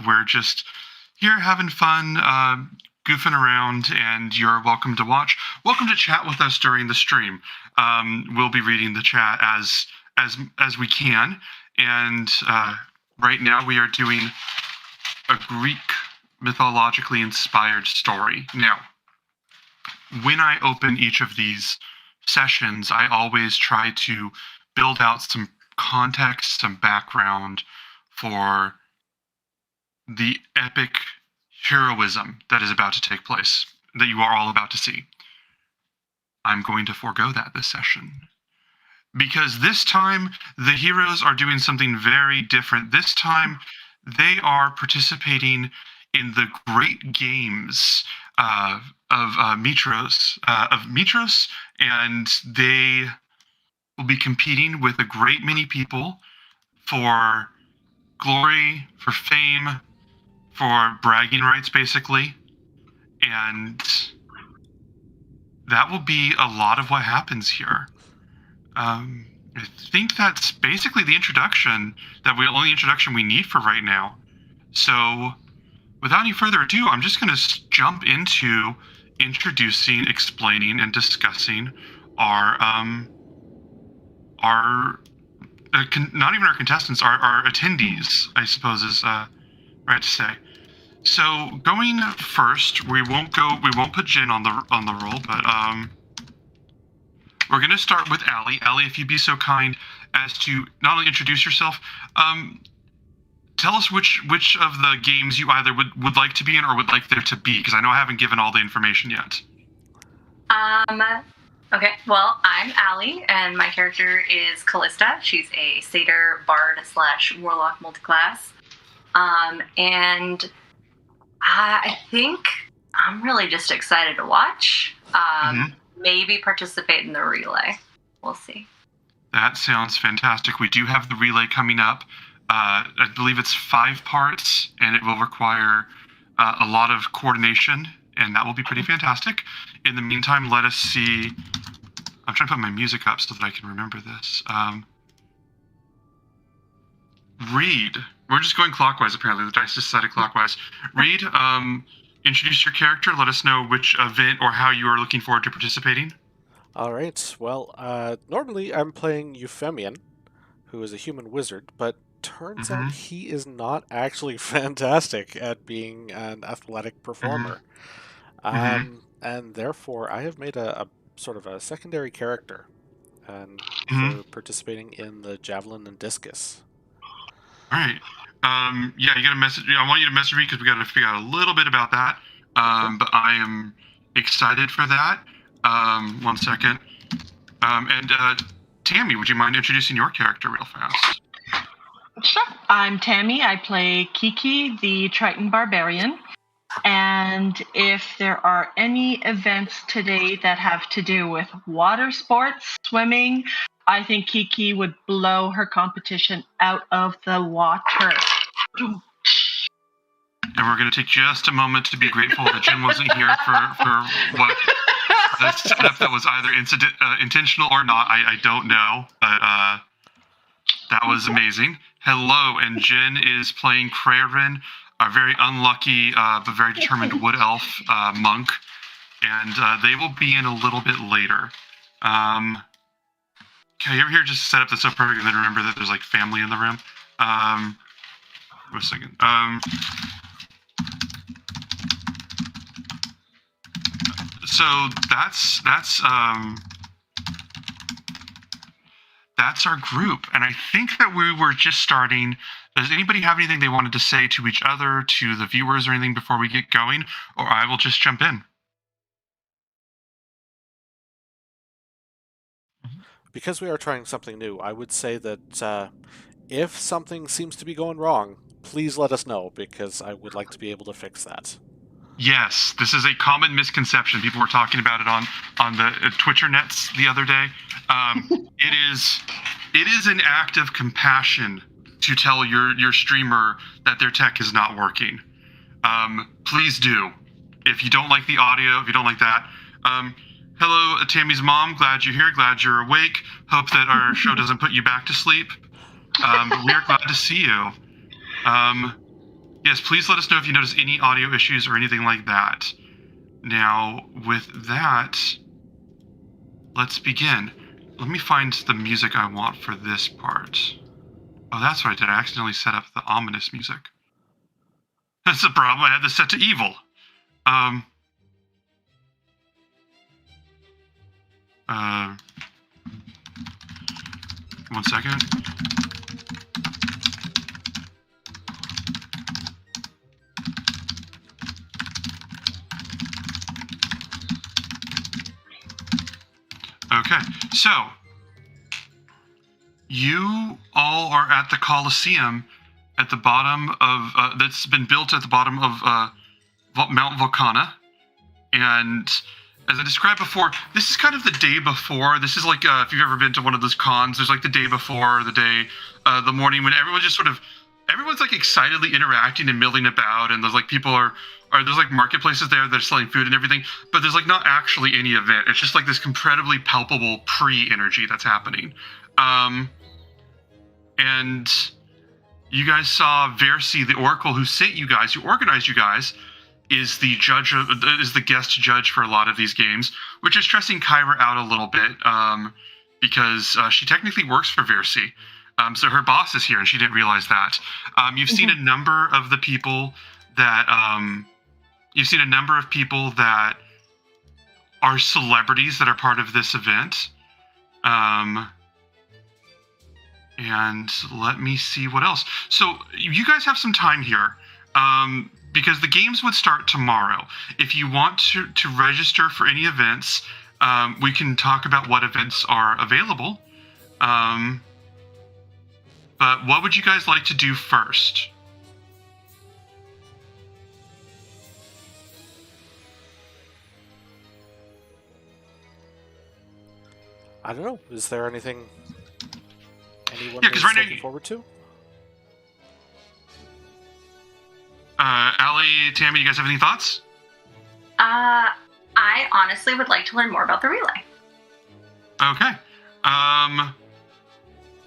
we're just here having fun, goofing around, and you're welcome to watch. Welcome to chat with us during the stream. We'll be reading the chat as we can, and right now we are doing a Greek mythologically inspired story. Now, when I open each of these sessions, I always try to build out some context, some background for the epic heroism that is about to take place, that you are all about to see. I'm going to forego that this session. Because this time, the heroes are doing something very different. This time, they are participating in the great games of Mitros, and they will be competing with a great many people for glory, for fame, for bragging rights, basically. And that will be a lot of what happens here. I think that's basically the only introduction we need for right now. So, without any further ado, I'm just going to jump into introducing, explaining, and discussing our not even our contestants, our attendees, I suppose is right to say. So going first, we won't put Jin on the roll, but we're gonna start with Allie. Allie, if you'd be so kind as to not only introduce yourself, tell us which of the games you either would like to be in or would like there to be, because I know I haven't given all the information yet. Okay, well, I'm Allie, and my character is Callista. She's a satyr, bard / warlock multiclass. And I think I'm really just excited to watch. Maybe participate in the relay. We'll see. That sounds fantastic. We do have the relay coming up. I believe it's 5 parts, and it will require a lot of coordination, and that will be pretty fantastic. In the meantime, let us see. I'm trying to put my music up so that I can remember this. Reed. We're just going clockwise, apparently. The dice decided clockwise. Reed, introduce your character. Let us know which event or how you are looking forward to participating. All right. Well, normally I'm playing Euphemion, who is a human wizard, but turns out he is not actually fantastic at being an athletic performer. And therefore, I have made a sort of a secondary character and for participating in the Javelin and Discus. All right. Yeah, you got to message. I want you to message me because we got to figure out a little bit about that. But I am excited for that. 1 second. And Tammy, would you mind introducing your character real fast? Sure. I'm Tammy. I play Kiki, the Triton Barbarian. And if there are any events today that have to do with water sports, swimming, I think Kiki would blow her competition out of the water. And we're going to take just a moment to be grateful that Jim wasn't here for what the setup that was either intentional or not. I don't know, but that was amazing. Hello, and Jen is playing Krarin, a very unlucky but very determined wood elf monk, and they will be in a little bit later. Okay, over here just set up this so perfect, and then remember that there's like family in the room. Wait a second. So that's our group, and I think that we were just starting. Does anybody have anything they wanted to say to each other, to the viewers, or anything before we get going? Or I will just jump in. Because we are trying something new, I would say that if something seems to be going wrong, please let us know, because I would like to be able to fix that. Yes, this is a common misconception. People were talking about it on the Twitcher nets the other day. It is an act of compassion to tell your streamer that their tech is not working. Please do. If you don't like the audio, if you don't like that. Hello, Tammy's mom. Glad you're here. Glad you're awake. Hope that our show doesn't put you back to sleep. But we are glad to see you. Yes, please let us know if you notice any audio issues or anything like that. Now, with that, let's begin. Let me find the music I want for this part. Oh, that's what I did. I accidentally set up the ominous music. That's the problem. I had this set to evil. One second. Okay, so you all are at the Colosseum at the bottom of that's been built at the bottom of Mount Volcana, and as I described before, this is kind of the day before. This is like if you've ever been to one of those cons, there's like the day before, the morning when everyone's just everyone's like excitedly interacting and milling about, and there's like people are there's like marketplaces there that are selling food and everything, but there's like not actually any event. It's just like this incredibly palpable pre-energy that's happening. And you guys saw Versi, the Oracle who sent you guys, who organized you guys, is the guest judge for a lot of these games, which is stressing Kyra out a little bit, because she technically works for Versi. So her boss is here, and she didn't realize that. You've seen a number of the people that are celebrities that are part of this event. And let me see what else. So you guys have some time here, because the games would start tomorrow. If you want to register for any events, we can talk about what events are available. But what would you guys like to do first? I don't know. Is there anything anyone Yeah, 'cause is right now looking forward to? Allie, Tammy, you guys have any thoughts? I honestly would like to learn more about the relay. Okay.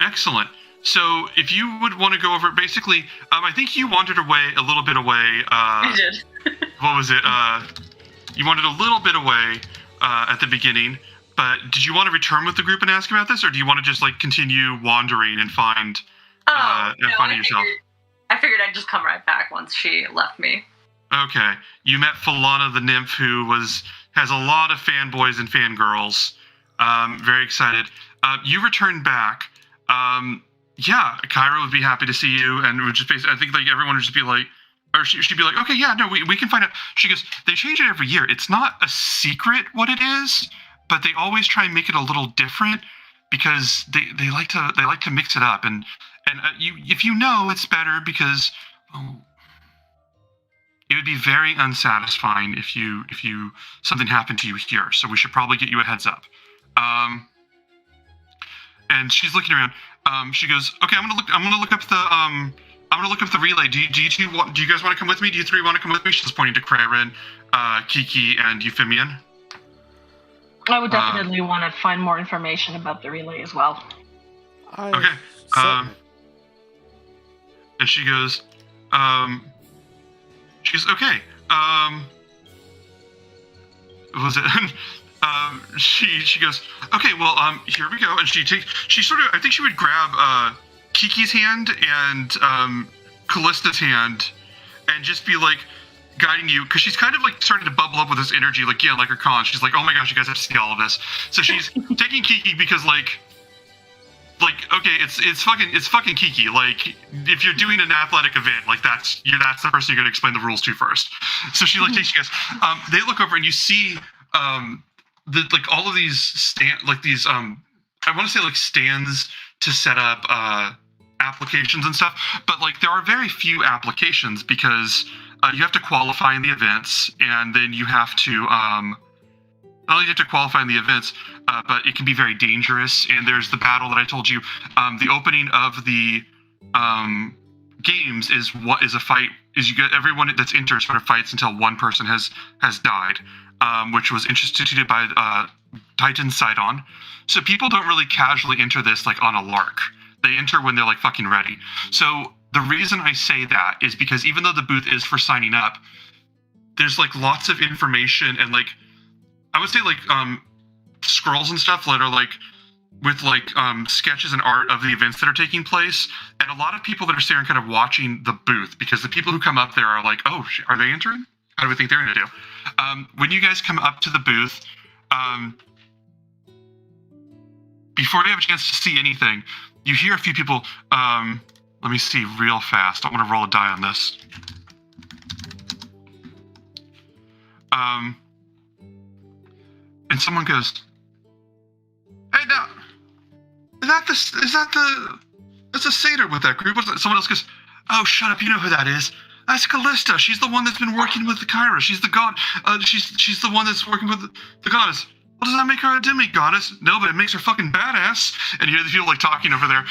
Excellent. So if you would want to go over, basically, I think you wandered a little bit away. I did. What was it? You wandered a little bit away at the beginning, but did you want to return with the group and ask about this, or do you want to just like continue wandering and find yourself? I figured I'd just come right back once she left me. Okay. You met Falana the nymph, who has a lot of fanboys and fangirls. Very excited. You return back. Yeah, Kyra would be happy to see you, and would just basically, I think like everyone would just be like, or she'd be like, okay, yeah, no, we can find out. She goes, they change it every year. It's not a secret what it is, but they always try and make it a little different because they like to mix it up, and if you know, it's better because it would be very unsatisfying if you something happened to you here. So we should probably get you a heads up. And she's looking around. She goes, okay, I'm gonna look up the relay. Do you guys want to come with me? Do you three want to come with me? She's pointing to Kraren, Kiki, and Euphemian. I would definitely want to find more information about the relay as well. Okay. And she goes, okay. What was it? She goes, okay, well, here we go. And I think she would grab Kiki's hand and Callista's hand and just be like guiding you, because she's kind of like starting to bubble up with this energy, like, yeah, like her con. She's like, oh my gosh, you guys have to see all of this. So she's taking Kiki because like okay, it's fucking Kiki. Like, if you're doing an athletic event, like that's the person you're gonna explain the rules to first. So she like takes you guys. They look over and you see all of these I want to say like stands to set up applications and stuff, but like there are very few applications because you have to qualify in the events, and then you have to not only do you have to qualify in the events, but it can be very dangerous. And there's the battle that I told you. The opening of the games is a fight. Is you get everyone that's entered sort of fights until one person has died, which was instituted by Titan Sidon. So people don't really casually enter this like on a lark. They enter when they're like fucking ready. So The reason I say that is because even though the booth is for signing up, there's like lots of information and like I would say like scrolls and stuff that are like with like sketches and art of the events that are taking place, and a lot of people that are staring kind of watching the booth because the people who come up there are like, oh, are they entering? How do we think they're going to do? When you guys come up to the booth, before you have a chance to see anything, you hear a few people. Let me see real fast. I want to roll a die on this. And someone goes, "Hey, now, that's a satyr with that group." Someone else goes, "Oh, shut up! You know who that is? That's Callista. She's the one that's been working with the Kyra. She's the god. She's the one that's working with the goddess. What does that make her a demi-goddess? No, but it makes her fucking badass." And you hear the people like talking over there.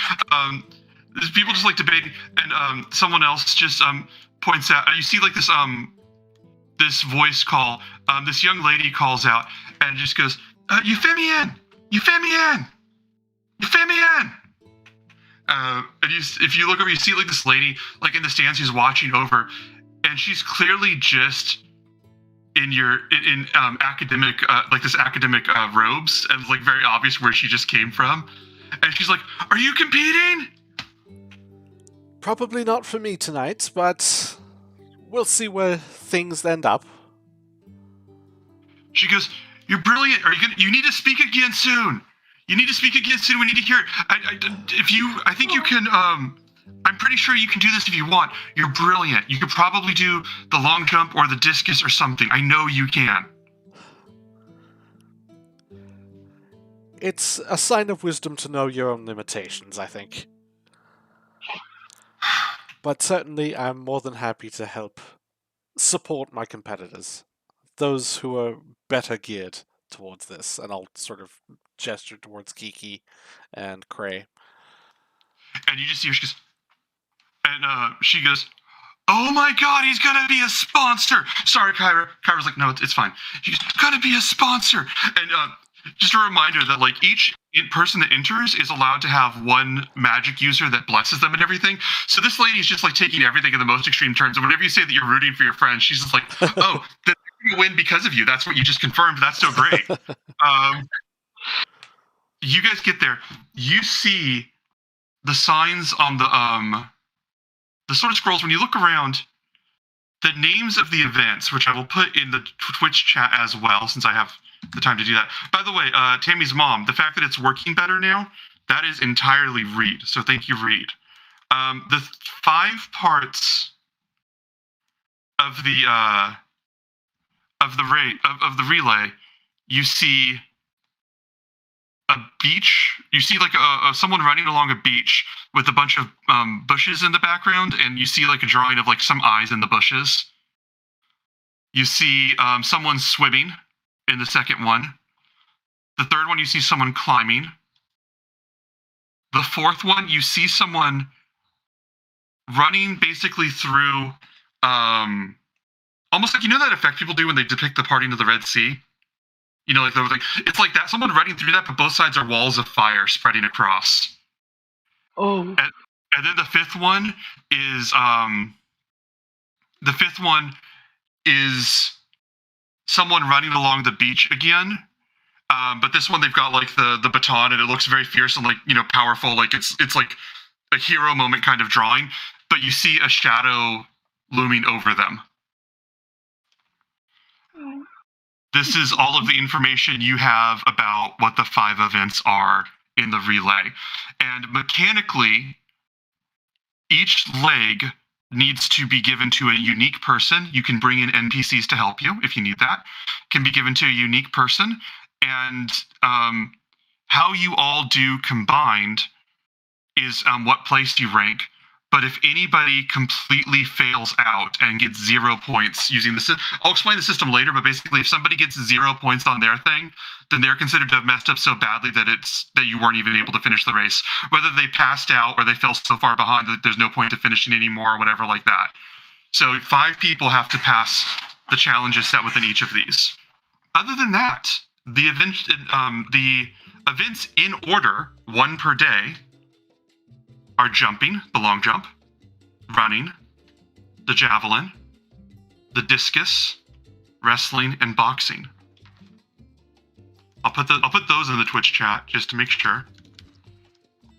There's people just like debating, and someone else just points out. You see like this voice call. This young lady calls out and just goes, "Euphemian, Euphemian, Euphemian." And if you look over, you see like this lady like in the stands who's watching over, and she's clearly just in academic like this academic robes, and it's like very obvious where she just came from. And she's like, "Are you competing?" Probably not for me tonight, but we'll see where things end up. She goes, "You're brilliant. You need to speak again soon. You need to speak again soon. We need to hear it. I think you can. I'm pretty sure you can do this if you want. You're brilliant. You could probably do the long jump or the discus or something. I know you can." It's a sign of wisdom to know your own limitations, I think. But certainly, I'm more than happy to help support my competitors. Those who are better geared towards this. And I'll sort of gesture towards Kiki and Cray. And you just see her, she goes, "Oh my god, he's gonna be a sponsor." Sorry, Kyra. Kyra's like, "No, it's fine." He's gonna be a sponsor. And just a reminder that like each person that enters is allowed to have one magic user that blesses them and everything. So this lady is just like taking everything in the most extreme terms. And whenever you say that you're rooting for your friend, she's just like, "Oh, they're gonna win because of you. That's what you just confirmed. That's so great." You guys get there. You see the signs on the sort of scrolls. When you look around, the names of the events, which I will put in the Twitch chat as well, since I have the time to do that. By the way, Tammy's mom, the fact that it's working better now, that is entirely Reed. So thank you, Reed. The 5 parts of the relay, you see a beach. You see like someone running along a beach with a bunch of bushes in the background, and you see like a drawing of like some eyes in the bushes. You see someone swimming in the second one. The third one, you see someone climbing. The fourth one, you see someone running basically through almost like, you know that effect people do when they depict the parting of the Red Sea? You know, like it's like that. Someone running through that, but both sides are walls of fire spreading across. Oh. And then the fifth one is someone running along the beach again. But this one they've got like the baton, and it looks very fierce and like, you know, powerful. Like it's like a hero moment kind of drawing. But you see a shadow looming over them. This is all of the information you have about what the 5 events are in the relay. And mechanically, each leg needs to be given to a unique person. You can bring in NPCs to help you if you need that. Can be given to a unique person. And how you all do combined is what place you rank. But if anybody completely fails out and gets 0 points using the system, I'll explain the system later, but basically if somebody gets 0 points on their thing, then they're considered to have messed up so badly that you weren't even able to finish the race. Whether they passed out or they fell so far behind that there's no point to finishing anymore or whatever like that. So 5 people have to pass the challenges set within each of these. Other than that, the events in order, 1 per day, are jumping, the long jump, running, the javelin, the discus, wrestling, and boxing. I'll put those in the Twitch chat just to make sure.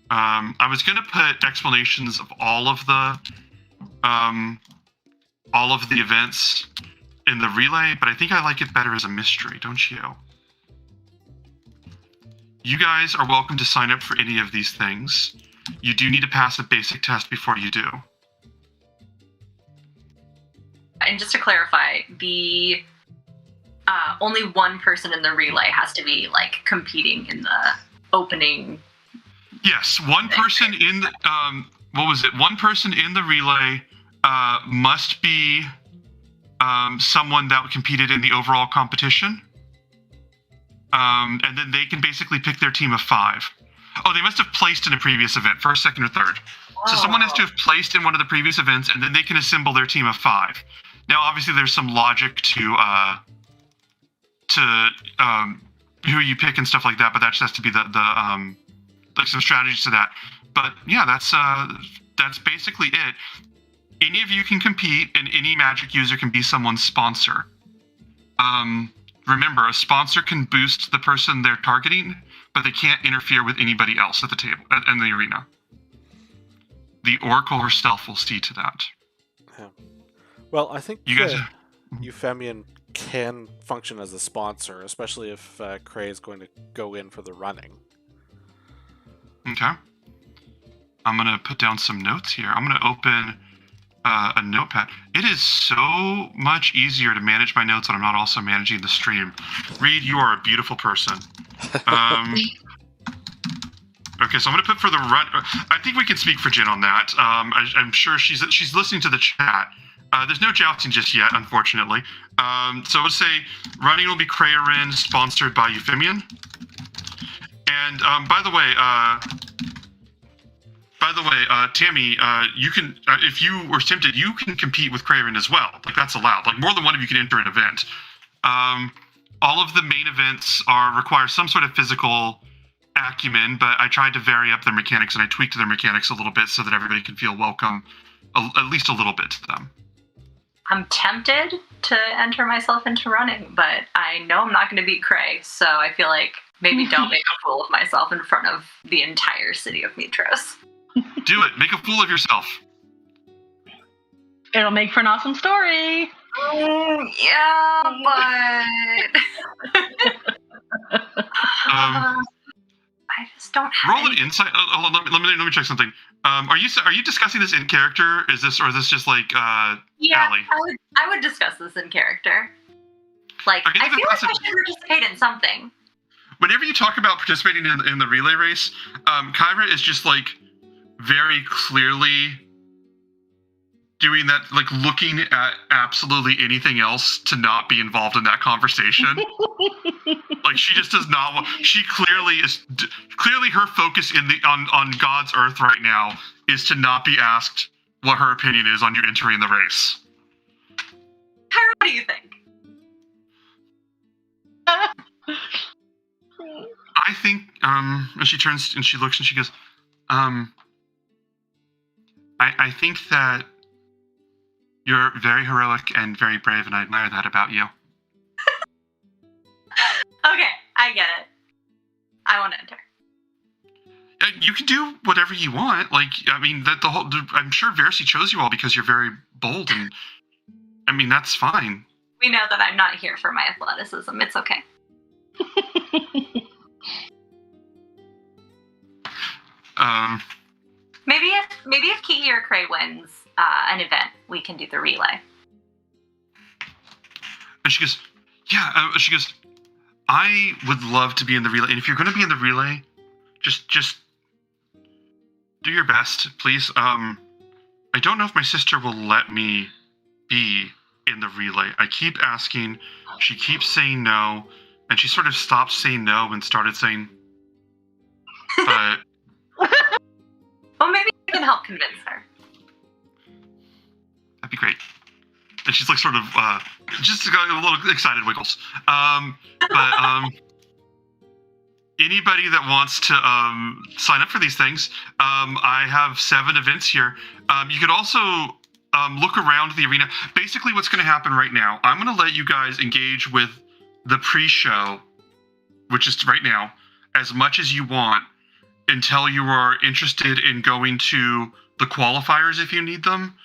I was gonna put explanations of all of the events in the relay, but I think I like it better as a mystery, don't you? You guys are welcome to sign up for any of these things. You do need to pass a basic test before you do. And just to clarify, the only one person in the relay has to be like competing in the opening. Yes, one person in the, One person in the relay must be someone that competed in the overall competition. And then they can basically pick their team of 5. Oh, they must have placed in a previous event, first, second, or third. So someone has to have placed in one of the previous events, and then they can assemble their team of 5. Now, obviously, there's some logic to who you pick and stuff like that, but that just has to be like some strategies to that. But yeah, that's basically it. Any of you can compete, and any Magic user can be someone's sponsor. Remember, a sponsor can boost the person they're targeting, but they can't interfere with anybody else at the table, in the arena. The Oracle herself will see to that. Yeah. Well, I think You guys, Euphemian can function as a sponsor, especially if Cray is going to go in for the running. okay. I'm gonna put down some notes here. I'm gonna open a notepad. It is so much easier to manage my notes when I'm not also managing the stream. Reed, you are a beautiful person. Okay, so I'm going to put for the run. I think we can speak for Jen on that. I'm sure she's listening to the chat. There's no jousting just yet, unfortunately. So let's say running will be Crayorin, sponsored by Euphemian. And by the way, Tammy, you can, if you were tempted, you can compete with Crayorin as well. Like, that's allowed. Like, more than one of you can enter an event. All of the main events require some sort of physical acumen, but I tried to vary up their mechanics, and I tweaked their mechanics a little bit so that everybody can feel welcome, at least a little bit to them. I'm tempted to enter myself into running, but I know I'm not going to beat Cray, so I feel like maybe don't make a fool of myself in front of the entire city of Mitros. Do it. Make a fool of yourself. It'll make for an awesome story. Yeah, but I just don't have. Roll an insight. Hold on, let me check something. Are you discussing this in character? Is this just like Yeah, Allie? I would discuss this in character. Like, Okay, I feel like I should participate in something. Whenever you talk about participating in the relay race, Kyra is just like very clearly doing that, like looking at absolutely anything else to not be involved in that conversation. Like, she just does not want. She clearly her focus on God's earth right now is to not be asked what her opinion is on you entering the race. Kyra, what do you think? I think, and she turns and she looks and she goes, I think that you're very heroic and very brave, and I admire that about you. Okay, I get it. I want to enter. You can do whatever you want. Like, I mean, I'm sure Versi chose you all because you're very bold, and I mean, that's fine. We know that I'm not here for my athleticism. It's okay. Maybe if Kiki or Cray wins an event, we can do the relay. And she goes, yeah. She goes, I would love to be in the relay. And if you're going to be in the relay, just do your best, please. I don't know if my sister will let me be in the relay. I keep asking. She keeps saying no. And she sort of stopped saying no and started saying, but... Well, maybe I can help convince her. That'd be great. And she's like sort of just got a little excited wiggles. anybody that wants to sign up for these things, I have 7 events here. You could also look around the arena. Basically, what's going to happen right now, I'm going to let you guys engage with the pre-show, which is right now, as much as you want until you are interested in going to the qualifiers if you need them,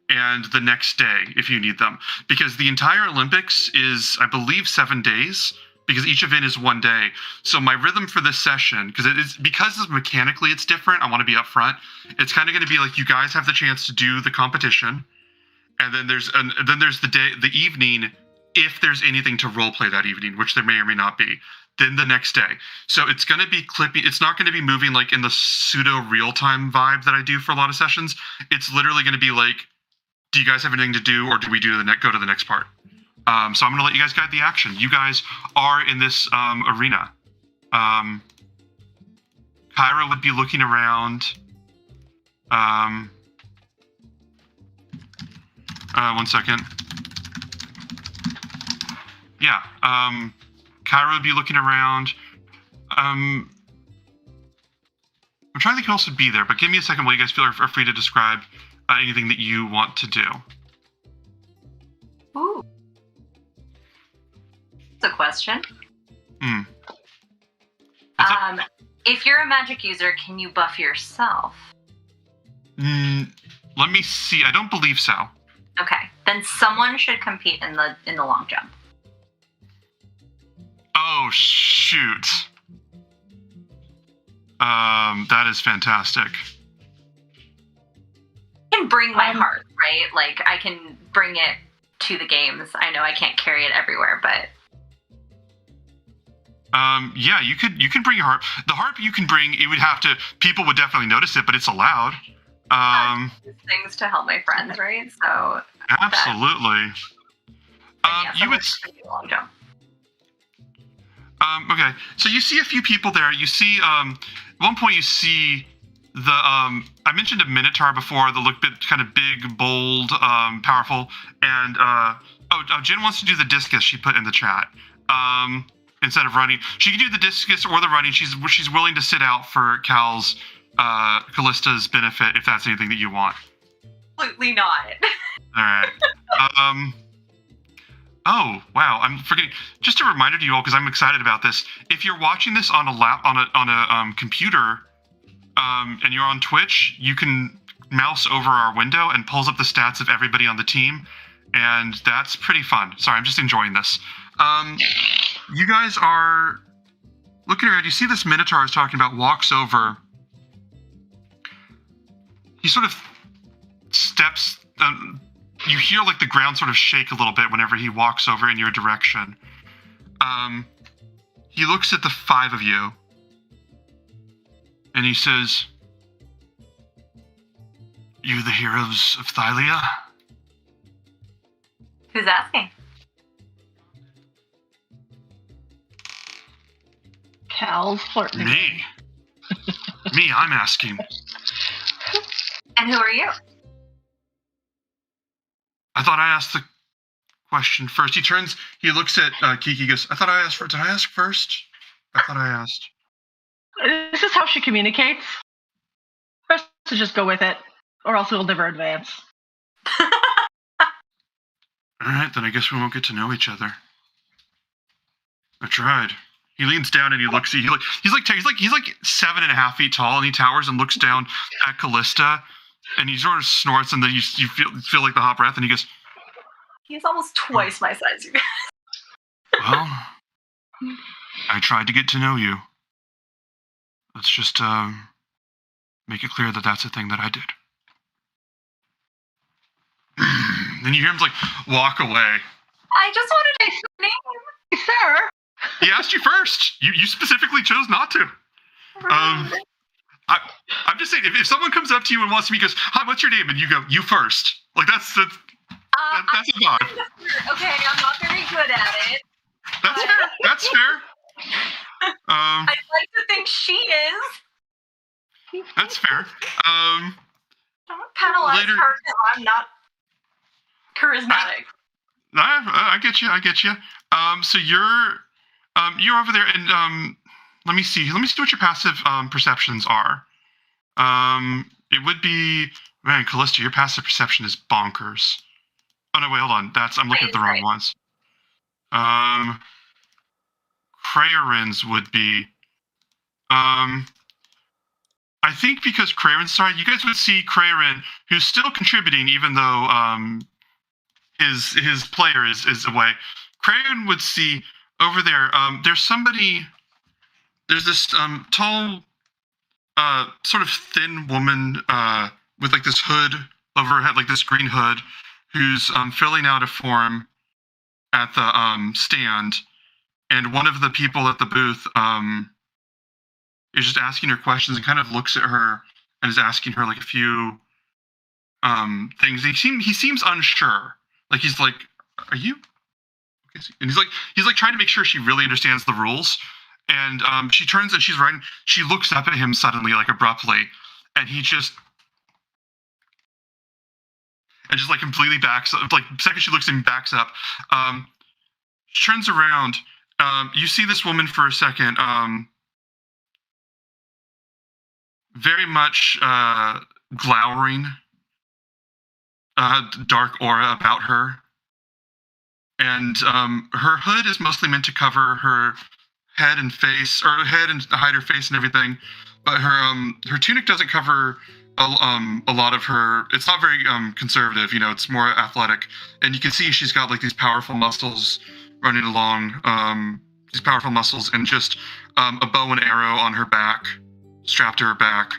and the next day if you need them. Because the entire Olympics is, I believe, 7 days, because each event is 1 day. So my rhythm for this session, because mechanically it's different, I want to be upfront. It's kind of going to be like you guys have the chance to do the competition, and then there's the evening, if there's anything to roleplay that evening, which there may or may not be. Then the next day. So it's going to be clippy. It's not going to be moving like in the pseudo real-time vibe that I do for a lot of sessions. It's literally going to be like, do you guys have anything to do, or do we go to the next part? So I'm going to let you guys guide the action. You guys are in this arena. Kyra would be looking around. 1 second. Yeah. Kyra would be looking around. I'm trying to think who else would be there, but give me a second while you guys feel are free to describe anything that you want to do. Ooh. That's a question. If you're a magic user, can you buff yourself? Let me see. I don't believe so. Okay, then someone should compete in the long jump. Oh, shoot. That is fantastic. I can bring my heart, right? Like, I can bring it to the games. I know I can't carry it everywhere, but... Yeah, you could bring your harp. The harp you can bring, people would definitely notice it, but it's allowed. Things to help my friends, right? So... Absolutely. You would... long jump. Okay, so you see a few people there. You see, at one point you see the, I mentioned a Minotaur before, the look bit kind of big, bold, powerful, and, Jen wants to do the Discus, she put in the chat, instead of running. She can do the Discus or the running. She's willing to sit out for Callista's benefit, if that's anything that you want. Absolutely not. Alright. Oh, wow, I'm forgetting. Just a reminder to you all, because I'm excited about this. If you're watching this on a computer, and you're on Twitch, you can mouse over our window and pulls up the stats of everybody on the team, and that's pretty fun. Sorry, I'm just enjoying this. You guys are looking around. You see this Minotaur I was talking about walks over. He sort of steps... you hear like the ground sort of shake a little bit whenever he walks over in your direction. He looks at the 5 of you, and he says, "You the heroes of Thylia?" Who's asking? Cal's flirting. Me. Me, I'm asking. And who are you? I thought I asked the question first. He looks at Kiki, goes, did I ask first? I thought I asked. This is how she communicates. Best to just go with it, or else we'll never advance. Alright, then I guess we won't get to know each other. I tried. He leans down and he looks at you. He's like 7.5 feet tall, and he towers and looks down at Callista. And he sort of snorts, and then you feel like the hot breath, and he goes, He's almost twice my size, you guys. "Well, I tried to get to know you. Let's just make it clear that that's a thing that I did." Then you hear him like walk away. I just wanted to say your name. Sir. He asked you first. You specifically chose not to. I'm just saying, if someone comes up to you and wants to be, goes, "Hi, what's your name?" and you go, "You first." Like that's a vibe. Okay, I'm not very good at it. That's fair. That's fair. I'd like to think she is. That's fair. Don't penalize Later, her because I'm not charismatic. I get you. So you're over there, and let me see. Let me see what your passive perceptions are. It would be, man, Callista, your passive perception is bonkers. Oh no, wait, hold on. I'm looking at the wrong ones. Crayorin's would be, I think because Crayorin's sorry, you guys would see Crayorin, who's still contributing even though his player is away. Crayon would see over there. There's this tall, sort of thin woman with like this hood over her head, like this green hood, who's filling out a form at the stand, and one of the people at the booth is just asking her questions and kind of looks at her and is asking her like a few things. He seems unsure. Like he's like, "Are you?" And he's like trying to make sure she really understands the rules. And she turns and she's writing. She looks up at him suddenly, like abruptly, and he just like completely backs up. Like the second she looks at him, backs up. She turns around. You see this woman for a second. Very much glowering, dark aura about her. And her hood is mostly meant to cover her head and face, or head and hide her face and everything. But her tunic doesn't cover a lot of her. It's not very conservative, you know. It's more athletic, and you can see she's got like these powerful muscles running along. These powerful muscles, and just a bow and arrow on her back, strapped to her back.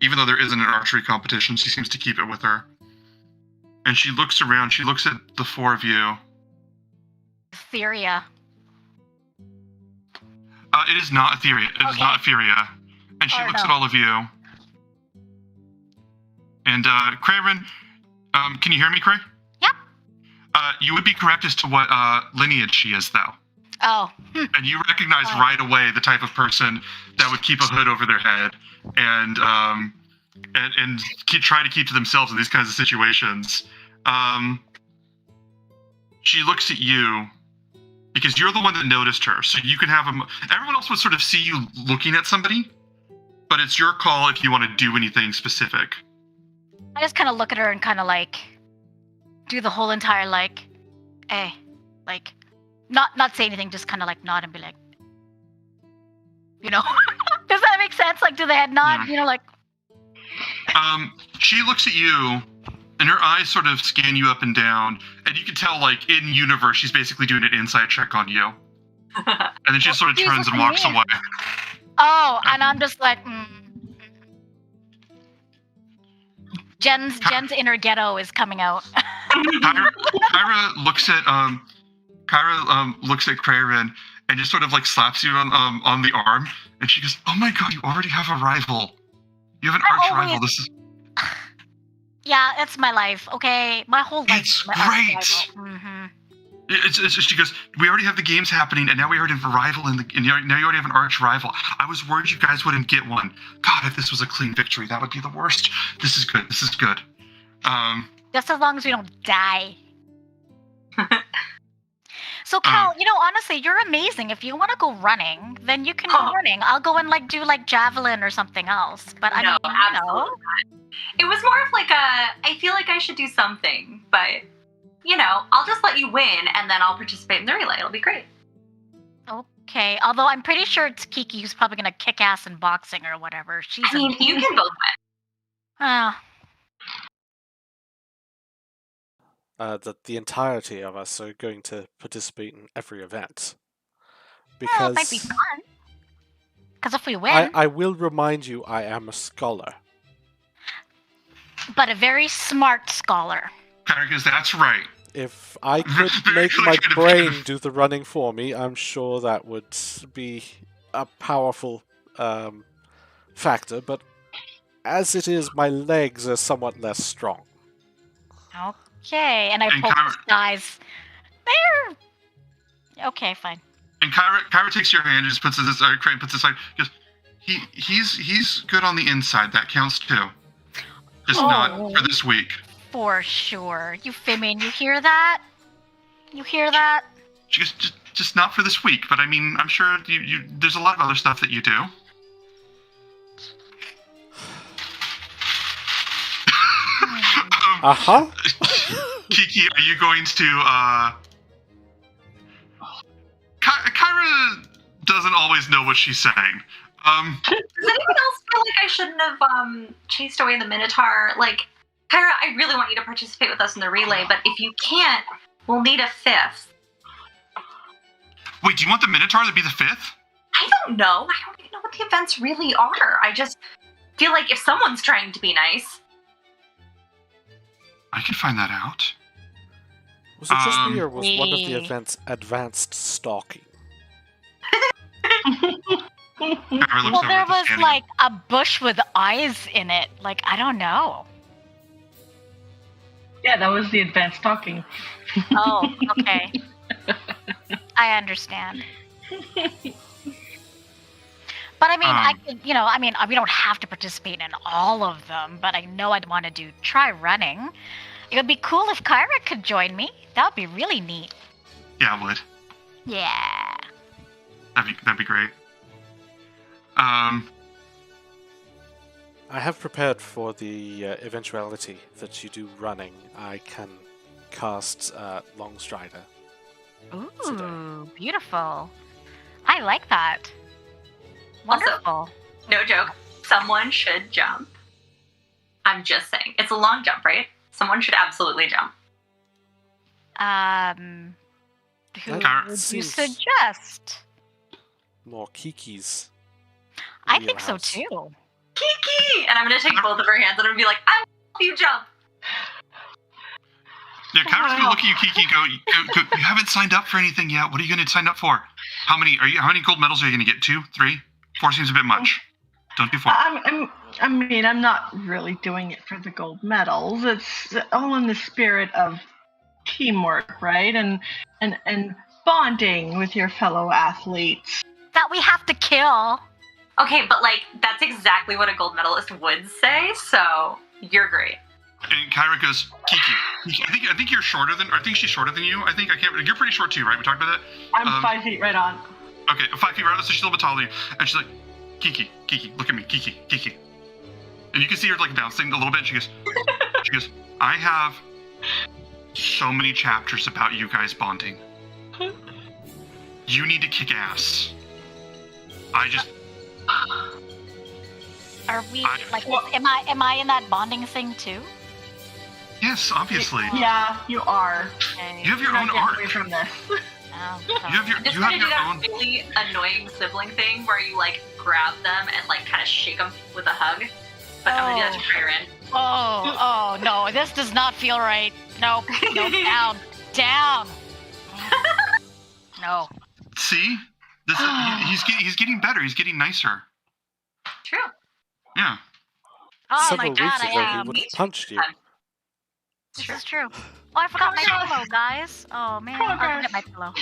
Even though there isn't an archery competition, she seems to keep it with her. And she looks around. She looks at the four of you. Etheria. It is not Etheria. It is not Etheria. And she looks at all of you. And Craven, can you hear me, Cray? Yep. You would be correct as to what lineage she is, though. Oh. And you recognize right away the type of person that would keep a hood over their head and try to keep to themselves in these kinds of situations. She looks at you because you're the one that noticed her, so you can have everyone else would sort of see you looking at somebody, but it's your call if you want to do anything specific. I just kind of look at her and kind of like do the whole entire like, hey, like not say anything, just kind of like nod and be like, you know. Does that make sense? Like, do the head nod? Yeah. You know, like. She looks at you, and her eyes sort of scan you up and down, and you can tell, like, in universe, she's basically doing an insight check on you. And then she just sort of turns and walks away. Oh, and I'm just like, Jen's inner ghetto is coming out. Kyra looks at Craven and just sort of like slaps you on the arm, and she goes, "Oh my god, you already have a rival. You have an arch rival. This is." Yeah, it's my life. Okay, my whole life. It's great. Mm-hmm. She goes, "We already have the games happening, and now we already have a rival, now you already have an arch rival. I was worried you guys wouldn't get one. God, if this was a clean victory, that would be the worst. This is good. This is good." Just as long as we don't die. So, Cal, you know, honestly, you're amazing. If you want to go running, then you can go running. I'll go and like do like javelin or something else. But I mean, absolutely not. It was more of like I feel like I should do something, but you know, I'll just let you win and then I'll participate in the relay. It'll be great. Okay. Although I'm pretty sure it's Kiki who's probably gonna kick ass in boxing or whatever. You can both win. That the entirety of us are going to participate in every event. Because it might be fun. Because if we win... I will remind you, I am a scholar. But a very smart scholar. Because that's right. If I could make my brain do the running for me, I'm sure that would be a powerful factor, but as it is, my legs are somewhat less strong. Okay, and I poke his eyes. There. Okay, fine. And Kyra takes your hand and just puts it aside. Crane puts it aside. Goes, he's good on the inside. That counts too. Just not for this week. For sure. Euphemian, you hear that? You hear that? She goes, just not for this week. But I mean, I'm sure there's a lot of other stuff that you do. Kiki, are you going to? Kyra doesn't always know what she's saying. Does anyone else feel like I shouldn't have chased away the Minotaur? Like, Kyra, I really want you to participate with us in the relay, but if you can't, we'll need a fifth. Wait, do you want the Minotaur to be the fifth? I don't know. I don't even know what the events really are. I just feel like if someone's trying to be nice. I can find that out. Was it just me, or was one of the events advanced stalking? Well, there was like a bush with eyes in it. Like, I don't know. Yeah, that was the advanced stalking. Oh, okay. I understand. But I mean, I could, we don't have to participate in all of them, but I know I'd want to try running. It would be cool if Kyra could join me. That would be really neat. Yeah, it would. Yeah. That'd be great. I have prepared for the eventuality that you do running. I can cast Longstrider. Ooh, beautiful. I like that. Wonderful. Also, no joke, someone should jump. I'm just saying. It's a long jump, right? Someone should absolutely jump. Who That would you seems suggest? more Kiki's. I think so wheelhouse. too. Kiki! And I'm going to take both of her hands and I'm going to be like, I will help you jump. Yeah, Kyra's gonna look at you, Kiki, go, you haven't signed up for anything yet. What are you gonna sign up for? How many gold medals are you gonna get? 2, 3, 4 seems a bit much. Don't do 4. I'm not really doing it for the gold medals. It's all in the spirit of teamwork, right? And bonding with your fellow athletes. That we have to kill. Okay, but like, that's exactly what a gold medalist would say, so you're great. And Kyra goes, Kiki, I think you're shorter than, or I think she's shorter than you. I can't, you're pretty short too, right? We talked about that? I'm 5 feet right on. Okay, 5 feet right on, so she's a little bit taller than you. And she's like, Kiki, look at me, Kiki. And you can see her like bouncing a little bit, and she goes, I have so many chapters about you guys bonding. You need to kick ass. Are we am I in that bonding thing too? Yes, obviously. Yeah, you are. Okay. You have your You're own not getting arc. away from this. Oh, You have your I'm just you have gonna do your that own. really annoying sibling thing where you like grab them and like kind of shake them with a hug. But I'm gonna do that to Kyren. Oh no, this does not feel right. No, down. No. See, he's getting better. He's getting nicer. True. Yeah. Oh Several my god, weeks I ago, he am. would have punched you. This is true. Oh, I forgot my pillow, guys. Oh man, Polar I'll bears. get my pillow.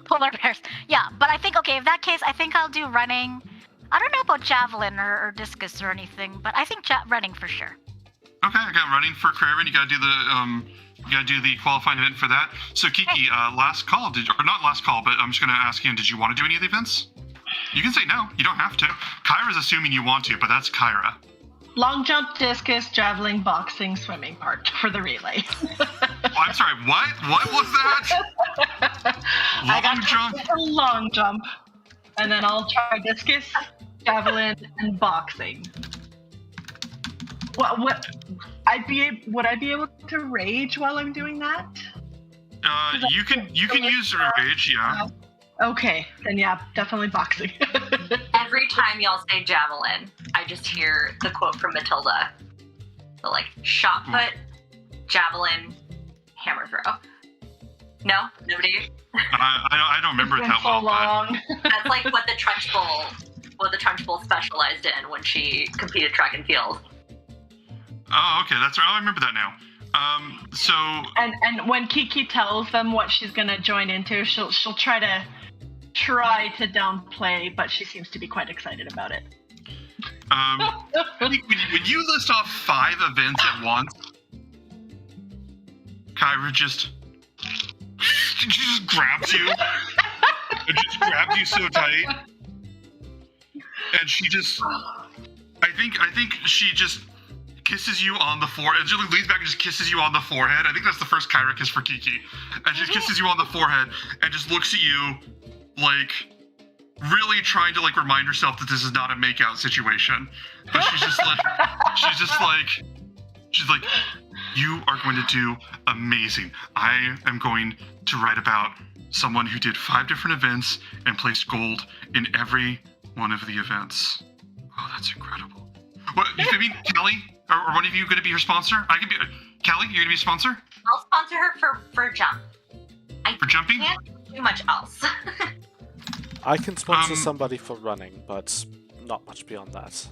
Polar bears. Yeah, but I think in that case, I think I'll do running. I don't know about javelin or discus or anything, but I think running for sure. Okay, I got running for Craven. You gotta do the qualifying event for that. So Kiki, last call, or not last call, but I'm just gonna ask you, did you want to do any of the events? You can say no. You don't have to. Kyra's assuming you want to, but that's Kyra. Long jump, discus, javelin, boxing, swimming part for the relay. Oh, I'm sorry. What? What was that? I got Long jump. a long jump, and then I'll try discus, javelin, and boxing. What? Would I be able to rage while I'm doing that? You can use your rage, yeah. Okay, then yeah, definitely boxing. Every time y'all say javelin, I just hear the quote from Matilda. The like shot put, javelin, hammer throw. No, nobody. I don't remember it It's that been so well, but long. That's like what the Trunch Bowl specialized in when she competed track and field. oh, okay, that's right. Oh, I remember that now. So And when Kiki tells them what she's gonna join into, she'll try to downplay, but she seems to be quite excited about it. when you list off 5 events at once, Kyra just grabs you and just grabs you so tight. And she just, I think she just kisses you on the forehead. She leans back and just kisses you on the forehead. I think that's the first Kyra kiss for Kiki. And she kisses you on the forehead and just looks at you like really trying to like remind herself that this is not a makeout situation. But she's like, you are going to do amazing. I am going to write about someone who did 5 different events and placed gold in every one of the events. Oh, that's incredible. What, I mean, Kelly, are one of you going to be her sponsor? I can be. Kelly, you're going to be a sponsor? I'll sponsor her for jump. For jumping? I can't do much else. I can sponsor somebody for running, but not much beyond that.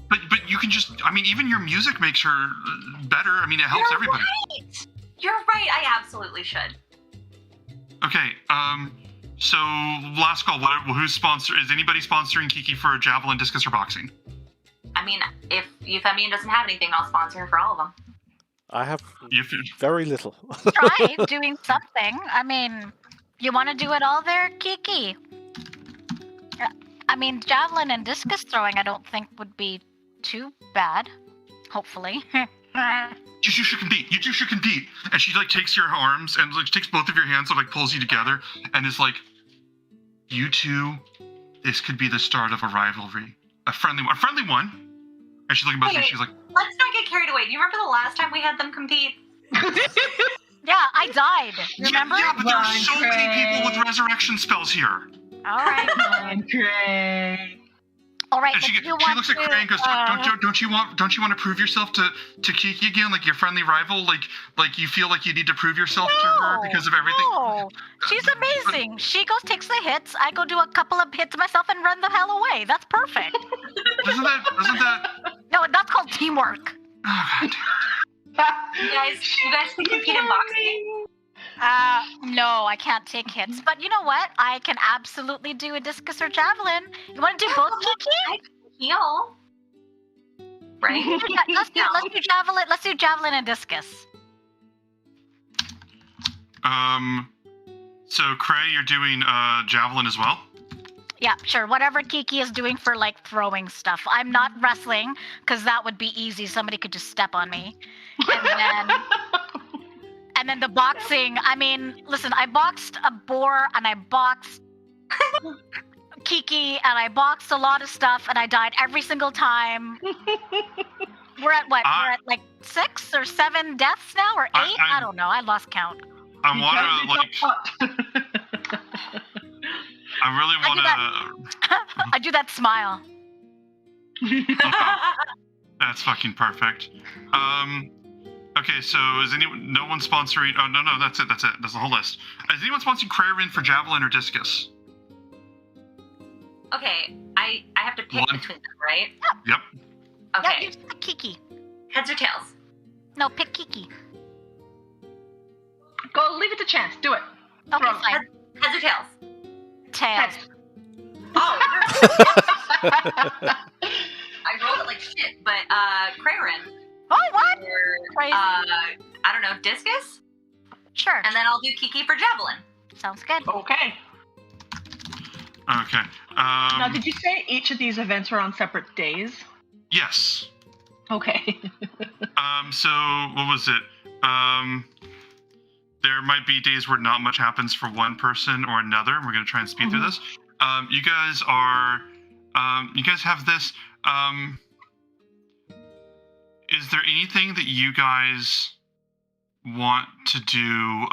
But you can just, I mean, even your music makes her better. I mean, it helps everybody. Right. You're right. I absolutely should. Okay, so last call. Who's sponsor? Is anybody sponsoring Kiki for javelin, discus, or boxing? I mean, if Euphemian doesn't have anything, I'll sponsor her for all of them. I have very little. Try doing something. I mean, you want to do it all there, Kiki? I mean, javelin and discus throwing I don't think would be too bad. Hopefully. You two should compete. You two should compete. And she like takes your arms and like takes both of your hands and like pulls you together and is like, you two, this could be the start of a rivalry. A friendly one. And she's looking at both of you, she's like, let's not get carried away. Do you remember the last time we had them compete? Yeah, I died. Remember? Yeah, but there are so many people with resurrection spells here. All right. Great. All right. And she looks at Cray and goes, don't you want to prove yourself to Kiki again, like your friendly rival, like you feel like you need to prove yourself to her because of everything? No, she's amazing. She goes, takes the hits. I go do a couple of hits myself and run the hell away. That's perfect. Isn't that? No, that's called teamwork. Oh, God damn. You guys can compete in boxing? No, I can't take hits. But you know what? I can absolutely do a discus or javelin. You want to do both, Kiki? I can heal. Right? Let's do javelin. Let's do javelin and discus. So Cray, you're doing javelin as well? Yeah, sure. Whatever Kiki is doing for like throwing stuff. I'm not wrestling because that would be easy. Somebody could just step on me. And then the boxing. I mean, listen, I boxed a boar and I boxed Kiki and I boxed a lot of stuff and I died every single time. We're at what? We're at like 6 or 7 deaths now or 8? I don't know. I lost count. I want to like. I really want to. I do that smile. That's fucking perfect. Okay, so is no one sponsoring? Oh no, that's it. That's the whole list. Is anyone sponsoring Craven for javelin or discus? Okay, I have to pick between them, right? Yep. Okay. Yeah, pick Kiki. Heads or tails? No, pick Kiki. Go, leave it to chance. Do it. Okay, fine. Heads or tails? Tails. Oh. I rolled it like shit, but Craren. Oh, what? Or, Crazy. I don't know, discus? Sure. And then I'll do Kiki for javelin. Sounds good. Okay. Okay. Now, did you say each of these events were on separate days? Yes. Okay. So what was it? There might be days where not much happens for one person or another. We're gonna try and speed through this. You guys are. You guys have this. Is there anything that you guys want to do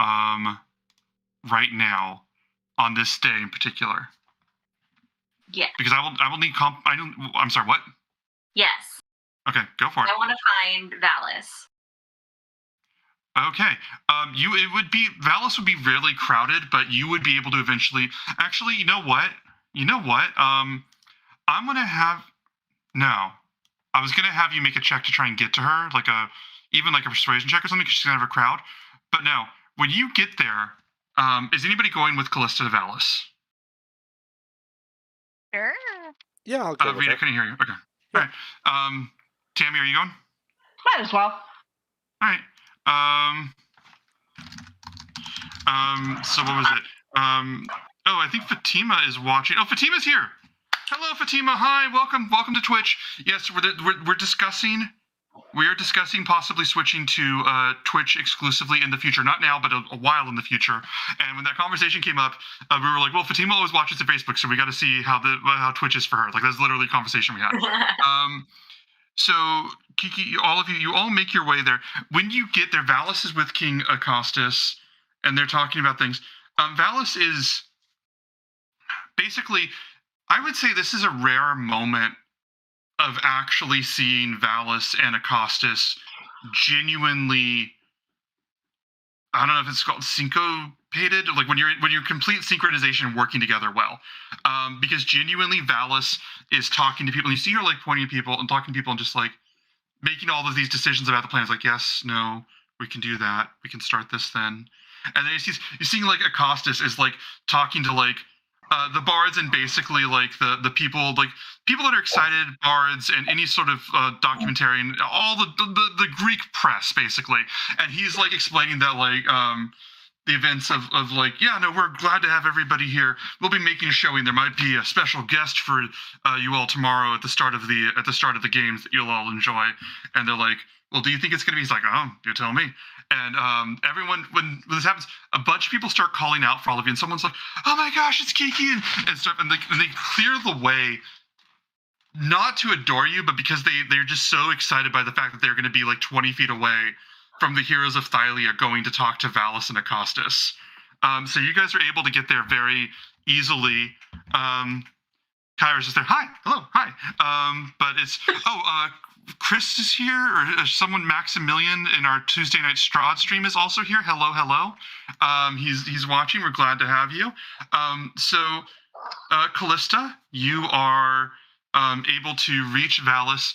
right now on this day in particular? Yeah. Because I will need I'm sorry, what? Yes. Okay, go for it. I want to find Valis. Okay. Valis would be really crowded, but you would be able to eventually. Actually, you know what? I'm gonna have. No, I was gonna have you make a check to try and get to her, even a persuasion check or something, because she's gonna have a crowd. But no, when you get there, is anybody going with Callista to Valis? Sure. Yeah, I'll go with Rita, I it. couldn't hear you. Okay. All right. Tammy, are you going? Might as well. All right. So what was it? Oh, I think Fatima is watching. Oh, Fatima's here. Hello, Fatima. Hi, welcome to Twitch. Yes, we're discussing. We are discussing possibly switching to Twitch exclusively in the future. Not now, but a while in the future. And when that conversation came up, we were like, well, Fatima always watches the Facebook, so we got to see how Twitch is for her. Like, that's literally a conversation we had. So, Kiki, all of you all make your way there. When you get there, Valis is with King Acostus, and they're talking about things. Valis is basically, I would say this is a rare moment of actually seeing Valis and Acostus genuinely, I don't know if it's called syncopated, like when you're complete synchronization and working together well. Because genuinely Valis is talking to people, and you see her like pointing at people and talking to people and just like making all of these decisions about the plans, like, yes, no, we can do that, we can start this then. And then you're seeing like Acostus is like talking to like the bards and basically like the people, like people that are excited, bards and any sort of documentary and all the Greek press basically. And he's like explaining that like the events of like, yeah, no, we're glad to have everybody here. We'll be making a showing. There might be a special guest for you all tomorrow at the start of the games that you'll all enjoy. And they're like, well, do you think it's gonna be? He's like, oh, you tell me. And everyone, when this happens, a bunch of people start calling out for all of you, and someone's like, "Oh my gosh, it's Kiki!" and stuff, and they clear the way, not to adore you, but because they're just so excited by the fact that they're going to be like 20 feet away from the heroes of Thylia going to talk to Valis and Acostus. So you guys are able to get there very easily. Kyra's just there. Hi, hello, hi. But it's Chris is here, or someone, Maximilian, in our Tuesday night Strahd stream is also here. Hello. He's watching. We're glad to have you. So, Callista, you are able to reach Valis.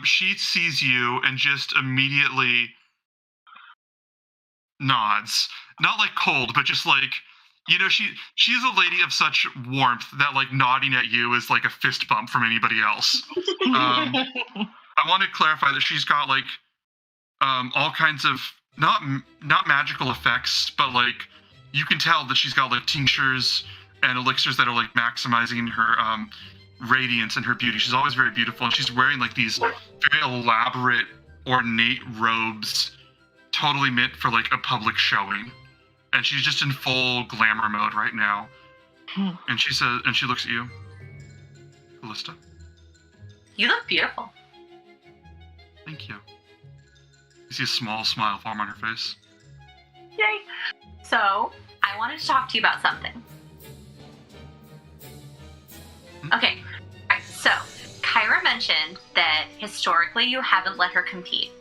She sees you and just immediately nods. Not like cold, but just like, you know, she's a lady of such warmth that like nodding at you is like a fist bump from anybody else. I want to clarify that she's got like all kinds of not magical effects, but like you can tell that she's got like tinctures and elixirs that are like maximizing her radiance and her beauty. She's always very beautiful, and she's wearing like these very elaborate, ornate robes, totally meant for like a public showing. And she's just in full glamour mode right now. And she says, and she looks at you, Callista. You look beautiful. Thank you. You see a small smile form on her face. Yay. So, I wanted to talk to you about something. Okay, so Kyra mentioned that historically you haven't let her compete.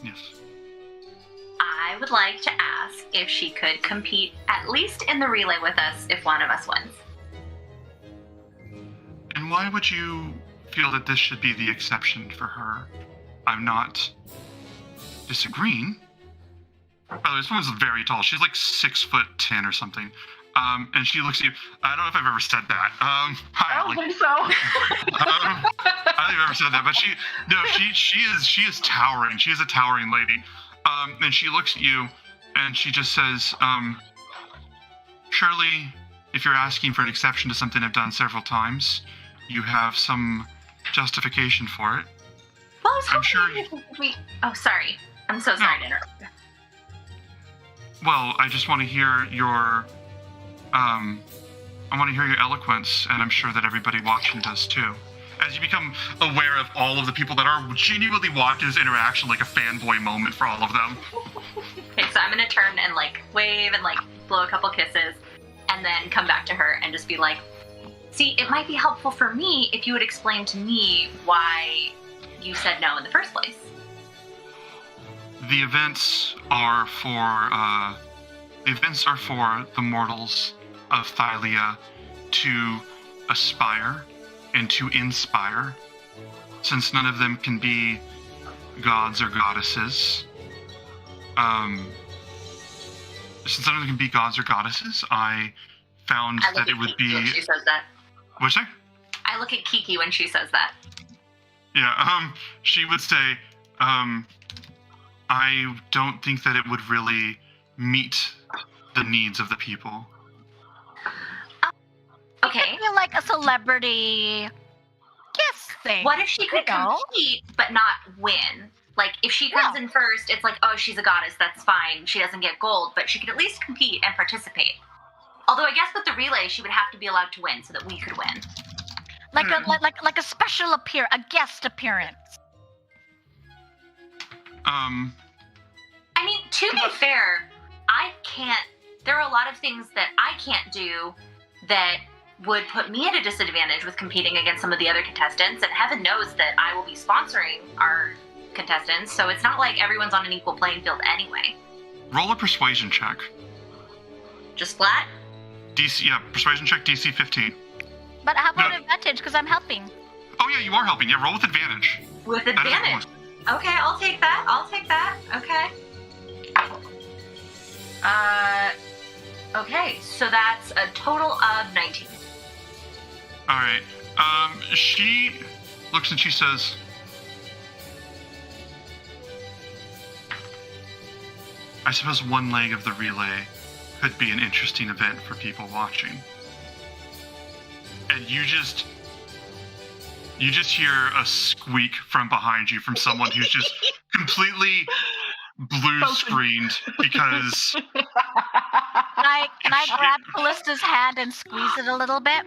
Yes. I would like to ask if she could compete at least in the relay with us if one of us wins. And why would you feel that this should be the exception for her? I'm not disagreeing. By the way, this woman's very tall. She's like 6'10" or something. And she looks at you. I don't know if I've ever said that. Hi, I don't think so. I don't think I've ever said that, but she is towering. She is a towering lady. And she looks at you, and she just says, surely, if you're asking for an exception to something I've done several times, you have some justification for it. Well, I'm sure. Oh, sorry. I'm so sorry to interrupt you. Well, I just want to hear your, I want to hear your eloquence, and I'm sure that everybody watching does too. As you become aware of all of the people that are genuinely watching this interaction, like a fanboy moment for all of them. Okay, so I'm gonna turn and like wave and like blow a couple kisses, and then come back to her and just be like, see, it might be helpful for me if you would explain to me why you said no in the first place. The events are for the mortals of Thylia to aspire and to inspire. Since none of them can be gods or goddesses, I found that it would be. When she says that. What's that? I look at Kiki when she says that. Yeah. She would say, I don't think that it would really meet the needs of the people. Okay. Feel like a celebrity kiss thing. What if she could You know? compete but not win? Like, if she comes in first, it's like, oh, she's a goddess, that's fine. She doesn't get gold, but she could at least compete and participate. Although I guess with the relay, she would have to be allowed to win so that we could win. Like a special a guest appearance. I mean, to be fair, there are a lot of things that I can't do that would put me at a disadvantage with competing against some of the other contestants, and heaven knows that I will be sponsoring our contestants, so it's not like everyone's on an equal playing field anyway. Roll a persuasion check. Just flat? Persuasion check DC 15. But how about No. advantage? Because I'm helping. Oh yeah, you are helping. Yeah, roll with advantage. With That is a advantage. bonus. Okay, I'll take that. Okay. Okay, so that's a total of 19. All right. She looks and she says, I suppose one leg of the relay could be an interesting event for people watching. And you just hear a squeak from behind you from someone who's just completely blue screened because Can I grab Callista's hand and squeeze it a little bit?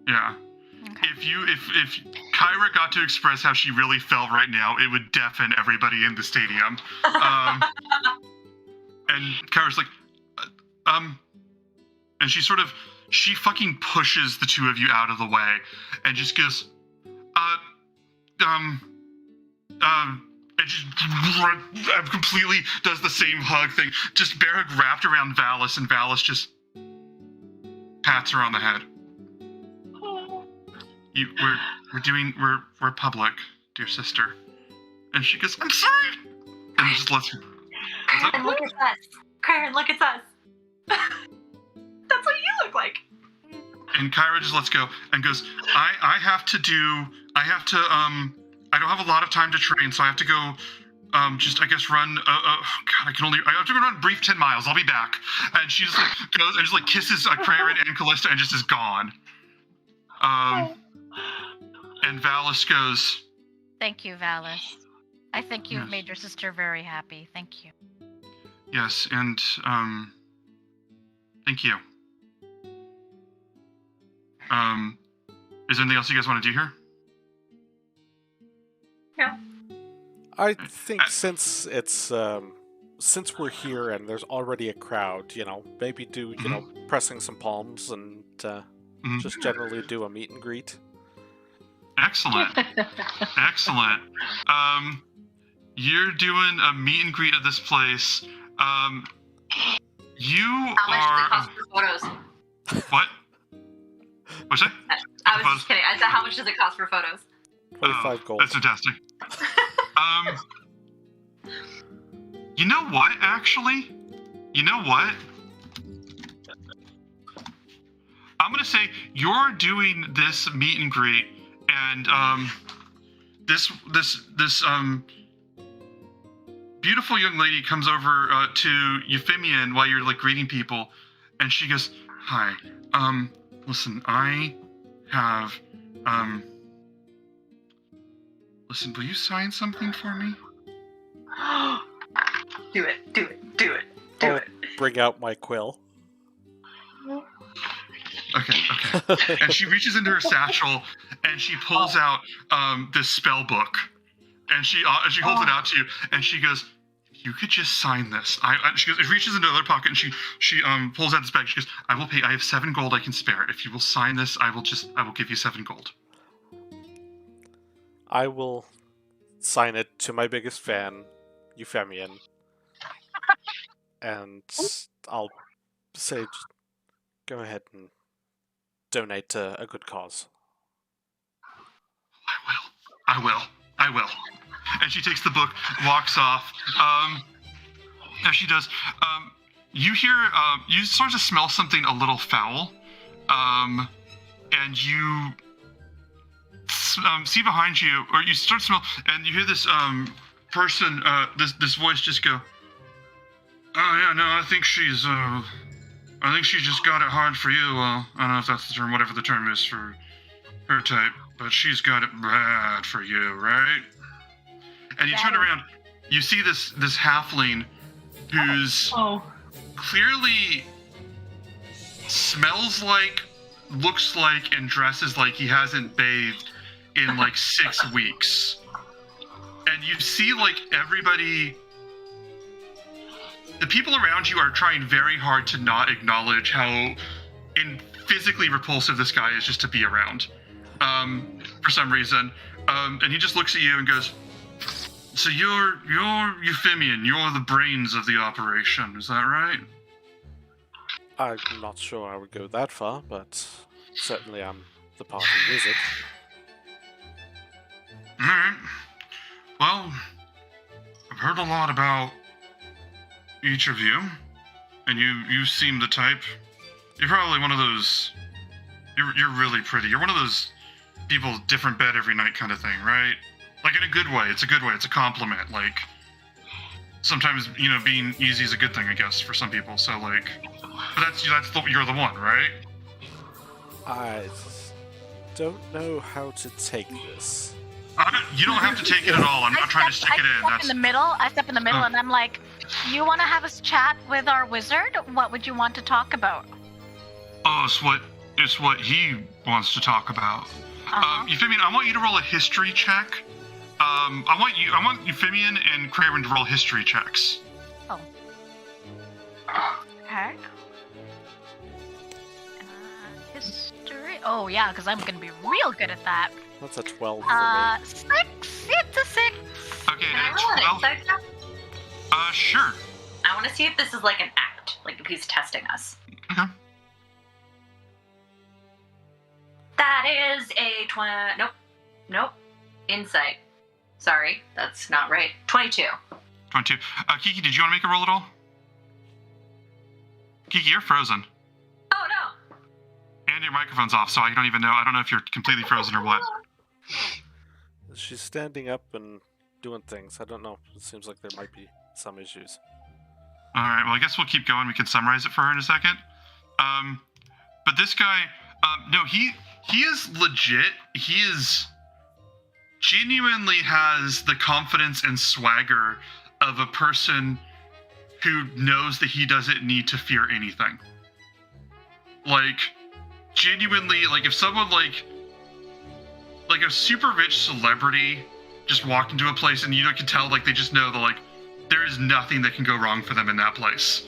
yeah. Okay. If Kyra got to express how she really felt right now, it would deafen everybody in the stadium. And Kyra's like, and she fucking pushes the two of you out of the way and just goes, and just completely does the same hug thing. Just bear hug wrapped around Valis, and Valis just pats her on the head. We're public, dear sister. And she goes, I'm sorry! And just lets her. Kyron, look at us. Kyron, look at us. That's what you look like. And Kyra just lets go and goes, I don't have a lot of time to train, so I have to go, just, I guess, run, I have to go run a brief 10 miles. I'll be back. And she just, like, goes and just, like, kisses Kyra and Callista and just is gone. And Valis goes, Thank you, Valis. I think you've Yes. made your sister very happy. Thank you. yes, and, thank you. Is there anything else you guys want to do here? I think since it's since we're here and there's already a crowd, maybe do pressing some palms and Mhm. just generally do a meet and greet. Excellent. Excellent. You're doing a meet and greet at this place. You How much are. does it cost for photos? What? What's that? I was just kidding. I said, how much does it cost for photos? 25 gold. That's fantastic. You know what? Actually, you know what? I'm gonna say you're doing this meet and greet, and this beautiful young lady comes over to Euphemian while you're like greeting people, and she goes, "Hi, listen, I have listen, will you sign something for me?" Do it. I'll bring out my quill. Okay. And she reaches into her satchel and she pulls out this spell book, and she holds it out to you, and she goes, "If you could just sign this." She goes, it reaches into another pocket and she pulls out this bag. She goes, "I will pay. I have 7 gold I can spare. If you will sign this, I will give you 7 gold." I will sign it to my biggest fan, Euphemian. And I'll say, just go ahead and donate to a good cause. I will. And she takes the book, walks off. As she does, you hear, you start to smell something a little foul, and you see behind you, or you start to smell, and you hear this person, this voice just go, "Oh yeah, no, I think she's I think she just got it hard for you. Well, I don't know if that's the term, whatever the term is for her type, but she's got it bad for you, right? And you turn around, you see this halfling who's clearly smells like, looks like, and dresses like he hasn't bathed in like 6 weeks. And you see like everybody, the people around you are trying very hard to not acknowledge how physically repulsive this guy is just to be around, for some reason. And he just looks at you and goes, "So you're Euphemian. You're the brains of the operation. Is that right?" I'm not sure I would go that far, but certainly I'm the party wizard. Alright. Well, I've heard a lot about each of you, and you seem the type. You're probably one of those. You're really pretty. You're one of those people, different bed every night kind of thing, right? Like in a good way. It's a good way. It's a compliment. Like sometimes, you know, being easy is a good thing, I guess, for some people. So like, but you're the one, right? I don't know how to take this. You don't have to take it at all. I'm not trying to stick it in. I step in the middle, and I'm like, "You want to have a chat with our wizard? What would you want to talk about?" Oh, it's what he wants to talk about. Euphemian, I want you to roll a history check. I want Euphemian and Craven to roll history checks. Oh. Okay. History. Oh yeah, because I'm gonna be real good at that. That's a 12 for me. 6. It's a 6. Okay, Can I roll an insight check? Sure. I want to see if this is like an act, like if he's testing us. Okay. That is a Nope. Insight. Sorry, that's not right. 22. 22. Kiki, did you want to make a roll at all? Kiki, you're frozen. Oh no. And your microphone's off, so I don't even know. I don't know if you're completely frozen or what. She's standing up and doing things. I don't know. It seems like there might be some issues. All right. Well, I guess we'll keep going. We can summarize it for her in a second. But this guy, no, he is legit. He is genuinely has the confidence and swagger of a person who knows that he doesn't need to fear anything. Like, genuinely, like if someone like a super rich celebrity just walked into a place and you can tell, like, they just know that, like, there is nothing that can go wrong for them in that place.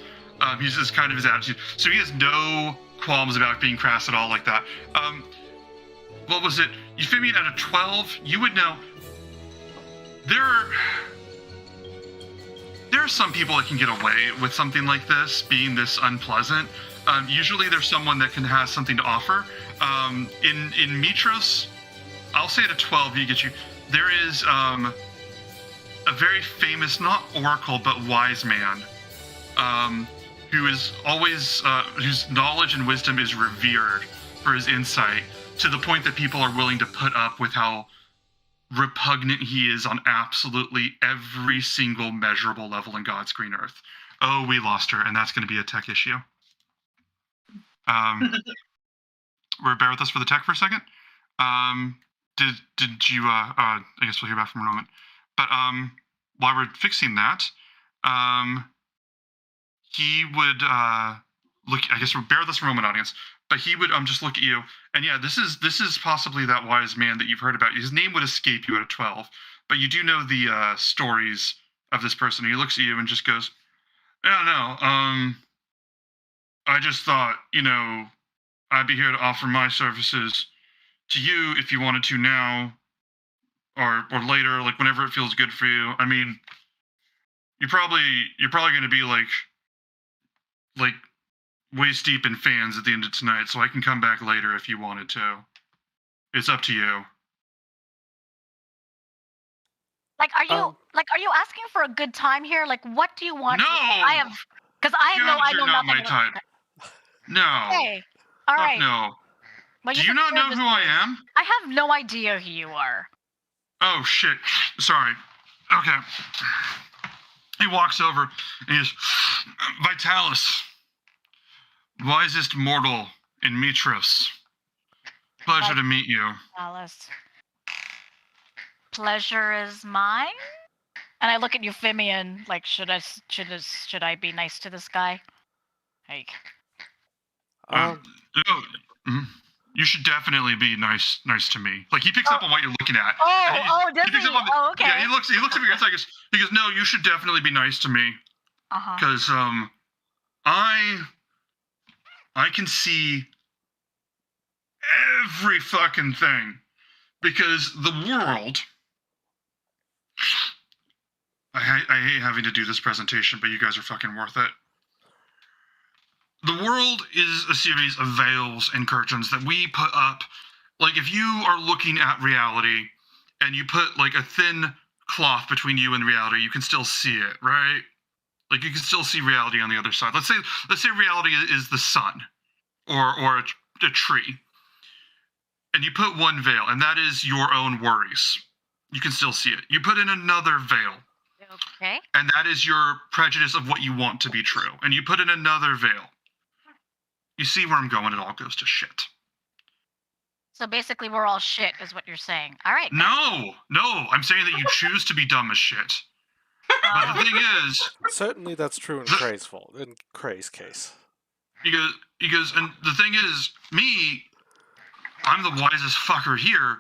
He's just kind of his attitude. So he has no qualms about being crass at all like that. What was it? Euphemian, out of 12, you would know there are some people that can get away with something like this, being this unpleasant. Usually there's someone that has something to offer. In Mitros, I'll say at a 12, there is a very famous, not oracle, but wise man, who is always, whose knowledge and wisdom is revered for his insight, to the point that people are willing to put up with how repugnant he is on absolutely every single measurable level in God's green earth. Oh, we lost her, and that's going to be a tech issue. Bear with us for the tech for a second. Did you? I guess we'll hear back from a moment. But while we're fixing that, he would look. I guess bear with us for a moment, audience. But he would just look at you, and yeah, this is possibly that wise man that you've heard about. His name would escape you at a 12, but you do know the stories of this person. He looks at you and just goes, "Yeah, no, I just thought, I'd be here to offer my services to you if you wanted to now, or later, like whenever it feels good for you. I mean, you're probably going to be like waist deep in fans at the end of tonight, so I can come back later if you wanted to. It's up to you." Like, are you asking for a good time here? Like, what do you want? No, I know not nothing. my type. No. Okay, all right. No. Well, Do you not know who I am? I have no idea who you are. Oh shit! Sorry. Okay. He walks over and he goes, "Vitalis, wisest mortal in Mitros. Pleasure to meet you. Alice. Pleasure is mine. And I look at Euphemian, like, should I be nice to this guy? Like, No, mhm. You should definitely be nice to me. Like, he picks up on what you're looking at. does He picks he? up on the, Oh, okay. Yeah, he looks at me and he goes, no, you should definitely be nice to me. Uh-huh. Because, I can see every fucking thing. Because the world... I hate having to do this presentation, but you guys are fucking worth it. The world is a series of veils and curtains that we put up. Like, if you are looking at reality and you put, like, a thin cloth between you and reality, you can still see it, right? Like, you can still see reality on the other side. Let's say reality is the sun or a tree. And you put one veil, and that is your own worries. You can still see it. You put in another veil. Okay. And that is your prejudice of what you want to be true. And you put in another veil. You see where I'm going, it all goes to shit. So basically we're all shit is what you're saying. All right. No, I'm saying that you choose to be dumb as shit. But the thing is... Certainly that's true in Cray's case. He goes, and the thing is, me, I'm the wisest fucker here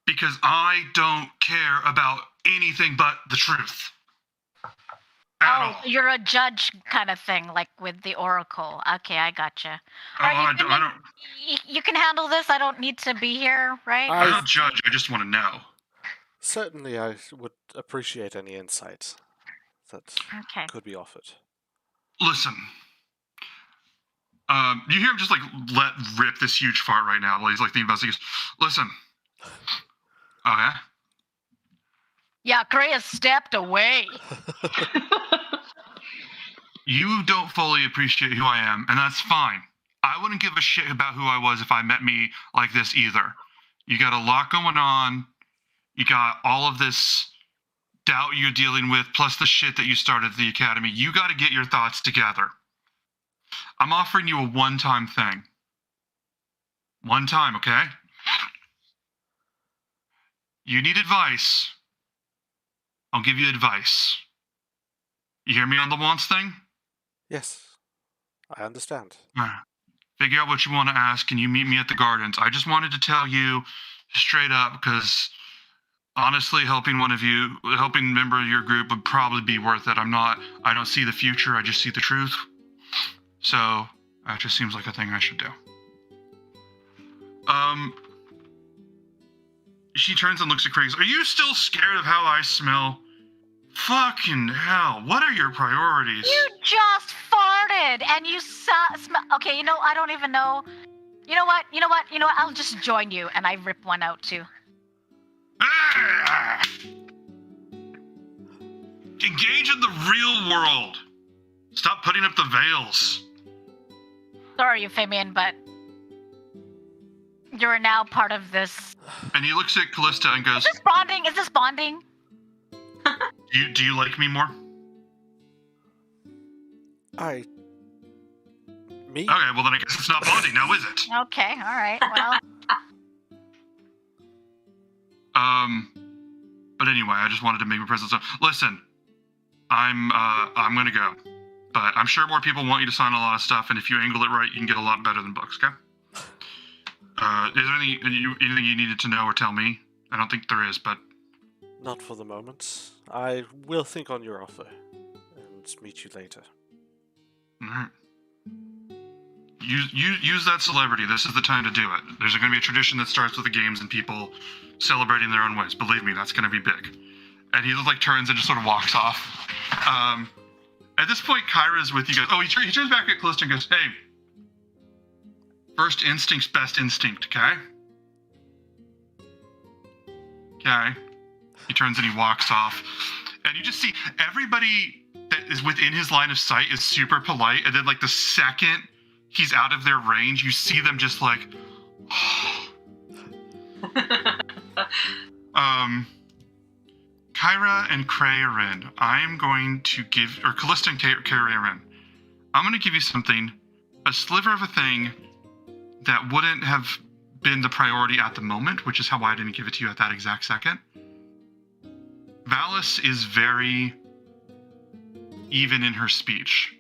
because I don't care about anything but the truth. At all. You're a judge kind of thing, like with the Oracle. Okay, I gotcha. I don't... You can handle this. I don't need to be here, right? I don't judge, I just want to know. Certainly I would appreciate any insight that could be offered. Listen. You hear him just, like, let rip this huge fart right now while he's, like, the investigator. Listen. Okay? Yeah, Gray has stepped away. You don't fully appreciate who I am, and that's fine. I wouldn't give a shit about who I was if I met me like this either. You got a lot going on. You got all of this doubt you're dealing with, plus the shit that you started at the academy. You got to get your thoughts together. I'm offering you a one-time thing. One time, okay? You need advice. I'll give you advice. You hear me on the wants thing? Yes, I understand. Figure out what you want to ask, and you meet me at the gardens. I just wanted to tell you straight up, because honestly, helping a member of your group would probably be worth it. I don't see the future, I just see the truth. So, that just seems like a thing I should do. She turns and looks at Craig. Are you still scared of how I smell? Fucking hell, what are your priorities? You just farted and you smell. Okay, I don't even know. You know what? I'll just join you, and I rip one out too. Engage in the real world. Stop putting up the veils. Sorry, Euphemian, but you're now part of this. And he looks at Callista and goes, Is this bonding? Do you like me more? Me? Okay, well then I guess it's not bonding now, is it? Okay, alright, well. But anyway, I just wanted to make my presence known. Listen, I'm gonna go. But I'm sure more people want you to sign a lot of stuff, and if you angle it right, you can get a lot better than books, okay? Is there anything you needed to know or tell me? I don't think there is, but... Not for the moment. I will think on your offer, and meet you later. Alright. Use that celebrity. This is the time to do it. There's going to be a tradition that starts with the games and people celebrating their own ways. Believe me, that's going to be big. And he like turns and just sort of walks off. At this point, Kyra's with you guys. Oh, he turns back at Callista and goes, hey, first instinct's best instinct, okay? Okay. He turns and he walks off. And you just see everybody that is within his line of sight is super polite. And then, like, the second he's out of their range, you see them just like... Kyra and Cray are in. I'm going to give... Or Callista and Cray are in. I'm going to give you something a sliver of a thing that wouldn't have been the priority at the moment, which is how I didn't give it to you at that exact second. Valis is very even in her speech.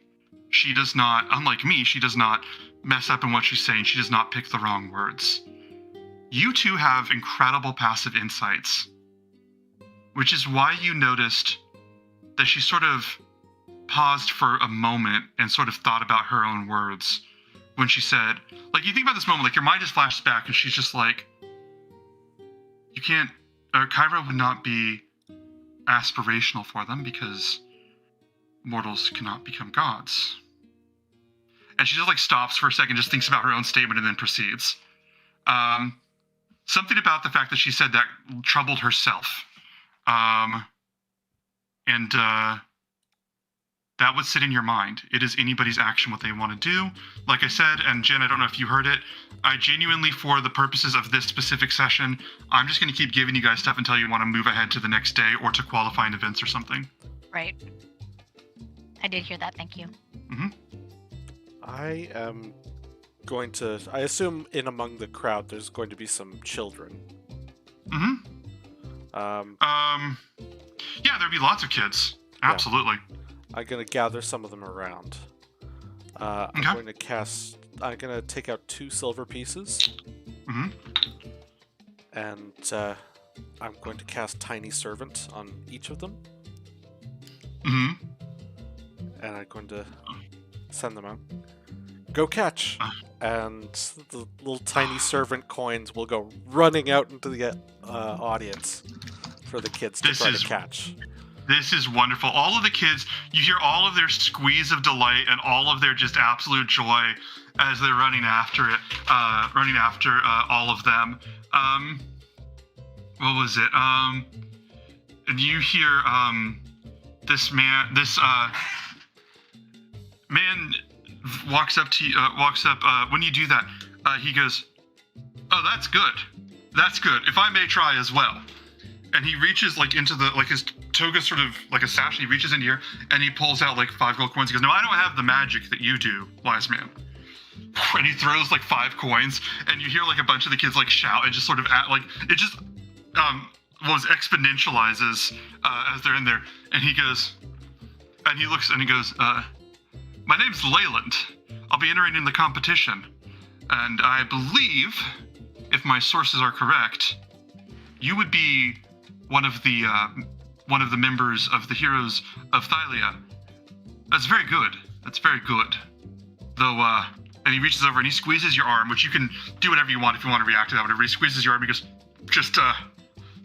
She does not, unlike me, she does not mess up in what she's saying. She does not pick the wrong words. You two have incredible passive insights, which is why you noticed that she sort of paused for a moment and sort of thought about her own words when she said, like, you think about this moment, like your mind just flashes back and she's just like, you can't, or Kyra would not be aspirational for them because mortals cannot become gods. And she just like stops for a second, just thinks about her own statement and then proceeds. Something about the fact that she said that troubled herself. That would sit in your mind. It is anybody's action what they want to do. Like I said, and Jen, I don't know if you heard it, I genuinely, for the purposes of this specific session, I'm just going to keep giving you guys stuff until you want to move ahead to the next day or to qualifying events or something. Right. I did hear that, thank you. Mm-hmm. I am going to... I assume in among the crowd there's going to be some children. Mm-hmm. Yeah, there'd be lots of kids. Absolutely. Yeah. I'm going to gather some of them around. I'm going to cast... I'm going to take out 2 silver pieces. Mm-hmm. And I'm going to cast Tiny Servant on each of them. Mm-hmm. And I'm going to send them out. Go catch! And the little tiny servant coins will go running out into the audience for the kids to try to catch. This is wonderful. All of the kids, you hear all of their squeeze of delight and all of their just absolute joy as they're running after it, all of them. What was it? And you hear this man walks up to you, when you do that, he goes, "Oh, that's good. That's good. If I may try as well." And he reaches like into the, like his toga sort of like a sash, and he reaches into here and he pulls out like 5 gold coins. He goes, "No, I don't have the magic that you do, wise man." And he throws like 5 coins, and you hear like a bunch of the kids like shout and just sort of it just exponentializes as they're in there. And he goes, and he looks and he goes, "My name's Leyland. I'll be entering in the competition, and I believe, if my sources are correct, you would be one of the members of the Heroes of Thylia. That's very good. That's very good. Though, and he reaches over and he squeezes your arm, which you can do whatever you want if you want to react to that. Whatever, he squeezes your arm. He goes, just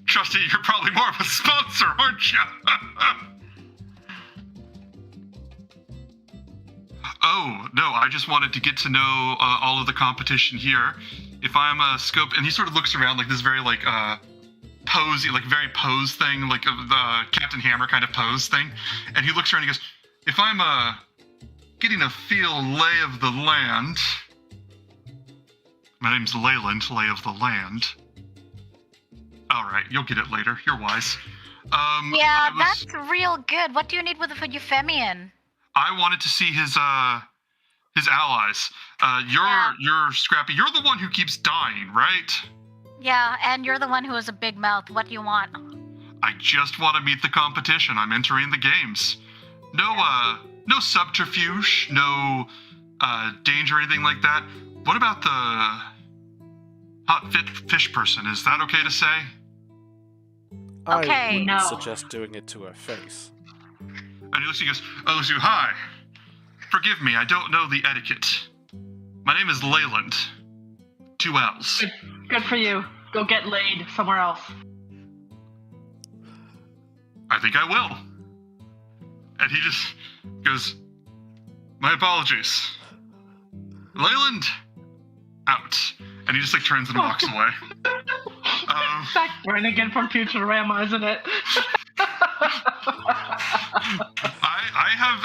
trust it. You're probably more of a sponsor, aren't you?" "Oh, no, I just wanted to get to know all of the competition here. If I'm a scope," and he sort of looks around like this very like posy, like very pose thing, like the Captain Hammer kind of pose thing. And he looks around and he goes, "If I'm getting a lay of the land, my name's Leyland, lay of the land." All right, you'll get it later. You're wise. Yeah, that's real good. What do you need with it for Euphemian? I wanted to see his allies. You're Scrappy. You're the one who keeps dying, right? Yeah, and you're the one who has a big mouth. What do you want? I just want to meet the competition. I'm entering the games. No subterfuge, no danger or anything like that. What about the hot fit fish person? Is that okay to say? Okay. I No. suggest doing it to her face. And he looks at you and goes, "Oh, looks at you, hi. Forgive me, I don't know the etiquette. My name is Leyland. 2 L's. Good for you. Go get laid somewhere else. I think I will." And he just goes, "My apologies. Leyland, out." And he just like turns and walks away. Back Brannigan from Futurama, isn't it?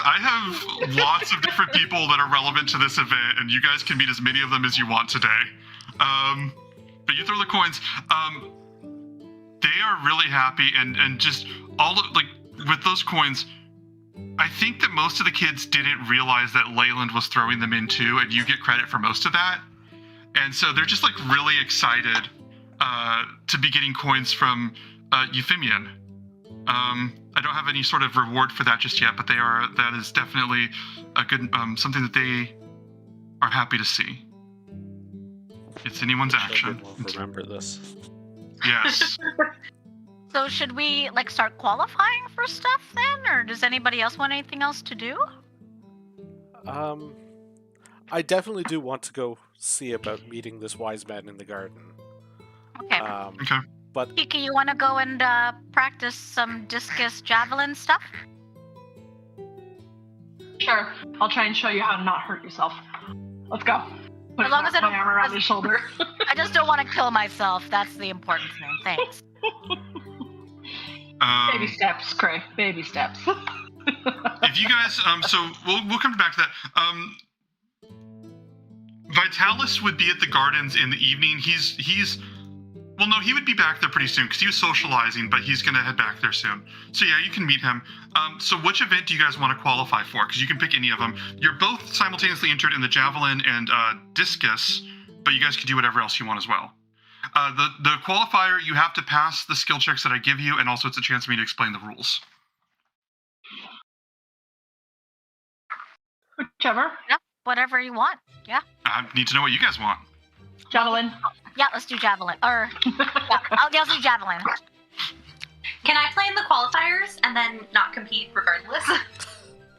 I have lots of different people that are relevant to this event, and you guys can meet as many of them as you want today. But you throw the coins. They are really happy, and just all of, like with those coins, I think that most of the kids didn't realize that Leyland was throwing them in too, and you get credit for most of that. And so they're just like really excited to be getting coins from Euphemian. I don't have any sort of reward for that just yet, but that is definitely a good something that they are happy to see. It's anyone's action. Children will remember this. Yes. So should we like start qualifying for stuff then, or does anybody else want anything else to do? I definitely do want to go see about meeting this wise man in the garden. Okay. Okay. But Kiki, you want to go and practice some discus javelin stuff? Sure. I'll try and show you how to not hurt yourself. Let's go. Put As long as I my don't- arm around his shoulder. I just don't want to kill myself. That's the important thing. Thanks. Baby steps, Cray. Baby steps. If you guys, so we'll come back to that. Vitalis would be at the gardens in the evening. Well, no, he would be back there pretty soon because he was socializing, but he's gonna head back there soon. So yeah, you can meet him. So which event do you guys want to qualify for? Because you can pick any of them. You're both simultaneously entered in the javelin and discus, but you guys can do whatever else you want as well. The qualifier, you have to pass the skill checks that I give you, and also it's a chance for me to explain the rules. Whichever. Whatever you want. Yeah. I need to know what you guys want. Javelin. Yeah, let's do javelin. Or yeah, let's do javelin. Can I play in the qualifiers and then not compete regardless?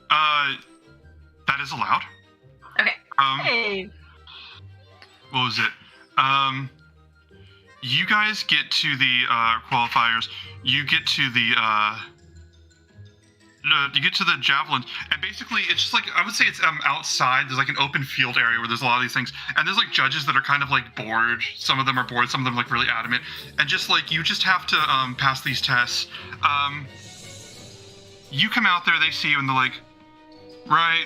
That is allowed. Okay. Hey. What was it? You guys get to the qualifiers. You get to the you get to the javelin, and basically it's just like, I would say it's outside. There's like an open field area where there's a lot of these things, and there's like judges that are kind of like bored. Some of them are bored, some of them like really adamant, and just like you just have to pass these tests. You come out there, they see you, and they're like, right,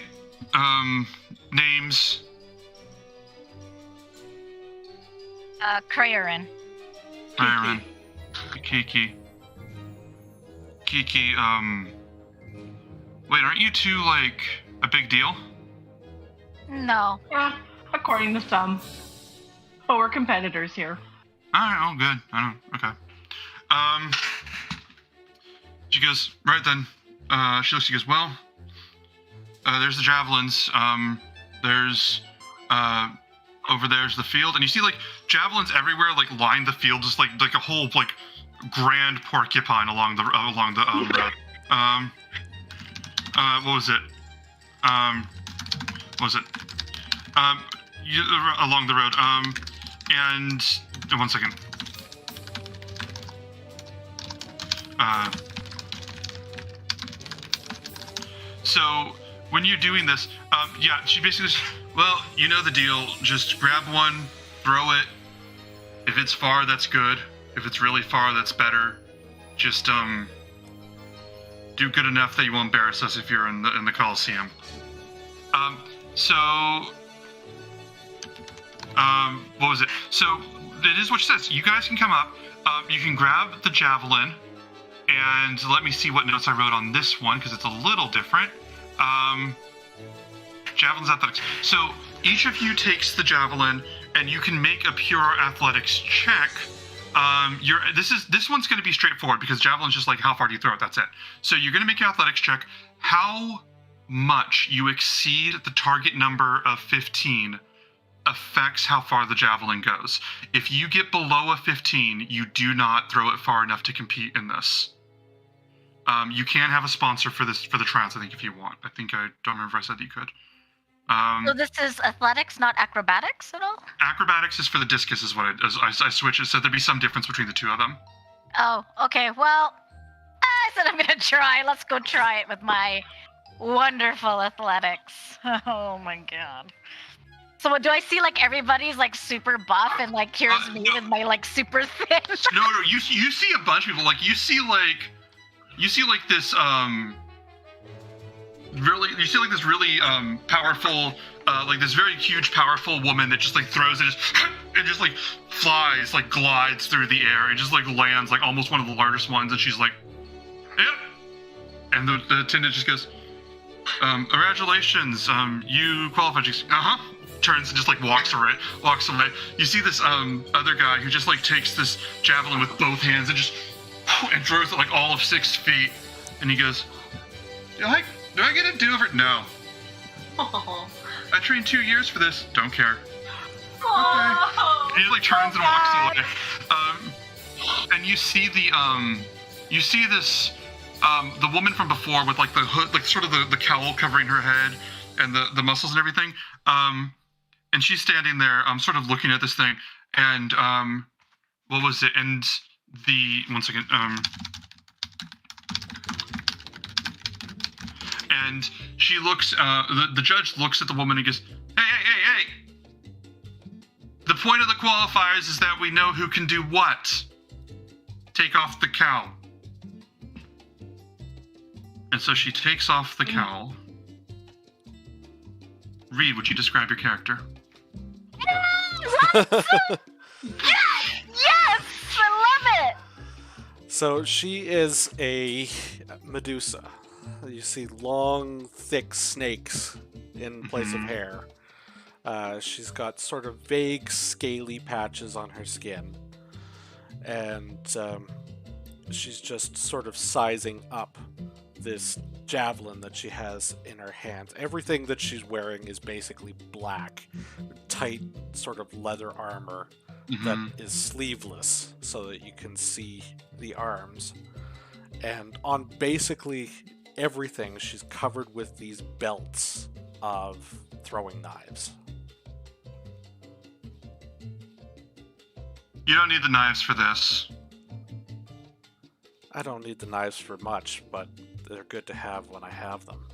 names. Crayorin. Byron. Kiki. Wait, aren't you two, like, a big deal? No. Yeah, according to some. But we're competitors here. Alright, oh, good. I don't, okay. She goes, right then. She goes, well, there's the javelins. There's, over there's the field. And you see, like, javelins everywhere, like, line the field, just like a whole, like, grand porcupine along the road. What was it? Along the road. And one second. So when you're doing this, yeah, she basically just, well, you know the deal. Just grab one, throw it. If it's far, that's good. If it's really far, that's better. Just do good enough that you won't embarrass us if you're in the Coliseum. What was it? So it is what she says. You guys can come up. You can grab the javelin, and let me see what notes I wrote on this one because it's a little different. Javelin's athletics. So each of you takes the javelin, and you can make a pure athletics check. This one's going to be straightforward because javelin's just like how far do you throw it. That's it. So you're going to make your athletics check. How much you exceed the target number of 15 affects how far the javelin goes. If you get below a 15, you do not throw it far enough to compete in this. You can have a sponsor for the trials, I think, if you want. I think I don't remember if I said that you could. So this is athletics, not acrobatics at all? Acrobatics is for the discus, is what I switched it, so there'd be some difference between the two of them. Oh, okay. Well, I said I'm gonna try. Let's go try it with my wonderful athletics. Oh my god. So what, do I see like everybody's like super buff and like here's me No. with my like super thin? No, you see a bunch of people. Like you see this really powerful, like this very huge powerful woman that just like throws it and just like flies, like glides through the air and just like lands like almost one of the largest ones, and she's like, yep. And the attendant just goes, Congratulations, you qualified. Turns and just like walks away. You see this other guy who just like takes this javelin with both hands and just and throws it like all of 6 feet. And he goes, do I get a do over? No. Oh. I trained 2 years for this. Don't care. Oh. And he like turns and walks away. And you see the the woman from before with like the hood, like sort of the cowl covering her head and the muscles and everything. And she's standing there, sort of looking at this thing. And what was it? And one second. And she looks. The judge looks at the woman and goes, "Hey! The point of the qualifiers is that we know who can do what. Take off the cowl." And so she takes off the cowl. Reed, would you describe your character? Yes! Yes! I love it! So she is a Medusa. You see long, thick snakes in place of hair. She's got sort of vague, scaly patches on her skin. And she's just sort of sizing up this javelin that she has in her hands. Everything that she's wearing is basically black, tight sort of leather armor that is sleeveless so that you can see the arms. And on basically everything, she's covered with these belts of throwing knives. You don't need the knives for this. I don't need the knives for much, but they're good to have when I have them.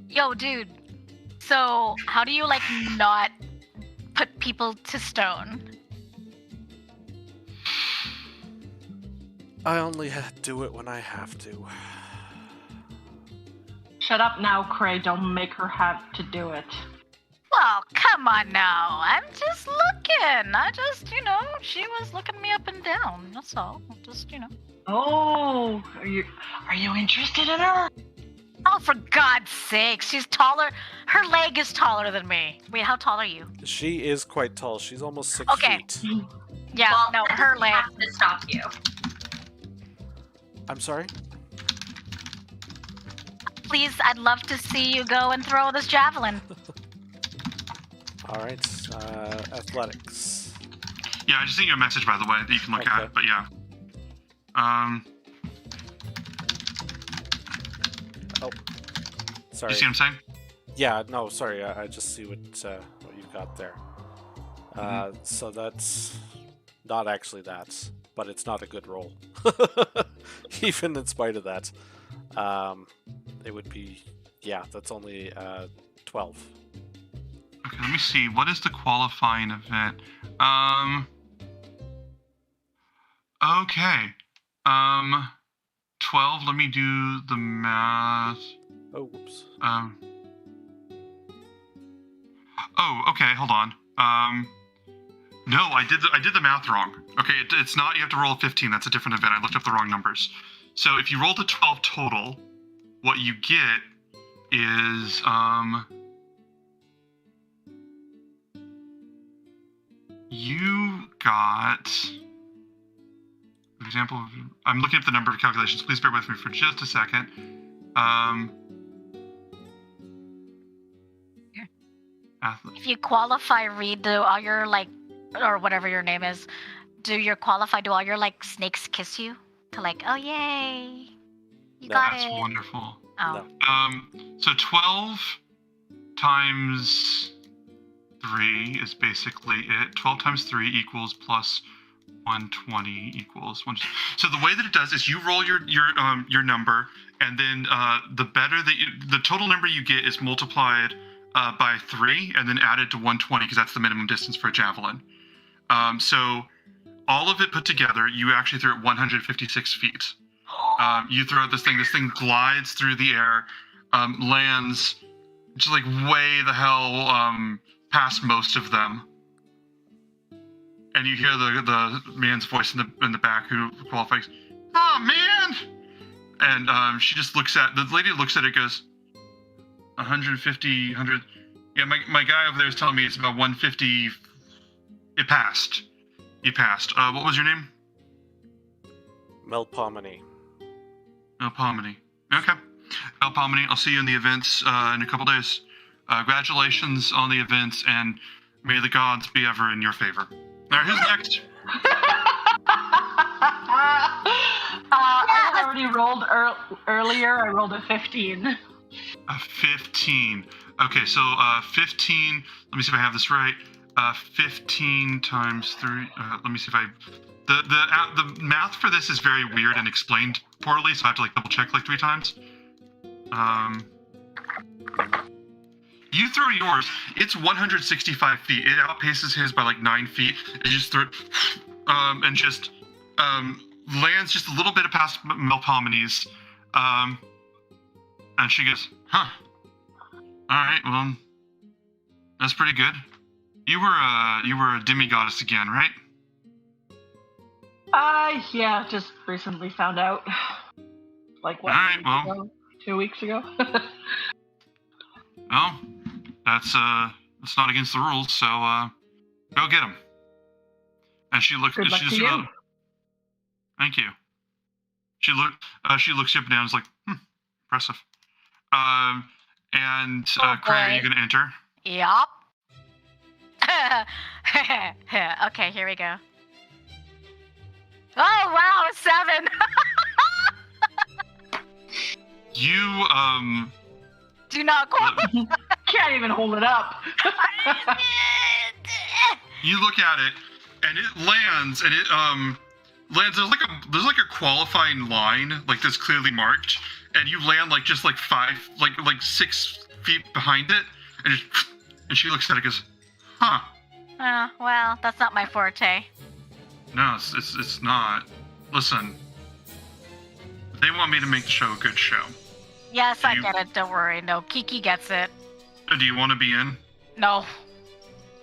Yo, dude. So, how do you, like, not put people to stone? I only do it when I have to. Shut up now, Cray. Don't make her have to do it. Well, come on now. I'm just looking. She was looking me up and down. That's all. Oh, are you interested in her? Oh, for God's sake. She's taller. Her leg is taller than me. Wait, how tall are you? She is quite tall. She's almost 6 Okay. feet. Yeah, Well, no, that her doesn't leg. have to stop you. I'm sorry? Please, I'd love to see you go and throw this javelin. Alright, athletics. Yeah, I just sent you a message, by the way, that you can look Okay. at. But yeah. Sorry. You see what I'm saying? Yeah, no, sorry. I just see what you've got there. So that's not actually that, but it's not a good roll. Even in spite of that. It would be, yeah, that's only 12. Okay, let me see. What is the qualifying event? Okay. 12. Let me do the math. Oh, whoops. Oh, okay. Hold on. No, I did the math wrong. Okay, it's not. You have to roll a 15. That's a different event. I looked up the wrong numbers. So if you roll the 12 total, what you get is you got. For example, I'm looking up the number of calculations. Please bear with me for just a second. If you qualify, Reed, do all your, like, or whatever your name is, do all your, like, snakes kiss you? To, like, oh, yay. You No. got That's it. wonderful. Oh. No. So 12 times 3 is basically it. 12 times 3 equals plus 120 equals 1. So the way that it does is you roll your number, and then the total number you get is multiplied by 3, and then added to 120 because that's the minimum distance for a javelin. So all of it put together, you actually threw it 156 feet. You throw this thing glides through the air, lands just like way the hell past most of them. And you hear the man's voice in the back who qualifies. Oh man! And she just looks at the lady. Looks at it, goes 150, 100. Yeah, my guy over there is telling me it's about 150. It passed. You passed. What was your name? Melpomene. Melpomene. Okay. Melpomene, I'll see you in the events in a couple days. Congratulations on the events, and may the gods be ever in your favor. All right, who's next? I already rolled earlier. I rolled a 15. A 15. Okay, so 15. Let me see if I have this right. 15 times 3. Let me see if I. The math for this is very weird and explained poorly, so I have to double check 3 times. You throw yours. It's 165 feet. It outpaces his by 9 feet. It just throw it, and just lands just a little bit past Melpomene's. And she goes, "Huh. All right. Well, that's pretty good. You were a demigoddess again, right?" Yeah, just recently found out. What? All right, well, 2 weeks ago. Well, that's not against the rules, so go get him. And she looks. Good luck She to just you. Thank you. She looks you up and down. And is like, impressive. And Cray, are you boy. gonna enter? Yup. Okay, here we go. Oh wow, 7. You Do not qualify. Can't even hold it up. you look at it, and it lands, and it lands. There's a qualifying line that's clearly marked, and you land just 6 feet behind it, and she looks at it and goes, "Huh? Well, that's not my forte. No, it's not. Listen, they want me to make the show a good show. Yes, I get it. Don't worry. No, Kiki gets it. Do you want to be in? No.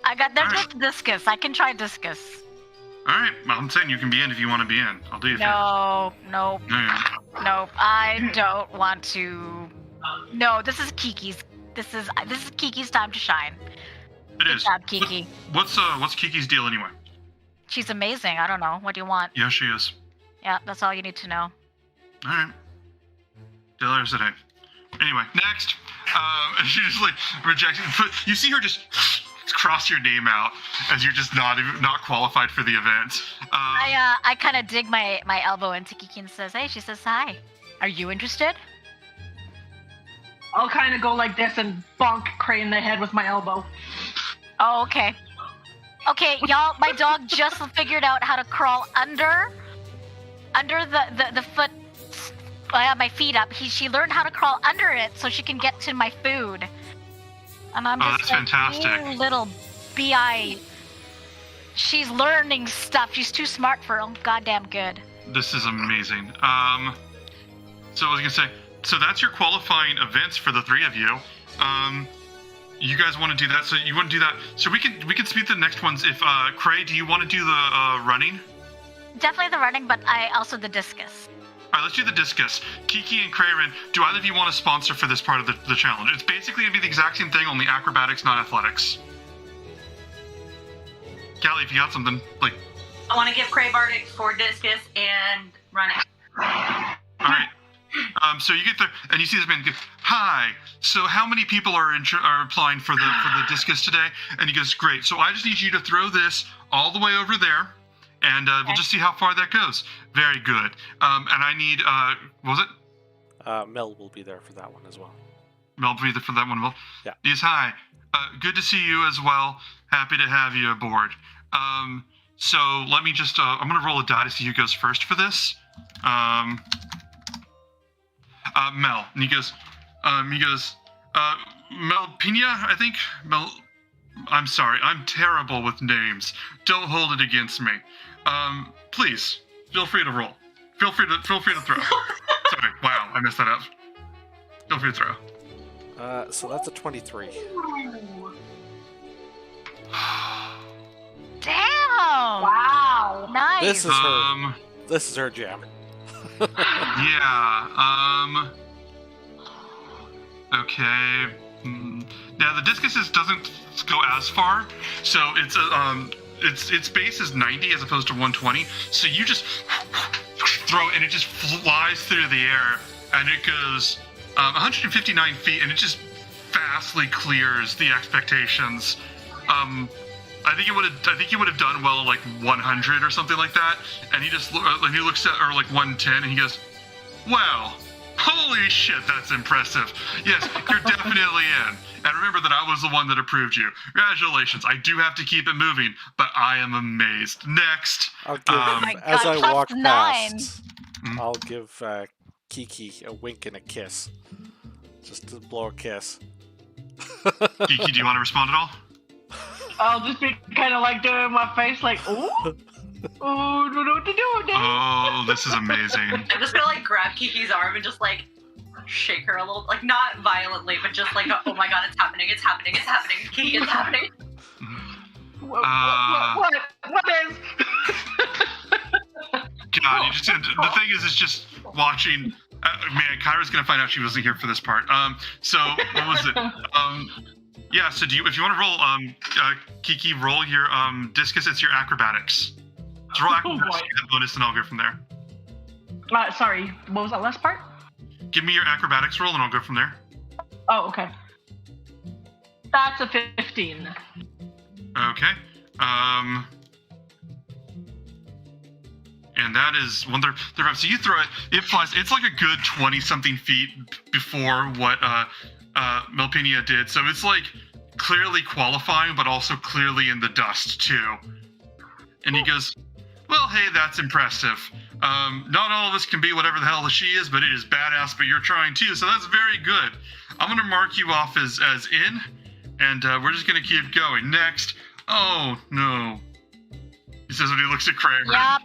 I got that Alright. with Discus. I can try Discus. All right, well, I'm saying you can be in if you want to be in. I'll do you a favor. No, nope, Yeah. nope. I don't want to. No, this is Kiki's. This is Kiki's time to shine. It Good is. job, Kiki. What's Kiki's deal anyway? She's amazing. I don't know. What do you want? Yeah, she is. Yeah, that's all you need to know. All right. There's today. Anyway, next. And she just rejects it. You see her just cross your name out as you're just not qualified for the event. I kind of dig my elbow into Kiki and says, "Hey," she says, "Hi. Are you interested?" I'll kind of go like this and bonk Cray in the head with my elbow. Oh, okay. Okay, y'all, my dog just figured out how to crawl under the foot. I have my feet up. She learned how to crawl under it so she can get to my food. And I'm just that's fantastic. "You little bi." She's learning stuff. She's too smart for her. Goddamn good. This is amazing. So I was gonna say, so that's your qualifying events for the 3 of you. You guys want to do that? So you want to do that? So we can speed the next ones. If Cray, do you want to do the running? Definitely the running, but I also the discus. All right, let's do the discus. Kiki and Crayrin, do either of you want to sponsor for this part of the challenge? It's basically going to be the exact same thing, only acrobatics, not athletics. Callie, if you got something, I want to give Cray Bardic for discus and running. All right. So you get there, and you see this man go, "Hi. So how many people are applying for the discus today?" And he goes, "Great. So I just need you to throw this all the way over there, and we'll just see how far that goes." Very good. And I need what was it? Mel will be there for that one as well. Mel, be there for that one. Well, Yeah. Yes. Hi. Good to see you as well. Happy to have you aboard. So let me just I'm gonna roll a die to see who goes first for this. Mel, and he goes, Mel Pina, I think. Mel, I'm sorry, I'm terrible with names. Don't hold it against me. Please, feel free to roll. Feel free to throw. Sorry, wow, I messed that up. Feel free to throw. So that's a 23. Damn! Wow. Nice. This is her jam. Yeah. Okay. Now the discus doesn't go as far, so its base is 90 as opposed to 120. So you just throw it, and it just flies through the air, and it goes 159 feet, and it just vastly clears the expectations. I think you would have done well at like 100 or something like that. And he looks at, or like 110, and he goes, "Wow, holy shit, that's impressive. Yes, you're definitely in. And remember that I was the one that approved you. Congratulations. I do have to keep it moving, but I am amazed. Next." I'll give, my as God, I walk +9. past, Mhm. I'll give Kiki a wink and a kiss. Just to blow a kiss. Kiki, do you want to respond at all? I'll just be kind of like doing my face like, ooh, don't know what to do with that. Oh, this is amazing. I'm just gonna like grab Kiki's arm and just like shake her a little, like not violently, but just like, oh my god, it's happening, Kiki, it's happening. What is? God, the thing is, it's just watching. Man, Kyra's gonna find out she wasn't here for this part. So what was it? Yeah. So if you want to roll, Kiki, roll your discus. It's your acrobatics. So roll acrobatics, you get a bonus, and I'll go from there. Sorry, what was that last part? Give me your acrobatics roll, and I'll go from there. Oh, okay. That's a 15. Okay. And that is when they're up. So you throw it, it flies. It's like a good 20-something feet before what Melpinia did. So it's like clearly qualifying, but also clearly in the dust too. And he goes, "Well, hey, that's impressive. Not all of us can be whatever the hell she is, but it is badass. But you're trying too, so that's very good. I'm gonna mark you off as in, and we're just gonna keep going. Next. Oh no." He says when he looks at Kramer. Yup.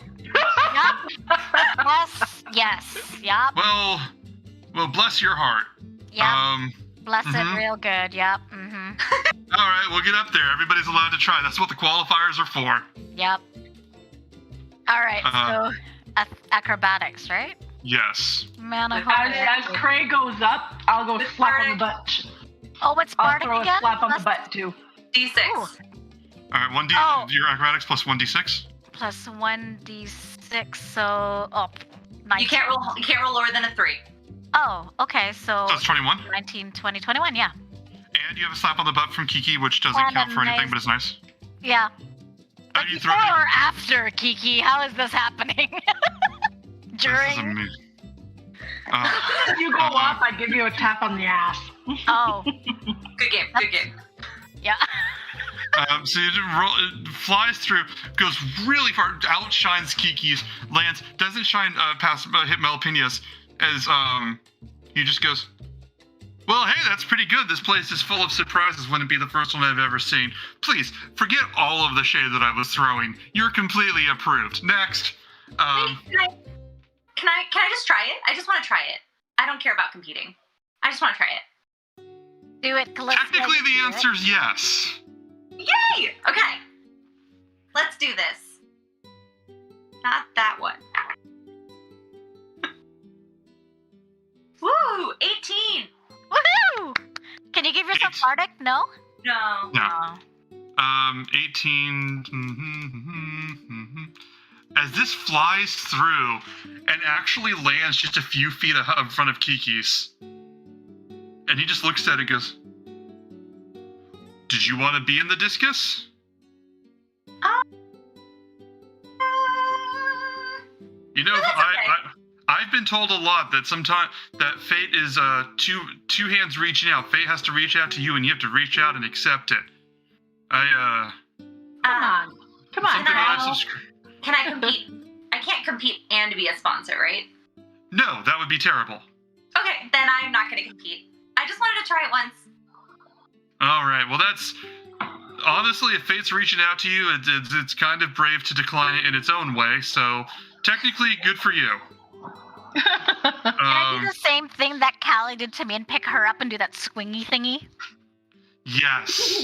Yes. Yup. Well, bless your heart. Yup. Bless mhm. it real good. Yup. All right, we'll get up there. Everybody's allowed to try. That's what the qualifiers are for. Yup. All right. So acrobatics, right? Yes. Man, I hope As Craig goes up, I'll go slap on the butt. Oh, what's I'll Bardic throw a again? slap on the butt too. D6. Ooh. All right, 1d. Oh. Your acrobatics plus 1d6. Plus 1d6, so 19. You can't roll lower than a 3. Oh, okay, so So it's 21. 19, 20, 21, yeah. And you have a slap on the butt from Kiki, which doesn't And count a for anything, nice- but it's nice. Yeah. How But do you before throw or after, Kiki? How is this happening? This is During? amazing. You go up, I give you a tap on the ass. Oh, Good game. yeah. So you it flies through, goes really far, outshines Kiki's, lands, doesn't shine past hit Melpinia's, as he just goes, "Well, hey, that's pretty good. This place is full of surprises. Wouldn't be the first one I've ever seen. Please forget all of the shade that I was throwing. You're completely approved. Next." Can I just try it? I just want to try it. I don't care about competing. I just want to try it. Do it, Callista. Technically, the do it. answer is yes. Yay! Okay. Let's do this. Not that one. Woo! 18! Woohoo! Can you give yourself Eight. Bardic? No? No. No. Oh. 18. As this flies through and actually lands just a few feet in front of Kiki's. And he just looks at it and goes, "Did you want to be in the discus?" You know, No, that's okay. I've been told a lot that sometimes that fate is two hands reaching out. Fate has to reach out to you, and you have to reach out and accept it. Come on, Something now- I've subscribed. Can I compete? I can't compete and be a sponsor, right? No, that would be terrible. Okay, then I'm not going to compete. I just wanted to try it once. All right. Well, that's honestly, if fate's reaching out to you, it's kind of brave to decline it in its own way. So technically, good for you. Can I do the same thing that Callie did to me and pick her up and do that swingy thingy? Yes.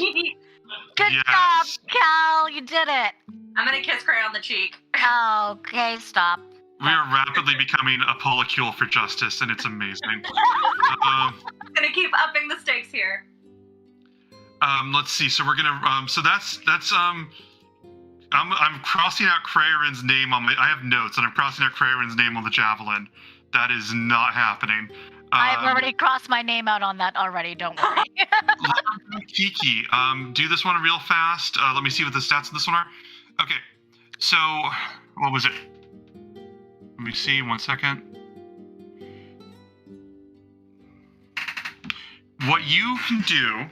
Good Yes. job, Cal. You did it. I'm going to kiss Cray on the cheek. Okay, stop. We are rapidly becoming a polycule for justice, and it's amazing. I'm gonna keep upping the stakes here. Let's see. So we're gonna. So that's. I'm crossing out Kraren's name on my. I have notes, and I'm crossing out Kraren's name on the javelin. That is not happening. I've already crossed my name out on that already. Don't worry. Kiki, do this one real fast. Let me see what the stats of this one are. Okay, so what was it? Let me see. 1 second. What you can do.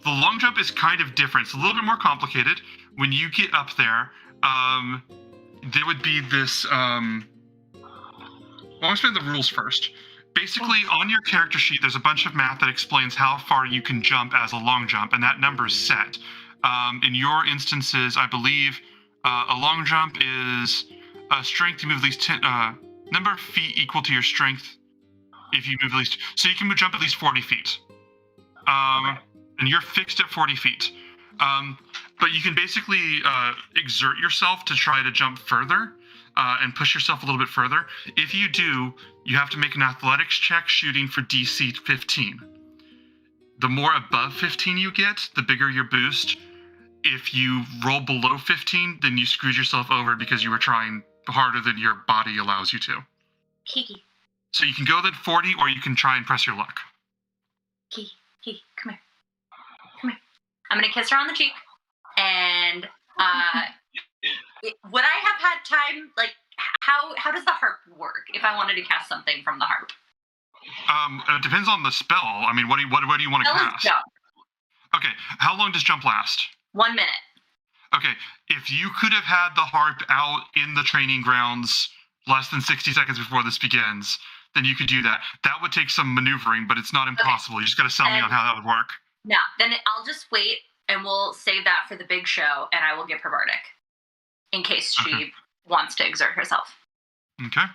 The long jump is kind of different. It's a little bit more complicated. When you get up there, there would be this. Well, I'll explain the rules first. Basically, on your character sheet, there's a bunch of math that explains how far you can jump as a long jump, and that number is set. In your instances, I believe a long jump is a strength. You move at least 10 number of feet equal to your strength. If you move at least, so you can jump at least 40 feet. And you're fixed at 40 feet. But you can basically exert yourself to try to jump further and push yourself a little bit further. If you do, you have to make an athletics check shooting for DC 15. The more above 15 you get, the bigger your boost. If you roll below 15, then you screwed yourself over because you were trying harder than your body allows you to. Kiki, So you can go then 40, or you can try and press your luck. Kiki, come here. I'm gonna kiss her on the cheek, and would I have had time? Like, how does the harp work if I wanted to cast something from the harp? It depends on the spell. I mean, what do you want to Spell is cast? jump. Okay, how long does jump last? 1 minute. Okay, if you could have had the harp out in the training grounds less than 60 seconds before this begins, then you could do that. That would take some maneuvering, but it's not impossible. Okay. You just got to sell me on how that would work. No, then I'll just wait, and we'll save that for the big show, and I will give her Bardic in case she wants to exert herself. Okay.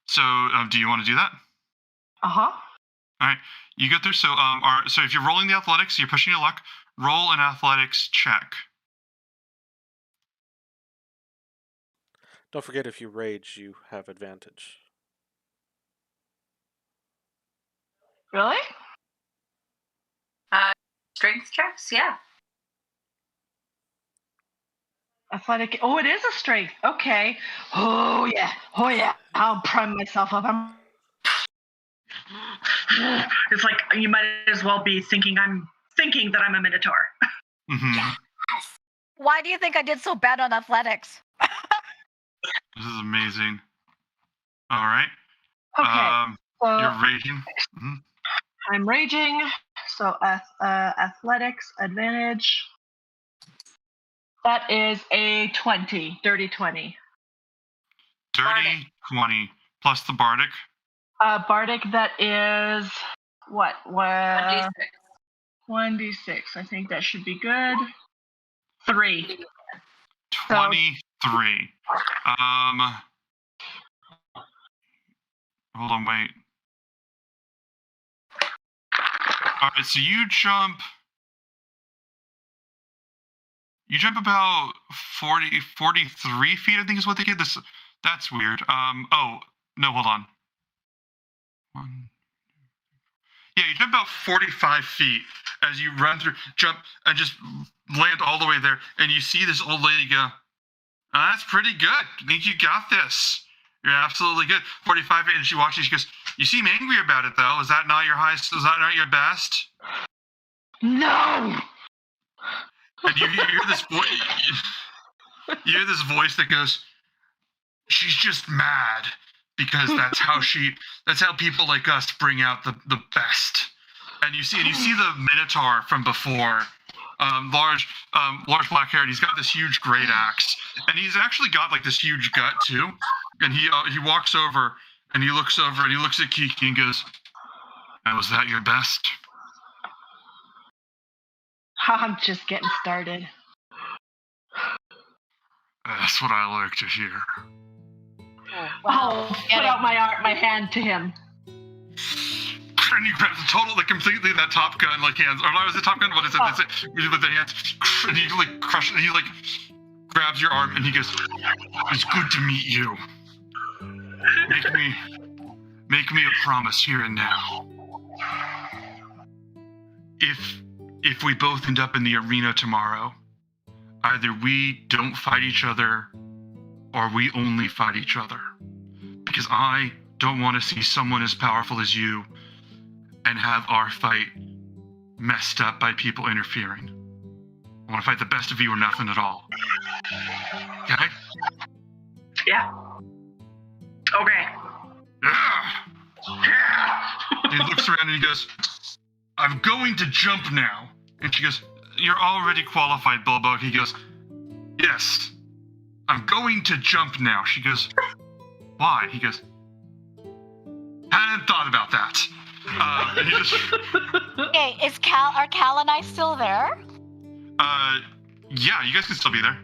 So do you want to do that? Uh-huh. All right. You go through. So so if you're rolling the athletics, you're pushing your luck. Roll an athletics check. Don't forget, if you rage, you have advantage. Really? Strength checks, yeah. Athletic. Oh, it is a strength. Okay. Oh yeah. I'll prime myself up. It's like you might as well be thinking that I'm a minotaur. Mm-hmm. Yes. Why do you think I did so bad on athletics? This is amazing. All right. Okay. So You're raging. Mm-hmm. I'm raging. So athletics advantage. That is a 20. Dirty 20. Dirty 20 plus the bardic. Bardic, that is what? 1d6. 1d6. I think that should be good. 3. 23. Hold on, wait. All right, so you jump about 43 feet, I think is what they get. That's weird. Oh, no, hold on. Yeah, you jump about 45 feet as you run through, jump, and just land all the way there. And you see this old lady go, that's pretty good. I think you got this. You're absolutely good. 45 feet, and she watches, she goes, you seem angry about it, though. Is that not your highest? Is that not your best? No! And you hear this voice. You hear this voice that goes, she's just mad because that's how people like us bring out the best. And you see the Minotaur from before, large black hair, and he's got this huge great axe, and he's actually got like this huge gut too. And he walks over and he looks over and he looks at Kiki and goes, "And was that your best?" I'm just getting started. That's what I like to hear. I'll put out my hand to him. And he grabs completely that Top Gun like hands, or no, is it Top Gun? What is it? It's it with the hands, and he like crushes, and he like grabs your arm and he goes, "It's good to meet you. Make me a promise here and now. If we both end up in the arena tomorrow, either we don't fight each other or we only fight each other. Because I don't want to see someone as powerful as you and have our fight messed up by people interfering. I want to fight the best of you or nothing at all. Okay? Yeah. Okay. He looks around and he goes, "I'm going to jump now." And she goes, "You're already qualified, Bulbo." He goes, "Yes, I'm going to jump now." She goes, "Why?" He goes, "Hadn't thought about that." And he just, Okay, are Cal and I still there? yeah, you guys can still be there.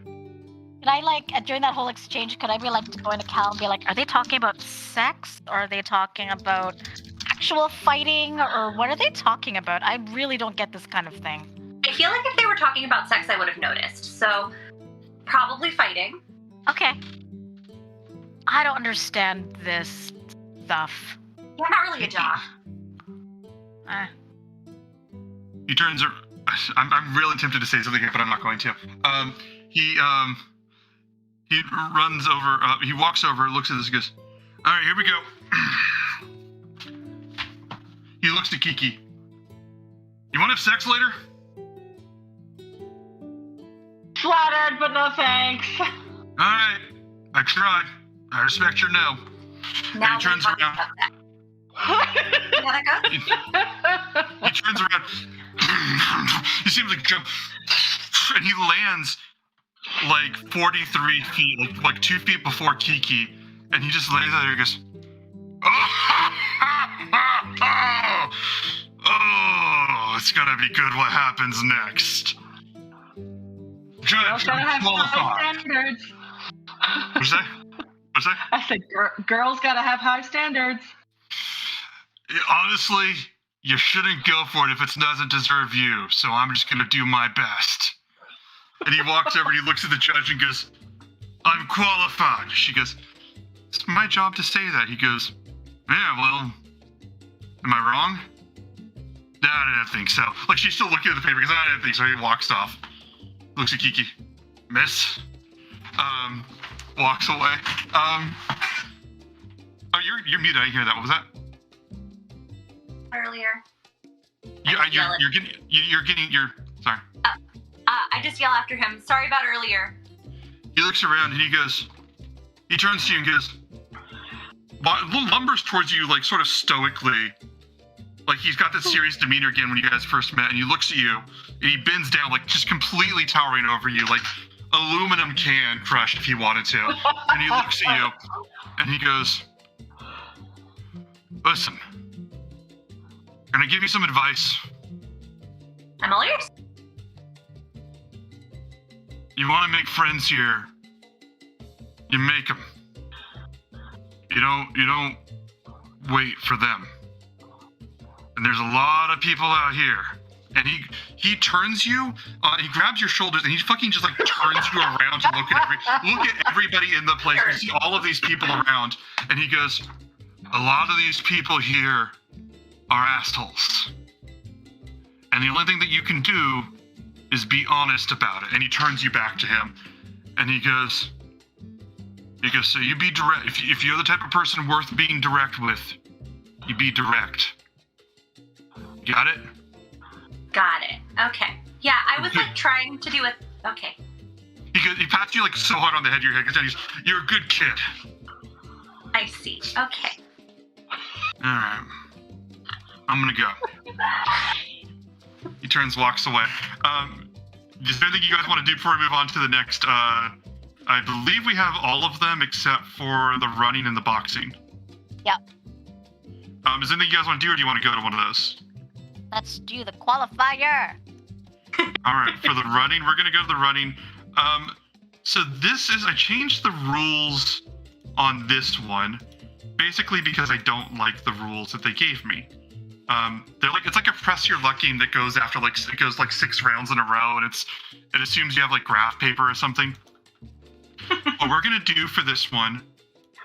Can I, like, during that whole exchange, could I be, like, going to Cal and be like, are they talking about sex? Or are they talking about actual fighting? Or what are they talking about? I really don't get this kind of thing. I feel like if they were talking about sex, I would have noticed. So, probably fighting. Okay. I don't understand this stuff. You're not really a jock. He turns. I'm really tempted to say something here, but I'm not going to. He runs over. He walks over, looks at this, and goes, "All right, here we go." He looks to Kiki. "You want to have sex later?" Flattered, but no thanks. "All right, I tried. I respect your no." Now he turns we're talking around. about that. You gotta go? He turns around. He seems like jump, and he lands like 43 feet, like 2 feet before Kiki, and he just lands there and goes, "Oh, it's gonna be good. What happens next?" Girls Judge, gotta have high qualified. standards. What's that? What's that? I said, girls gotta have high standards. Honestly, you shouldn't go for it if it doesn't deserve you, so I'm just gonna do my best. And he walks over and he looks at the judge and goes, "I'm qualified." She goes, "It's my job to say that." He goes, "Yeah, well, am I wrong?" "No, I didn't think so." Like, she's still looking at the paper because I didn't think so. He walks off. Looks at Kiki. "Miss?" Walks away. Oh, you're muted. I didn't hear that. What was that? Earlier. You're getting sorry. I just yell after him. Sorry about earlier. He looks around and he turns to you and goes, lumbers towards you, like, sort of stoically. Like, he's got that serious demeanor again when you guys first met, and he looks at you and he bends down, like, just completely towering over you, like aluminum can crushed if he wanted to. And he looks at you and he goes, "Listen, can I give you some advice? I'm all ears. You want to make friends here, you make them. You don't wait for them. And there's a lot of people out here." And he turns you, he grabs your shoulders, and he fucking just, like, turns you around to look at everybody in the place. You see all of these people around, and he goes, "A lot of these people here are assholes. And the only thing that you can do is be honest about it." And he turns you back to him, and he goes, "So you be direct. If you're the type of person worth being direct with, you be direct. Got it?" Got it. Okay. Yeah, I was, like, trying to do it. Okay. He pats you, like, so hard on the head of your head because he's, "You're a good kid." I see. Okay. All right. I'm gonna go. He turns, walks away. Is there anything you guys want to do before we move on to the next? I believe we have all of them except for the running and the boxing. Yep. Is there anything you guys want to do, or do you want to go to one of those? Let's do the qualifier. All right, for the running, we're gonna go to the running. So I changed the rules on this one, basically because I don't like the rules that they gave me. It's like a press your luck game that goes after, like, it goes like 6 rounds in a row, and it assumes you have, like, graph paper or something. what we're gonna do for this one.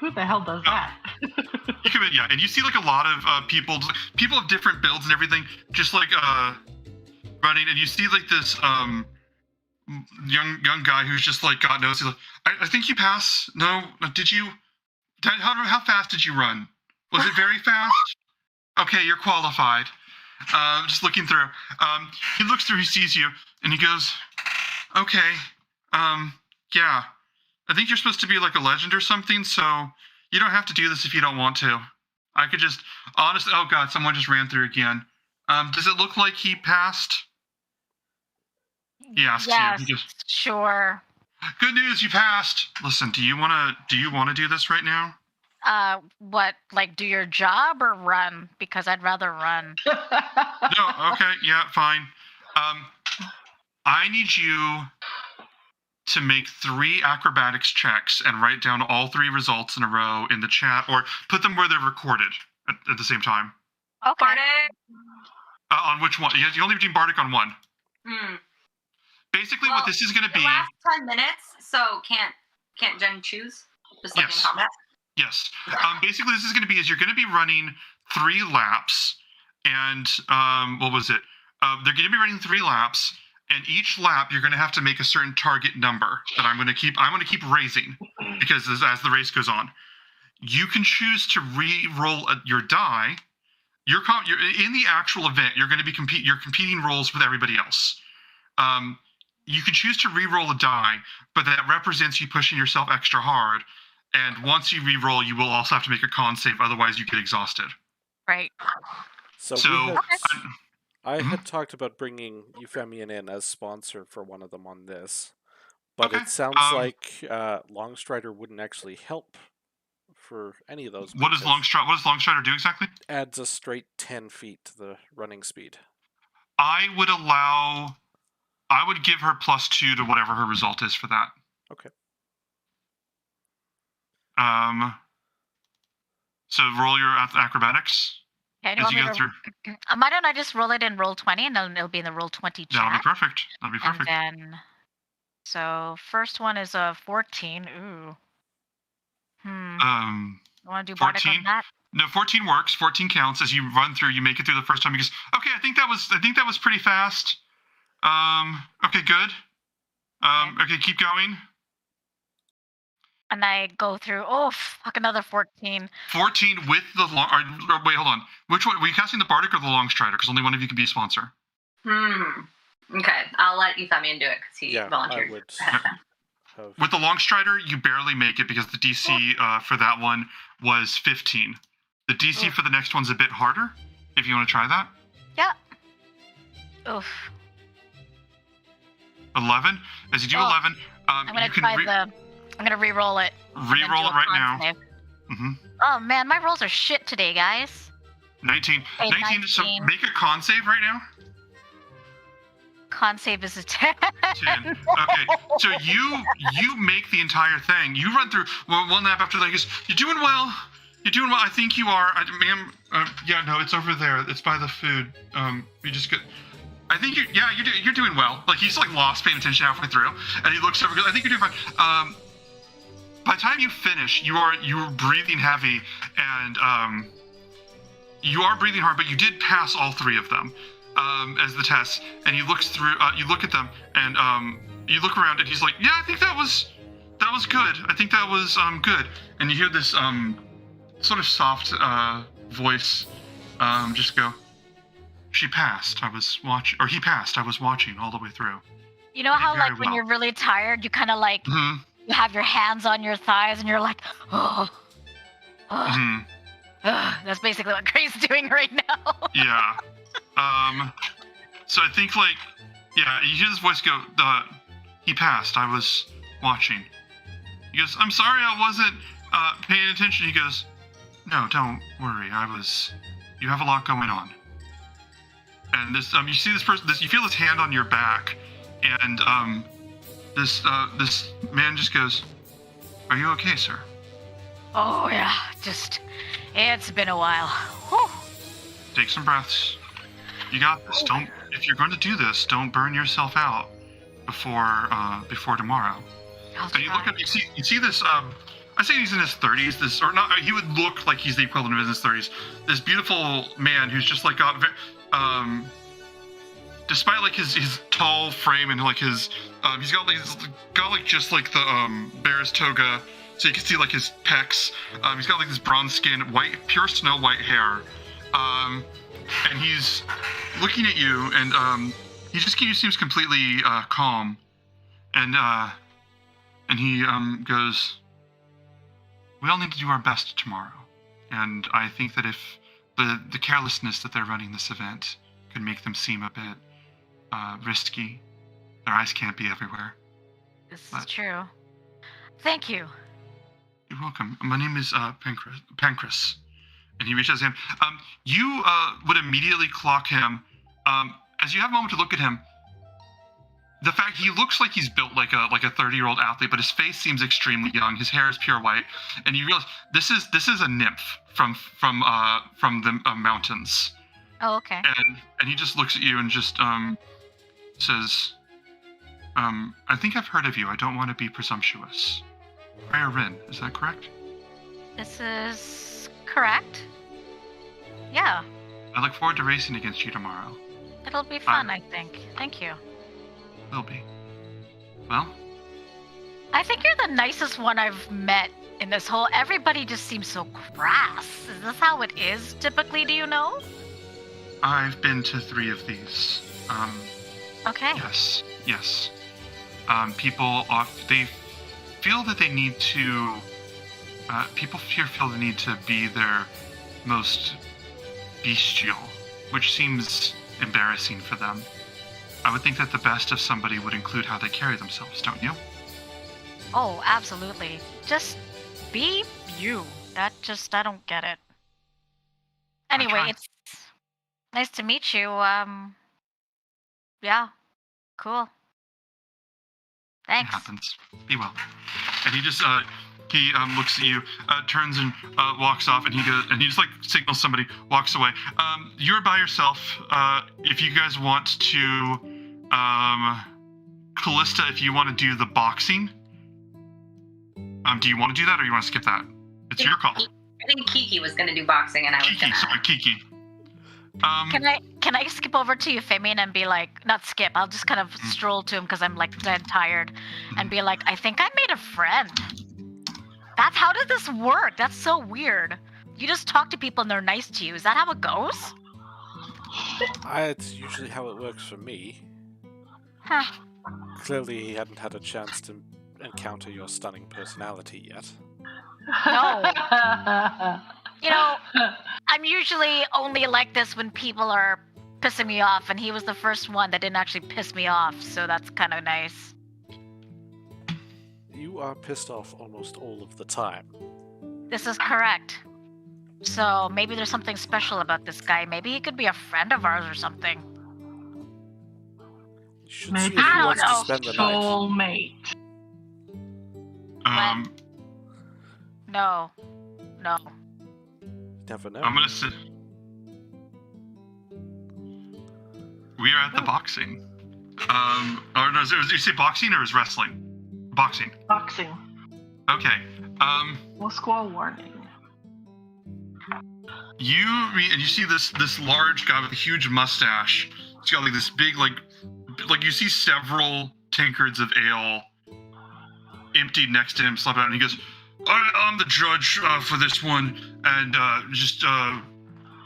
Who the hell does that? You come in, yeah, and you see like a lot of people of different builds and everything, just like running, and you see like this young guy who's just like God knows. He's like, I think you pass. No, did you? How fast did you run? Was it very fast? Okay, you're qualified. Just looking through. He looks through, he sees you, and he goes, okay, yeah. I think you're supposed to be like a legend or something, so you don't have to do this if you don't want to. I could just, honestly, oh God, someone just ran through again. Does it look like he passed? He asks Yes, you. He goes, sure. good news, you passed. Listen, do you wanna do this right now? What, like do your job or run? Because I'd rather run. No, okay, yeah, fine. I need you to make 3 acrobatics checks and write down all 3 results in a row in the chat, or put them where they're recorded at the same time. Okay. Bardic. On which one? You only redeem Bardic on one. Basically, Well, what this is going to It be. lasts 10 minutes, so can't Jen choose? Just like Yes. in combat? Yes. Basically, this is going to be is you're going to be running 3 laps, and what was it? They're going to be running 3 laps, and each lap you're going to have to make a certain target number that I'm going to keep raising because as the race goes on, you can choose to re-roll your die. You're in the actual event. You're going to be competing roles with everybody else. You can choose to re-roll a die, but that represents you pushing yourself extra hard. And once you re-roll, you will also have to make a con save, otherwise you get exhausted. Right. So I had talked about bringing Euphemian in as sponsor for one of them on this, but Okay, it sounds like Longstrider wouldn't actually help for any of those. What does Longstrider do exactly? Adds a straight 10 feet to the running speed. I would give her +2 to whatever her result is for that. Okay. So roll your acrobatics. Okay, As you go through. Why don't I just roll it in roll 20 and then it'll be in the roll 20 chat. That'll be perfect. That'll be perfect. And then, so first one is a 14. Ooh. You want to do Bardic 14? on that? No, 14 works. 14 counts as you run through. You make it through the first time. You goes, okay, I think that was pretty fast. Okay, good. Okay, keep going. And I go through. Oh, fuck, another 14. 14 with the long. Wait, hold on. Which one? Were you casting the Bardic or the Longstrider? Because only one of you can be a sponsor. Okay, I'll let Euphemian do it because he volunteered. I would. With the Longstrider, you barely make it because the DC for that one was 15. The DC for the next one's a bit harder. If you want to try that. Yeah. Oof. 11. As you do 11, I'm gonna I'm gonna re-roll it. Re-roll it right now. Oh man, my rolls are shit today, guys. 19. Okay, 19. So make a con save right now. Con save is a 10. 10. Okay. So you make the entire thing. You run through one lap after that. He goes, you're doing well. You're doing well. I think you are. Ma'am. Yeah. No, it's over there. It's by the food. You just get. I think you're doing well. Like he's like lost paying attention halfway through, and he looks over. I think you're doing fine. By the time you finish, you're breathing heavy, and you are breathing hard, but you did pass all 3 of them as the test. And he looks through. You look at them, and you look around, and he's like, "Yeah, I think that was good. I think that was good." And you hear this sort of soft voice just go. She passed. I was watching, or he passed. I was watching all the way through. You know how like when you're really tired, you kind of like you have your hands on your thighs and you're like, that's basically what Gray's doing right now. Yeah. So I think like, yeah, you hear this voice go. He passed. I was watching. He goes, I'm sorry, I wasn't paying attention. He goes, no, don't worry. You have a lot going on. And this, you see this person, you feel his hand on your back, and this man just goes, "Are you okay, sir?" Oh yeah, it's been a while. Whew. Take some breaths. You got this. If you're going to do this, don't burn yourself out before tomorrow. I'll And you look try. at you see this I say he's in his 30s. This or not, he would look like he's the equivalent of his 30s. This beautiful man who's just like got despite like his tall frame and like his he's got like just like the bear's toga, so you can see like his pecs. He's got like this bronze skin, white, pure snow white hair, and he's looking at you, and he seems completely calm, and he goes, "We all need to do our best tomorrow, and I think that if the carelessness that they're running this event could make them seem a bit risky. Their eyes can't be everywhere." This is true. Thank you. You're welcome. My name is Pancras. And he reaches his hand. You would immediately clock him. As you have a moment to look at him, the fact he looks like he's built like a 30-year-old athlete, but his face seems extremely young. His hair is pure white, and you realize this is a nymph from the mountains. Oh, okay. And he just looks at you and just says, "I think I've heard of you. I don't want to be presumptuous. Freya Rin, is that correct?" This is correct. Yeah, I look forward to racing against you tomorrow. it'll be fun, I think. Thank you. Will be. Well, I think you're the nicest one I've met in this whole. Everybody just seems so crass. Is this how it is typically? Do you know? I've been to 3 of these. Okay. Yes. People they feel that they need to. People here feel the need to be their most bestial, which seems embarrassing for them. I would think that the best of somebody would include how they carry themselves, don't you? Oh, absolutely. Just be you. I don't get it. Anyway, try. it's nice to meet you. Yeah, cool. It Thanks. happens. Be well. And he just looks at you, turns and walks off, and he just like signals somebody, walks away. You're by yourself. If you guys want to, Callista, if you want to do the boxing, do you want to do that or you want to skip that? It's your call. I think Kiki was going to do boxing, and I was going Kiki. Can I skip over to Euphemian and be like, not skip, I'll just kind of stroll to him because I'm like dead tired and be like, I think I made a friend. How does this work? That's so weird. You just talk to people and they're nice to you. Is that how it goes? It's usually how it works for me. Huh. Clearly he hadn't had a chance to encounter your stunning personality yet. No. You know, I'm usually only like this when people are pissing me off, and he was the first one that didn't actually piss me off, so that's kind of nice. You are pissed off almost all of the time. This is correct. So maybe there's something special about this guy. Maybe he could be a friend of ours or something. You should Maybe see if he I wants to don't spend know, the night. soulmate. No. You never know. I'm gonna sit. We are at the boxing. Or no, did you say boxing or is wrestling? Boxing. Boxing. Okay. We'll score warning. You see this large guy with a huge mustache. He's got like this big like you see several tankards of ale emptied next to him, slap out, and he goes, I'm the judge for this one, and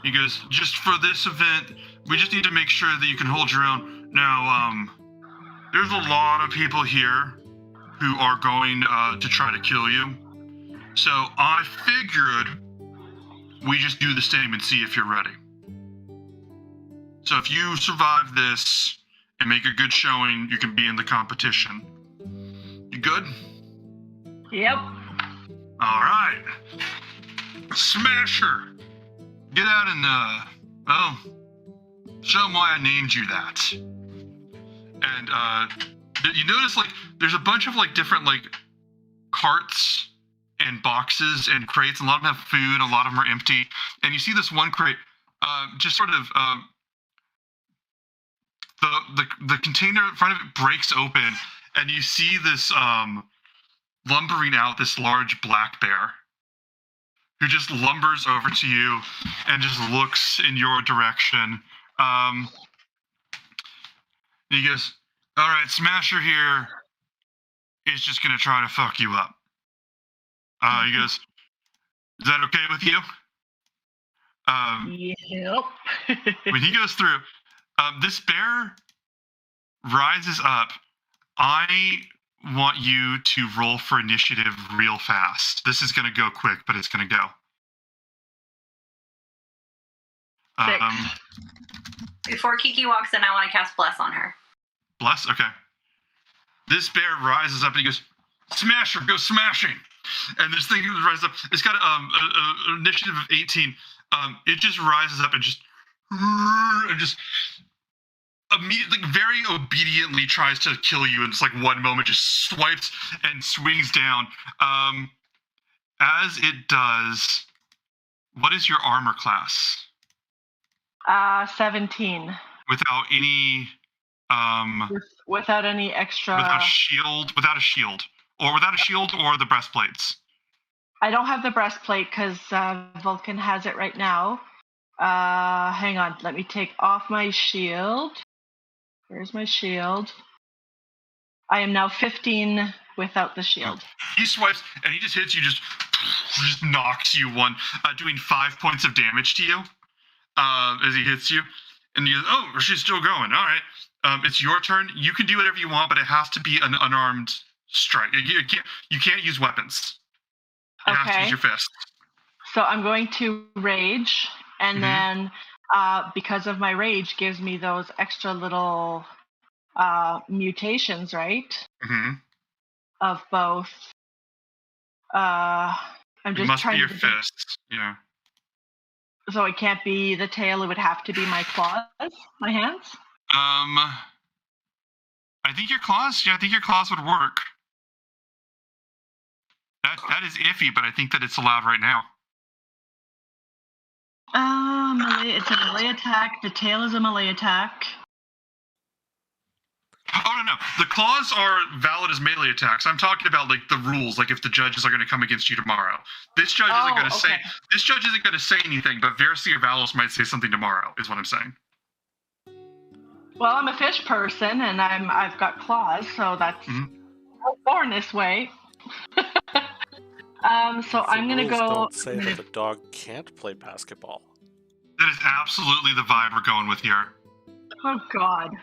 he goes, just for this event, we just need to make sure that you can hold your own. Now, there's a lot of people here who are going to try to kill you, so I figured we just do the same and see if you're ready. So if you survive this and make a good showing, you can be in the competition. You good? Yep. All right. Smasher. Get out and, show them why I named you that. And, you notice, like, there's a bunch of, like, different, like, carts and boxes and crates, and a lot of them have food, and a lot of them are empty. And you see this one crate, just sort of, the container in front of it breaks open, and you see this, lumbering out this large black bear who just lumbers over to you and just looks in your direction. He goes, all right, Smasher here is just going to try to fuck you up. He goes, is that okay with you? Yep. When he goes through, this bear rises up. I want you to roll for initiative real fast. This is going to go quick, but it's going to go. 6. Before Kiki walks in, I want to cast Bless on her. Bless? Okay. This bear rises up and he goes, Smasher, go smashing. And this thing rises up. It's got an initiative of 18. It just rises up and just immediately, like, very obediently tries to kill you. And it's like one moment just swipes and swings down. As it does, what is your armor class? 17. Without any Without any extra. without a shield or the breastplates. I don't have the breastplate because Vulcan has it right now. Hang on, let me take off my shield. Where's my shield? I am now 15 without the shield. He swipes and he just hits you, just knocks you one, doing 5 points of damage to you as he hits you. And you, oh, she's still going. All right. It's your turn. You can do whatever you want, but it has to be an unarmed strike. You can't use weapons. You have to use your fists. So I'm going to rage, and then because of my rage, gives me those extra little mutations, right? Mm-hmm. Of both. I'm just it must trying be your to. fists. Yeah. So it can't be the tail. It would have to be my claws, my hands. I think your claws. Yeah, I think your claws would work. That is iffy, but I think that it's allowed right now. Melee. It's a melee attack. The tail is a melee attack. Oh no, the claws are valid as melee attacks. I'm talking about like the rules, like if the judges are going to come against you tomorrow. This judge isn't going to say. This judge isn't going to say anything, but Versi or Valos might say something tomorrow. Is what I'm saying. Well, I'm a fish person, and I've got claws, so that's I was born this way. So I'm gonna go. Don't say that a dog can't play basketball. That is absolutely the vibe we're going with here. Oh God.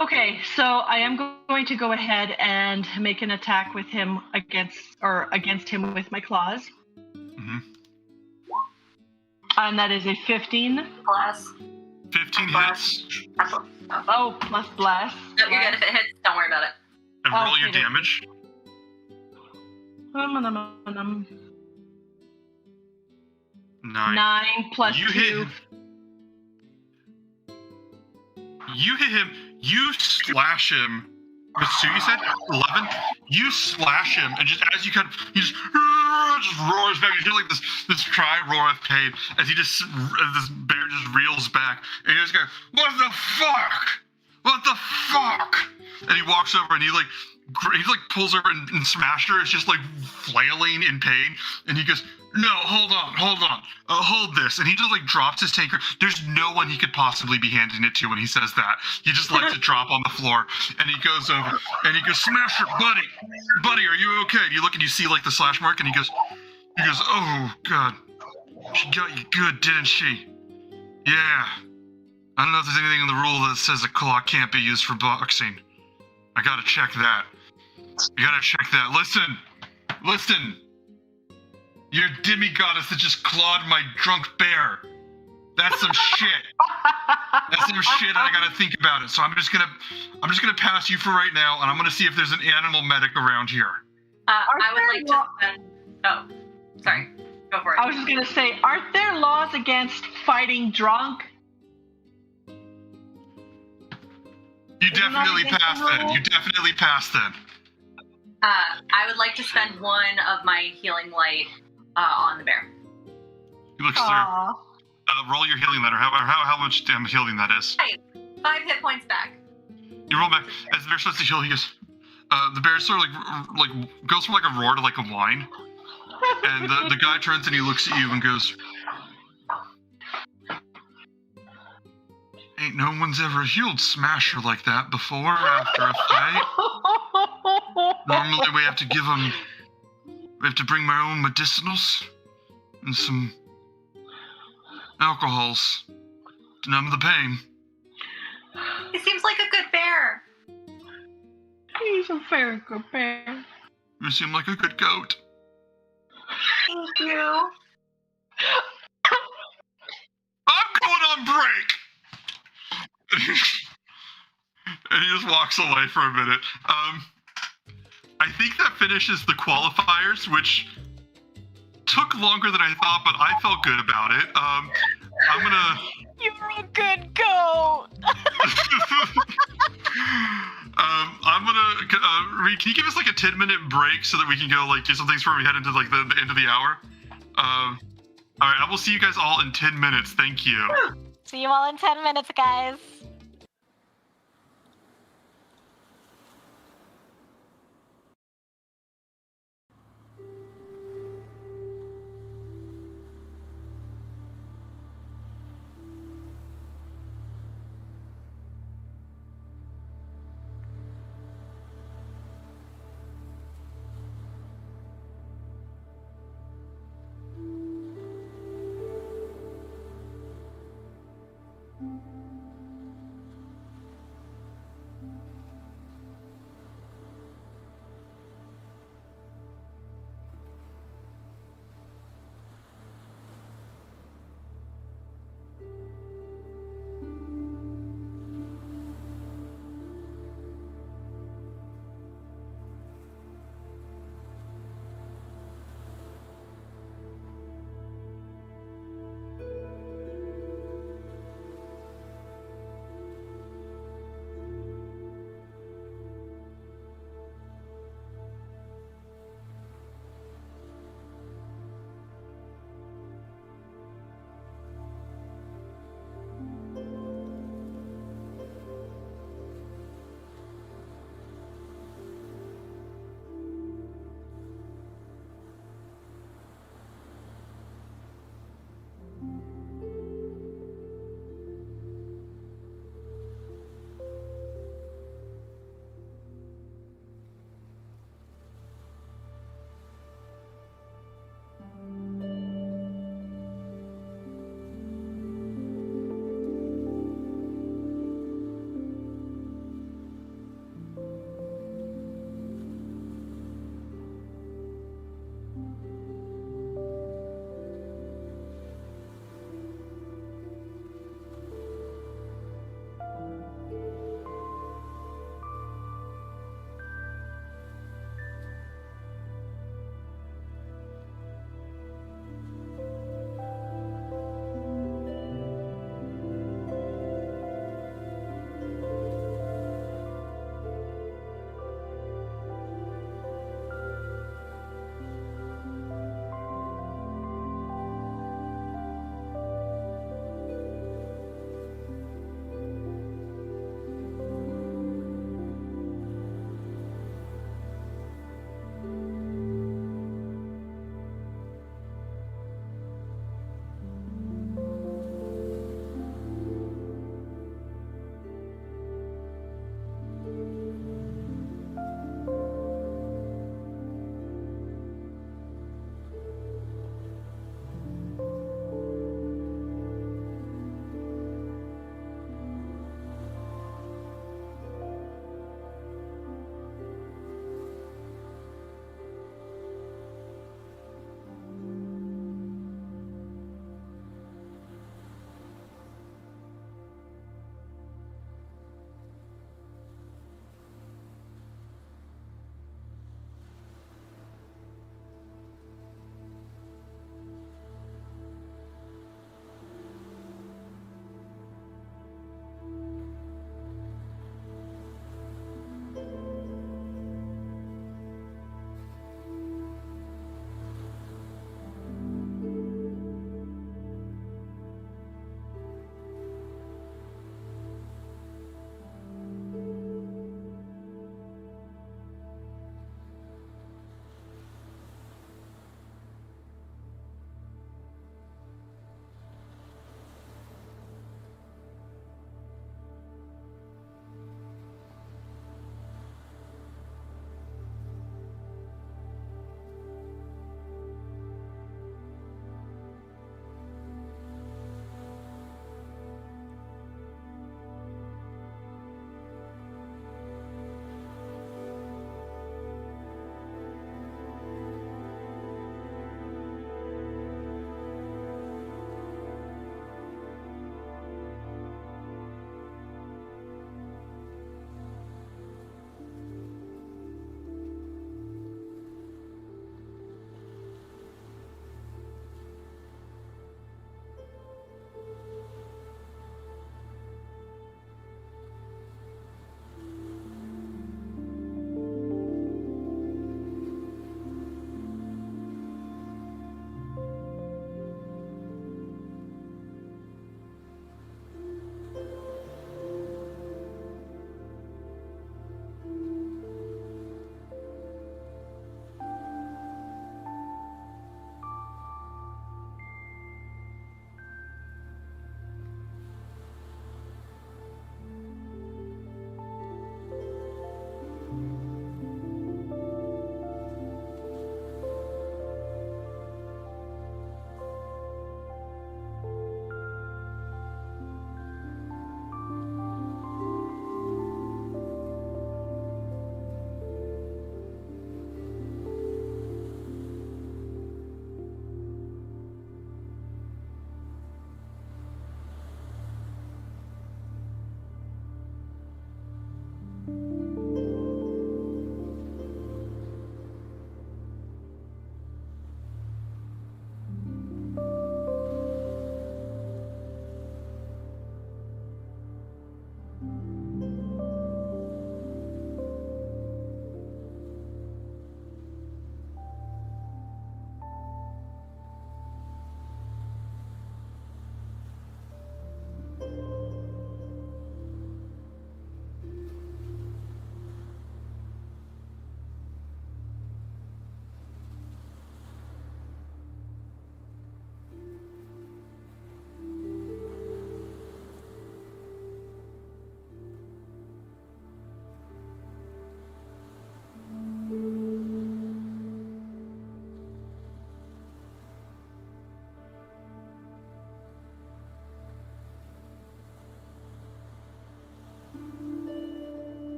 Okay, so I am going to go ahead and make an attack with him against him with my claws. Mm-hmm. And that is a 15. Bless. 15 hits. Oh, plus bless. No, you're good. If it hits, don't worry about it. And roll your damage. 9 plus you 2. You hit him. You slash him. With 2, you said? 11? You slash him, and just as you kind of, he just roars back. You hear like this cry roar of pain as this bear just reels back. And he just goes, what the fuck? What the fuck? And he walks over and he pulls over and Smasher is just like flailing in pain. And he goes, no, hold on, hold this. And he just like drops his tanker. There's no one he could possibly be handing it to when he says that. He just lets it drop on the floor. And he goes over and he goes, Smasher, buddy, are you okay? And you look and you see like the slash mark and he goes, oh God, she got you good, didn't she? Yeah. I don't know if there's anything in the rule that says a claw can't be used for boxing. I gotta check that. Listen. You're a demi-goddess that just clawed my drunk bear. That's some shit. That's some shit, and I gotta think about it. So I'm just gonna pass you for right now, and I'm gonna see if there's an animal medic around here. I would like to spend... Oh, sorry. Go for it. I was just gonna say, aren't there laws against fighting drunk? You definitely passed then. I would like to spend one of my healing light on the bear. He looks through. Roll your healing letter. How much damn healing that is. 5 hit points back. You roll back. As the bear starts to heal, he goes, the bear sort of like goes from like a roar to like a whine, and the guy turns and he looks at you and goes, "Ain't no one's ever healed Smasher like that before after a fight. Normally we have to bring my own medicinals and some alcohols to numb the pain." He seems like a good bear. He's a very good bear. You seem like a good goat. Thank you. I'm going on break! And he just walks away for a minute. I think that finishes the qualifiers, which took longer than I thought, but I felt good about it. I'm gonna... You're a good goat. I'm gonna... Reed, can you give us like a 10-minute break so that we can go like do some things before we head into like the end of the hour? Alright, I will see you guys all in 10 minutes. Thank you. See you all in 10 minutes, guys.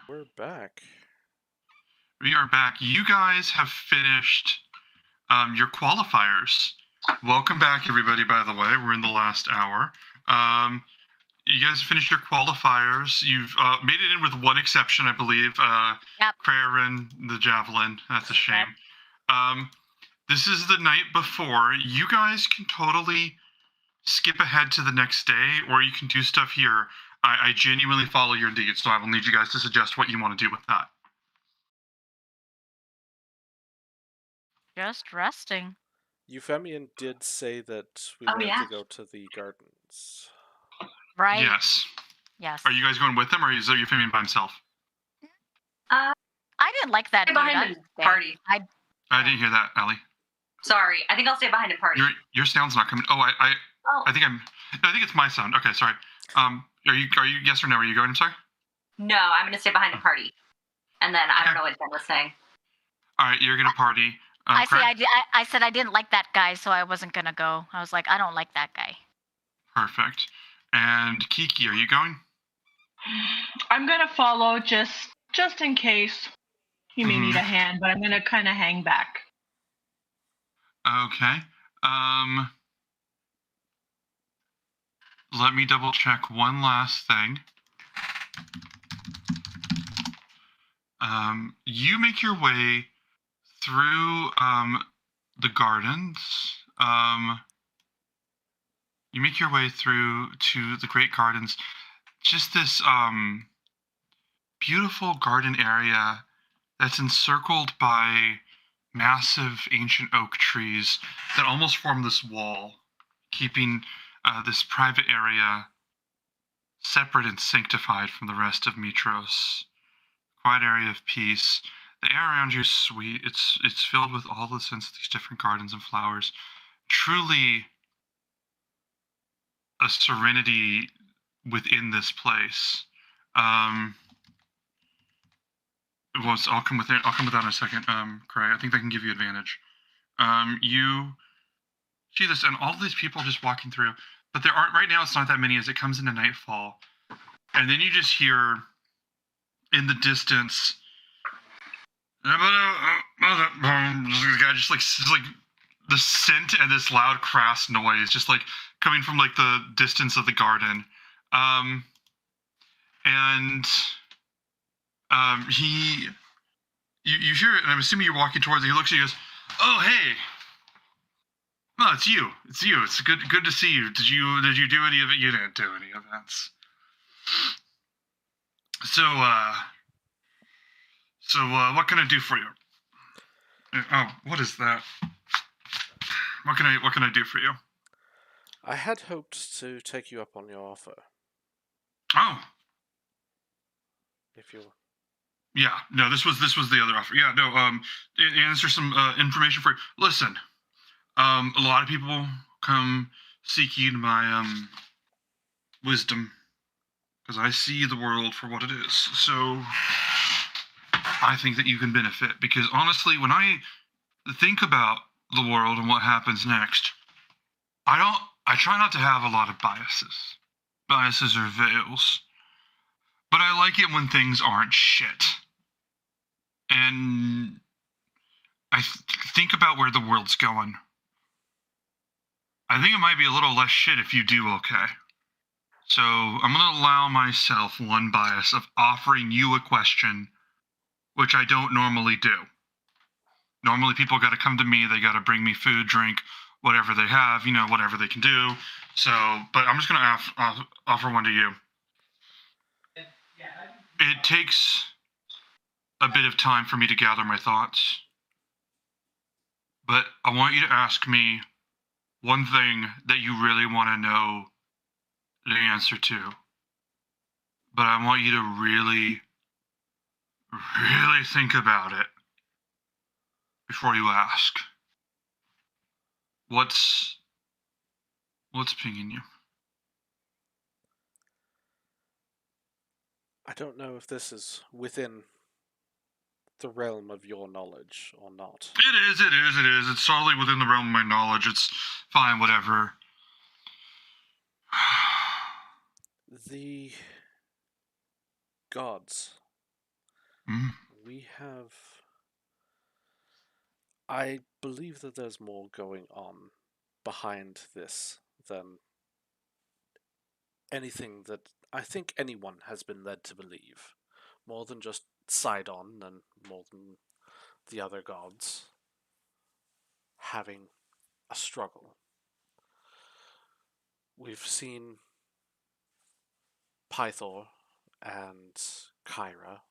We're back. We are back. You guys have finished your qualifiers. Welcome back, everybody, by the way. We're in the last hour. You guys finished your qualifiers. You've made it in with one exception, I believe. Yep. Craren, the Javelin. That's a shame. This is the night before. You guys can totally skip ahead to the next day, or you can do stuff here. I genuinely follow your lead, so I will need you guys to suggest what you want to do with that. Just resting. Euphemian did say that we Oh, wanted yeah. to go to the gardens. Right? Yes. Yes. Are you guys going with him, or is Euphemian by himself? I didn't like that Stay dude. behind the party. I didn't hear that, Allie. Sorry, I think I'll stay behind the party. Your sound's not coming. Oh, I think I'm. No, I think it's my sound. Okay, sorry. Are you yes or no? Are you going? I'm sorry. No, I'm gonna stay behind the party, and then I don't know what Ben was saying. All right, you're gonna party. I said I didn't like that guy, so I wasn't gonna go. I was like, I don't like that guy. Perfect. And Kiki, are you going? I'm gonna follow just in case he may need a hand, but I'm gonna kind of hang back. Okay. Let me double check one last thing. You make your way through the gardens. You make your way through to the Great Gardens. Just this beautiful garden area that's encircled by massive ancient oak trees that almost form this wall, keeping this private area separate and sanctified from the rest of Mitros. Quiet area of peace. The air around you is sweet. It's filled with all the scents of these different gardens and flowers. Truly a serenity within this place. I'll come with it. I'll come with that in a second. Craig, I think that can give you advantage. You see this, and all these people just walking through, but there aren't right now. It's not that many as it comes into nightfall, and then you just hear in the distance, the guy just like the scent and this loud crass noise, just like coming from like the distance of the garden, and you hear it, and I'm assuming you're walking towards it. He looks at you and goes, "Oh, hey. No, it's you. It's good to see you. Did you do any of it? You didn't do any events. So what can I do for you? Oh, what is that? What can I do for you? I had hoped to take you up on your offer. Oh. If you. Yeah, no, this was the other offer. Yeah, no, answer some information for you. Listen, a lot of people come seeking my wisdom because I see the world for what it is. So I think that you can benefit because honestly, when I think about the world and what happens next, I try not to have a lot of biases. Biases are veils. But I like it when things aren't shit. And I think about where the world's going. I think it might be a little less shit if you do okay. So I'm going to allow myself one bias of offering you a question, which I don't normally do. Normally people got to come to me, they got to bring me food, drink, whatever they have, whatever they can do. So, but I'm just going to offer one to you. It takes a bit of time for me to gather my thoughts. But I want you to ask me one thing that you really want to know the answer to. But I want you to really, really think about it before you ask. What's pinging you? I don't know if this is within the realm of your knowledge or not. It is. It's solely within the realm of my knowledge. It's fine, whatever. The gods Mm. We have... I believe that there's more going on behind this than anything that I think anyone has been led to believe. More than just Sidon and more than the other gods having a struggle. We've seen Pythor and Kyra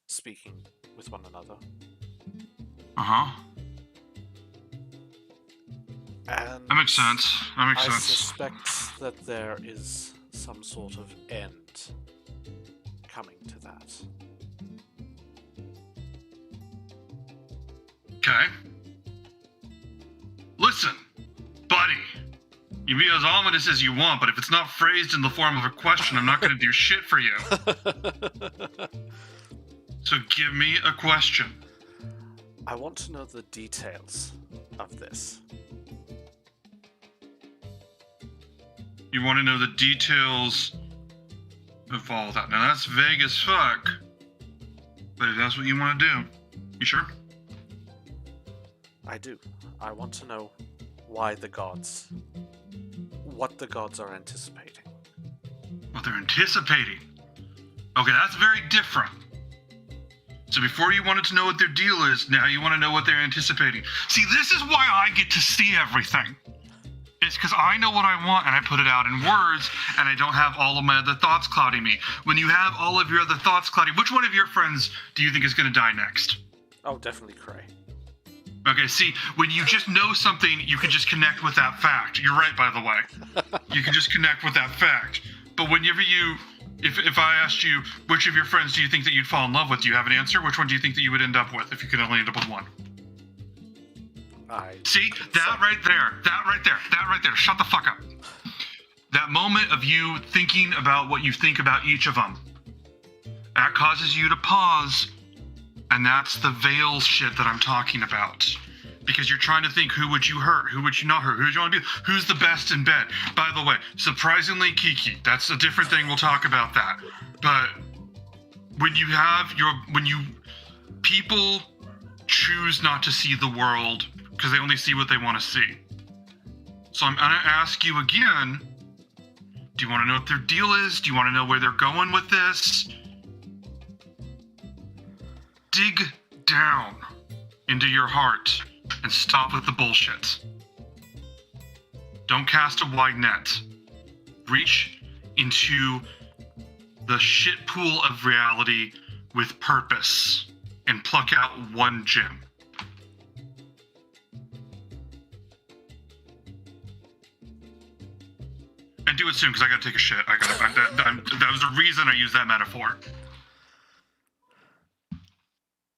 speaking with one another. Uh-huh. And That makes sense. That makes I sense. suspect that there is some sort of end coming to that. Okay. Listen, buddy. You be as ominous as you want, but if it's not phrased in the form of a question, I'm not going to do shit for you. So give me a question. I want to know the details of this. You want to know the details of all that. Now that's vague as fuck. But if that's what you want to do, you sure? I do. I want to know why the gods... what the gods are anticipating. What they're anticipating. Okay, that's very different. So before you wanted to know what their deal is, now you want to know what they're anticipating. See, this is why I get to see everything. It's because I know what I want and I put it out in words and I don't have all of my other thoughts clouding me. When you have all of your other thoughts clouding, which one of your friends do you think is going to die next? Oh, definitely Cray. Okay, see, when you just know something, you can just connect with that fact. You're right, by the way. You can just connect with that fact. But whenever you, if I asked you, which of your friends do you think that you'd fall in love with, do you have an answer? Which one do you think that you would end up with if you could only end up with one? See, that right there, shut the fuck up. That moment of you thinking about what you think about each of them, that causes you to pause, and that's the veil shit that I'm talking about. Because you're trying to think, who would you hurt? Who would you not hurt? Who do you want to be? Who's the best in bed? By the way, surprisingly Kiki, that's a different thing, we'll talk about that. But when you have people choose not to see the world because they only see what they want to see. So I'm gonna ask you again, do you want to know what their deal is? Do you want to know where they're going with this? Dig down into your heart and stop with the bullshit. Don't cast a wide net. Reach into the shit pool of reality with purpose and pluck out one gem. And do it soon, because I gotta take a shit. That was the reason I used that metaphor.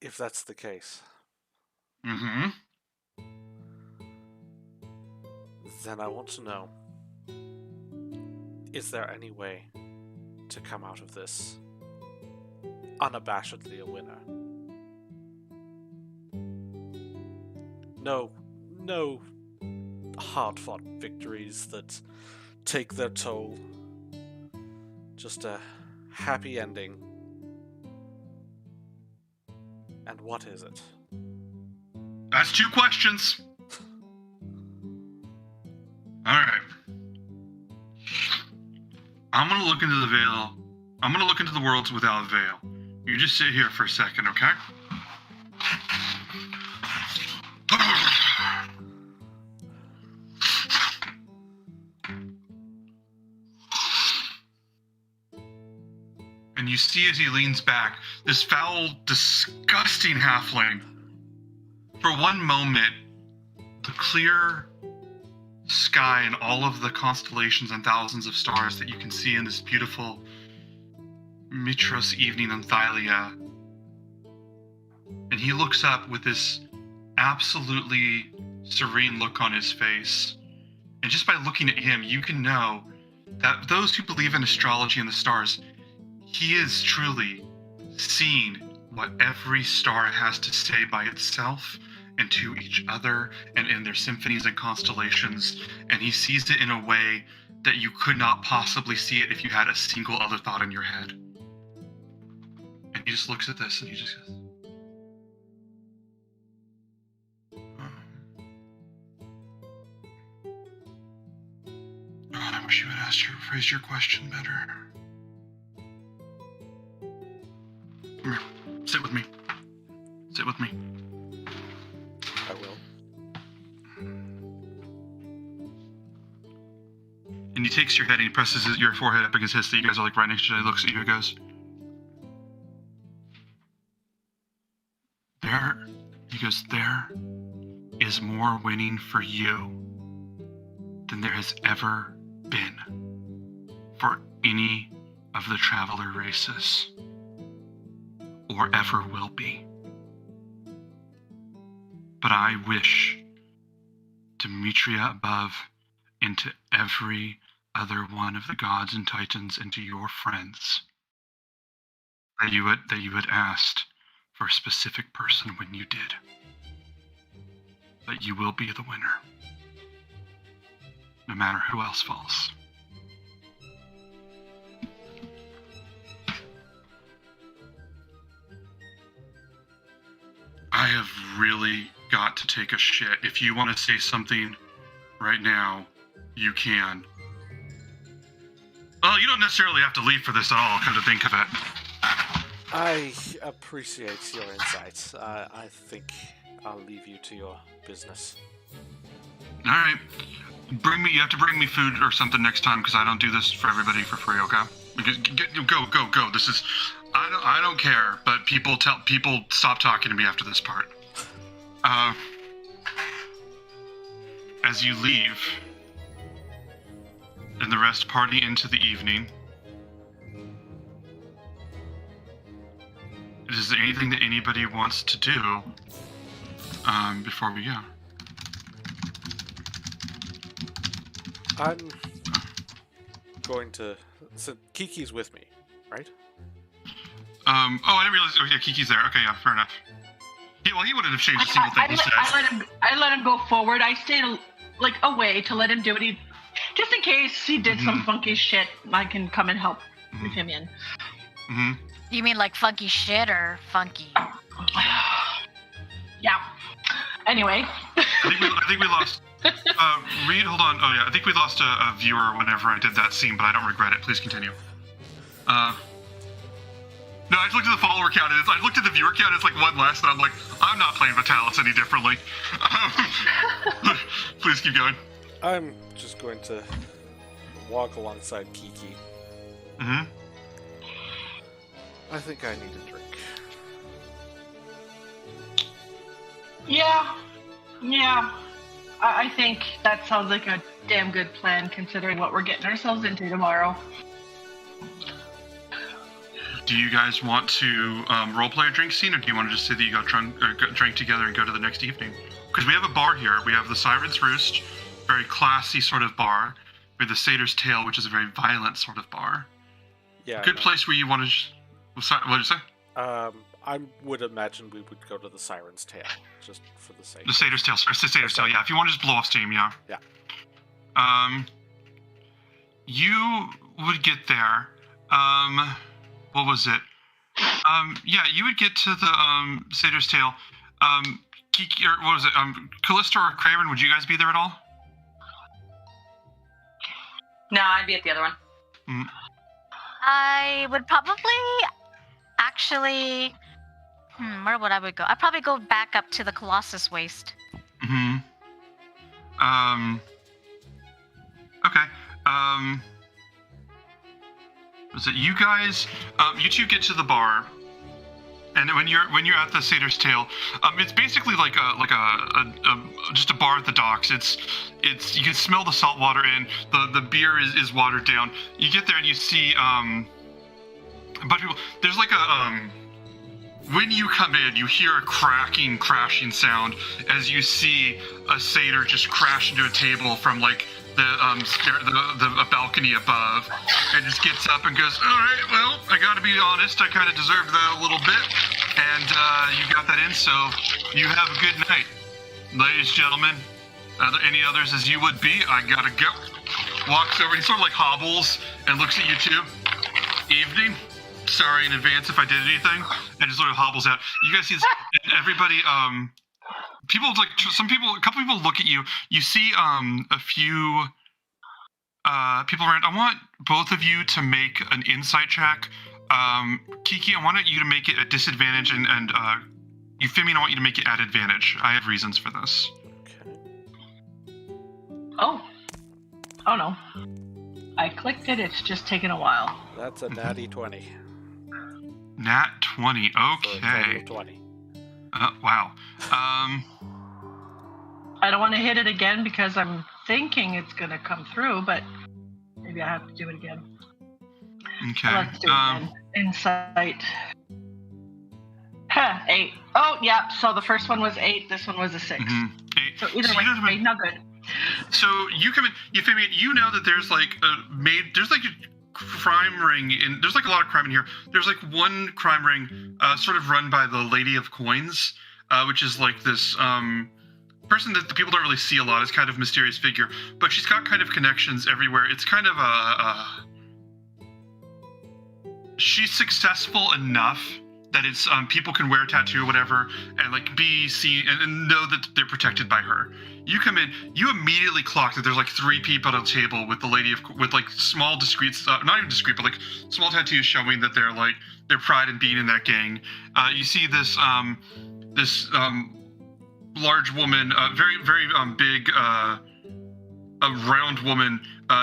If that's the case, Mm-hmm. then I want to know, is there any way to come out of this unabashedly a winner? No hard-fought victories that take their toll. Just a happy ending. And what is it? That's 2 questions. Alright. I'm gonna look into the veil. I'm gonna look into the worlds without a veil. You just sit here for a second, okay? And you see as he leans back, this foul, disgusting halfling. For one moment, the clear sky and all of the constellations and thousands of stars that you can see in this beautiful Mitros evening in Thylia. And he looks up with this absolutely serene look on his face. And just by looking at him, you can know that those who believe in astrology and the stars, he is truly seeing what every star has to say by itself and to each other and in their symphonies and constellations, and he sees it in a way that you could not possibly see it if you had a single other thought in your head. And he just looks at this and he just goes, I wish you had phrased your question better. Come here. Sit with me. Sit with me. I will. And he takes your head and he presses your forehead up against his, that you guys are like right next to each other. He looks at you and goes, there is more winning for you than there has ever been for any of the traveler races, or ever will be. But I wish Demetria above, and to every other one of the gods and titans, and to your friends, that you had asked for a specific person when you did. That you will be the winner, no matter who else falls. I have really got to take a shit. If you want to say something right now, you can. Well, you don't necessarily have to leave for this at all, come to think of it. I appreciate your insights. I think I'll leave you to your business. All right. You have to bring me food or something next time, because I don't do this for everybody for free, okay? Go. This is, I don't care, but people stop talking to me after this part. As you leave, and the rest party into the evening, is there anything that anybody wants to do before we go? I'm going to... So Kiki's with me, right? I didn't realize... Oh, yeah, Kiki's there. Okay, yeah, fair enough. He wouldn't have changed a single thing he said. I let him go forward. I stayed away to let him do it. Just in case he did some funky shit, I can come and help with him in. Mm-hmm. You mean like funky shit or funky? Yeah. Anyway. I think we lost... Reed, hold on. Oh, yeah, I think we lost a viewer whenever I did that scene, but I don't regret it. Please continue. No, I just looked at the follower count, and I looked at the viewer count, it's like one less, and I'm like, I'm not playing Vitalis any differently. Please keep going. I'm just going to walk alongside Kiki. Mm-hmm. I think I need a drink. Yeah. I think that sounds like a damn good plan, considering what we're getting ourselves into tomorrow. Do you guys want to roleplay a drink scene, or do you want to just say that you got drink together and go to the next evening? Because we have a bar here. We have the Siren's Roost, very classy sort of bar. We have the Satyr's Tail, which is a very violent sort of bar. Yeah. Good place where you want to... What did you say? I would imagine we would go to the Siren's Tail, just for the sake. The Satyr's Tail. It's the Satyr's Tail, yeah. If you want to just blow off steam, yeah. Yeah. You would get there. What was it? Yeah, you would get to the Satyr's Tail. Kiki, or what was it? Callista or Craven, would you guys be there at all? No, I'd be at the other one. Mm. I would probably actually... where would I go? I'd probably go back up to the Colossus Waste. Mm-hmm. Okay. Was it you guys? You two get to the bar, and when you're at the Satyr's Tail, it's basically like just a bar at the docks. It's you can smell the salt water, and the beer is watered down. You get there and you see a bunch of people. There's like a when you come in, you hear a crashing sound as you see a satyr just crash into a table from like the balcony above, and just gets up and goes, all right, well, I gotta be honest, I kind of deserved that a little bit, and you got that in, so you have a good night. Ladies, gentlemen, any others as you would be, I gotta go. Walks over, he sort of like hobbles and looks at you two. Evening. sorry in advance if I did anything, and just sort of hobbles out. You guys see this, and everybody, people like a couple people look at you. You see a few people around. I want both of you to make an insight check. Kiki, I want you to make it at disadvantage, and Euphemian, I want you to make it at advantage. I have reasons for this. Oh no. I clicked it, it's just taken a while. That's a natty 20. Nat 20. For a Okay. total of 20. Wow. I don't want to hit it again because I'm thinking it's going to come through, but maybe I have to do it again. Okay. Let's do it again. Insight. 8. Oh, yeah, so the first one was 8, this one was a 6. 8. So either way, you know, not good. So you come in, Euphemian, you know that there's like there's like a crime ring in, there's like a lot of crime in here. There's like one crime ring sort of run by the Lady of Coins, which is like this person that the people don't really see a lot. It's kind of mysterious figure, but she's got kind of connections everywhere. It's kind of she's successful enough that it's people can wear a tattoo or whatever and like be seen and know that they're protected by her. You come in, you immediately clock that there's like 3 people at a table with the lady with like small discreet, not even discreet, but like small tattoos showing that they're like their pride in being in that gang. You see this large woman, very very big, a round woman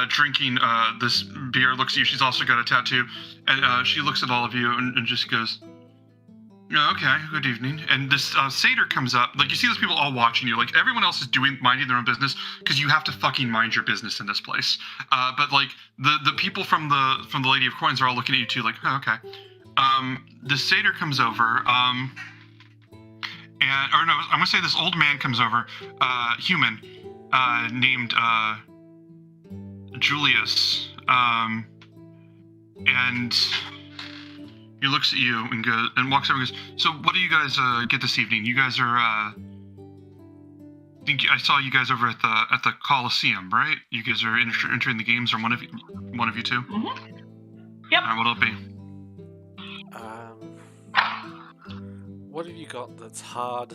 drinking this beer. Looks at you. She's also got a tattoo, and she looks at all of you and just goes, "Okay, good evening." And this satyr comes up. Like you see those people all watching you. Like everyone else is minding their own business because you have to fucking mind your business in this place. But like the people from the Lady of Coins are all looking at you too. Like, oh, okay. The satyr comes over. I'm gonna say this old man comes over. Human, named Julius. And he looks at you and goes and walks over and goes, "So what do you guys get this evening? You guys are I saw you guys over at the Coliseum, right? You guys are entering the games, or one of you two? Mm-hmm. Yep. All right, what'll it be?" What have you got that's hard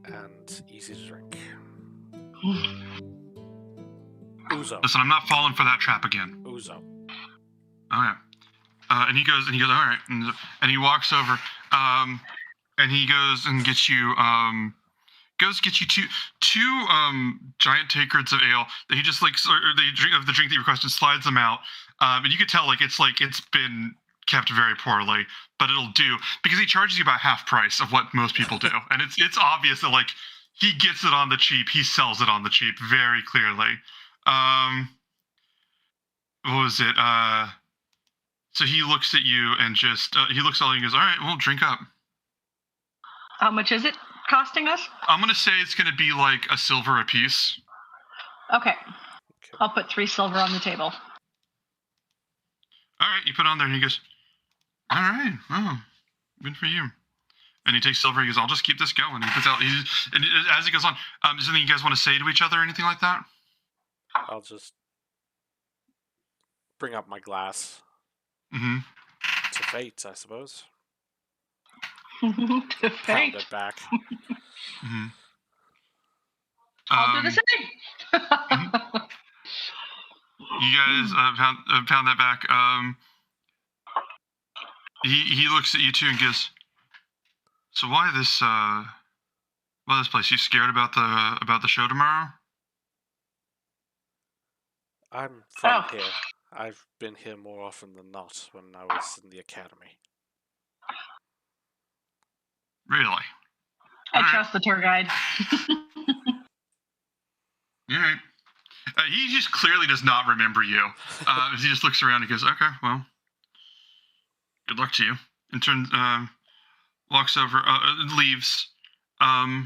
and easy to drink? Ouzo. Listen, I'm not falling for that trap again. Ouzo. Okay. And he goes, all right, and he walks over, and he goes and gets you, two giant takards of ale that he just like, or the drink that you requested, slides them out, and you could tell it's been kept very poorly, but it'll do because he charges you about half price of what most people do, and it's obvious that like he gets it on the cheap, he sells it on the cheap very clearly. What was it? So he looks at you and just he looks at you and goes, "All right, well, drink up." How much is it costing us? I'm gonna say it's gonna be like a silver a piece. Okay. I'll put 3 silver on the table. All right, you put it on there, and he goes, "All right, oh, good for you." And he takes silver. He goes, "I'll just keep this going." He puts out. And as he goes on, is there anything you guys want to say to each other or anything like that? I'll just bring up my glass. Mm-hmm. To fate, I suppose. To Pound fate. it back. Mm-hmm. I'll do the same. You guys pound that back. He looks at you two and goes, "So why this place? You scared about the show tomorrow?" I'm from here. I've been here more often than not when I was in the academy. Really? I trust the tour guide. All right. He just clearly does not remember you. He just looks around and goes, "Okay, well, good luck to you." And turns, walks over, leaves. I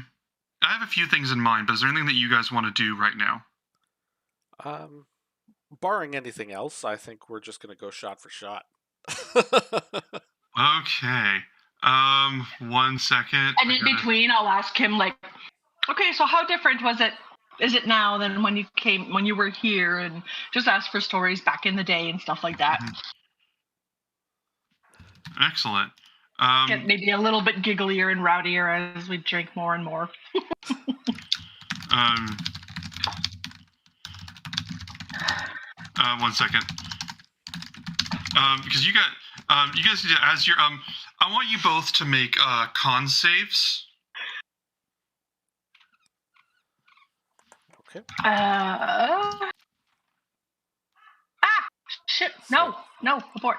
have a few things in mind, but is there anything that you guys want to do right now? Barring anything else, I think we're just gonna go shot for shot. Okay. 1 second. And in between, I'll ask him, like, okay, so how different is it now than when you were here, and just ask for stories back in the day and stuff like that. Excellent. Get maybe a little bit gigglier and rowdier as we drink more and more. One second. Because you guys need to, as your I want you both to make con saves. Okay. Shit! No, abort.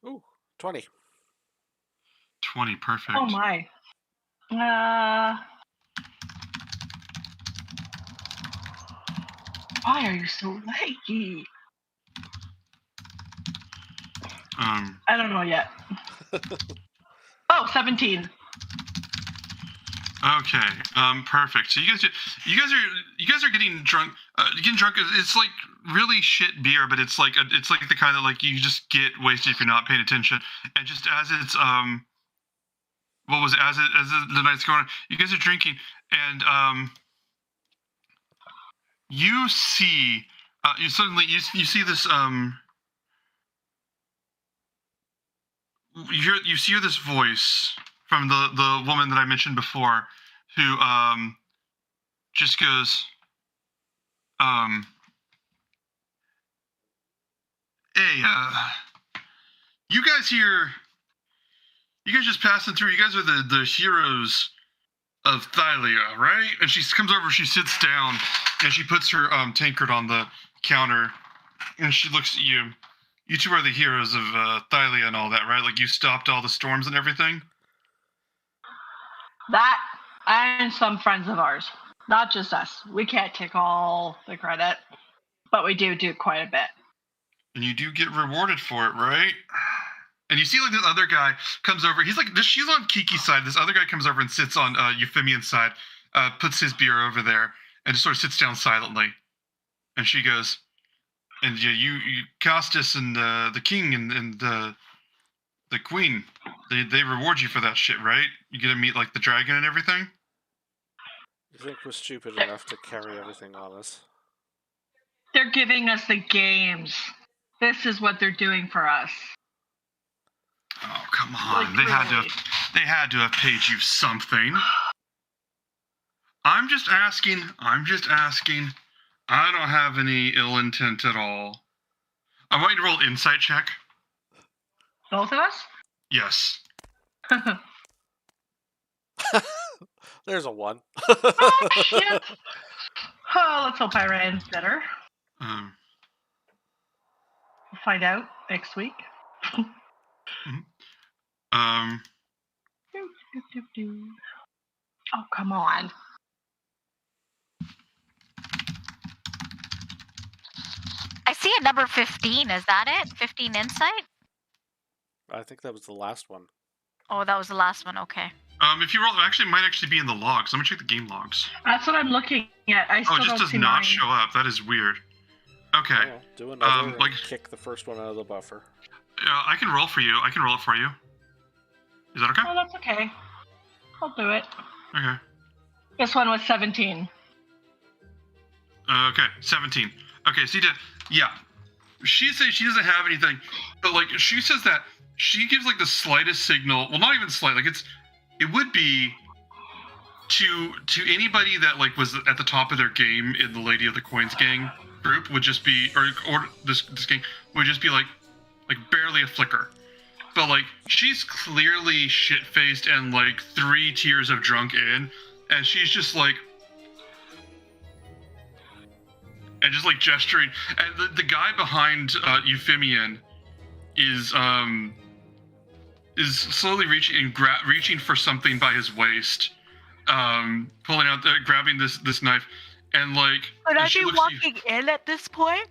Ooh, 20. 20, perfect. Oh my. Why are you so laggy? I don't know yet. 17. Okay. Perfect. So you guys are getting drunk. Getting drunk. It's like really shit beer, but it's like the kind of like you just get wasted if you're not paying attention. And just as it's what was it? As the night's going on, you guys are drinking, and you see you suddenly you see this you hear this voice from the woman that I mentioned before, who just goes, hey, you guys here, you guys just passing through, you guys are the heroes of Thylia, right? And she comes over, she sits down, and she puts her tankard on the counter, and she looks at you. You two are the heroes of Thylia and all that, right? Like, you stopped all the storms and everything? That and some friends of ours. Not just us. We can't take all the credit, but we do quite a bit. And you do get rewarded for it, right? And you see, like, this other guy comes over. He's like, she's on Kiki's side. This other guy comes over and sits on Euphemian's side, puts his beer over there, and just sort of sits down silently. And she goes, and you Costas and the king and the queen, they reward you for that shit, right? You get to meet, like, the dragon and everything? You think we're stupid enough to carry everything on us? They're giving us the games. This is what they're doing for us. Oh, come on. Like, they had to have paid you something. I'm just asking. I don't have any ill intent at all. I want you to roll an insight check. Both of us? Yes. There's a 1. Oh, shit. Oh, let's hope I ran better. We'll find out next week. Oh, come on. I see a number 15. Is that it? 15 insight? I think that was the last one. Oh, that was the last one. Okay. If you roll, it might actually be in the logs. Let me check the game logs. That's what I'm looking at. I still it just don't does see not mine. show up. That is weird. Okay. Yeah, do another and like- kick the first one out of the buffer. I can roll for you. Is that okay? Oh, that's okay. I'll do it. Okay. This one was 17. Okay, 17. Okay, so yeah. She says she doesn't have anything, but like she says that she gives like the slightest signal. Well, not even slight. Like it would be to anybody that like was at the top of their game in the Lady of the Coins gang group would just be, or this gang would just be like barely a flicker. But like she's clearly shit-faced and like 3 tiers of drunk in, and she's just like. And just like gesturing, and the guy behind Euphemian is slowly reaching for something by his waist, pulling out, grabbing this knife, and like. Would I she be looks at walking in at this point?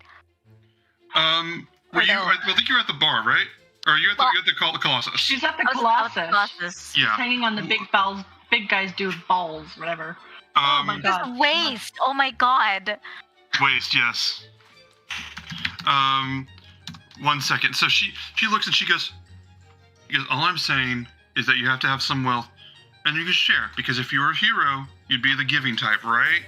Were you? no? I think you're at the bar, right? Or you're at the Colossus. She's at the I was Colossus. Yeah. Hanging on the big guys do balls, whatever. Oh my god. Just waste. Oh my god. Waste, yes. 1 second. So she looks and she goes, all I'm saying is that you have to have some wealth and you can share, because if you were a hero, you'd be the giving type, right?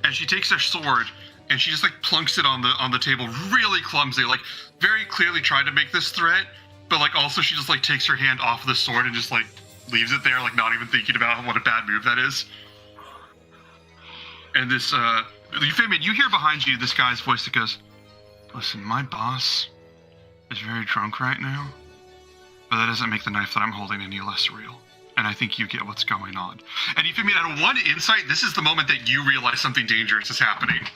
And she takes her sword and she just like plunks it on the table, really clumsy, like very clearly trying to make this threat, but like also she just like takes her hand off the sword and just like leaves it there, like not even thinking about what a bad move that is. And this Euphemian, you hear behind you this guy's voice that goes, "Listen, my boss is very drunk right now, but that doesn't make the knife that I'm holding any less real. And I think you get what's going on." And Euphemian, at one insight, this is the moment that you realize something dangerous is happening.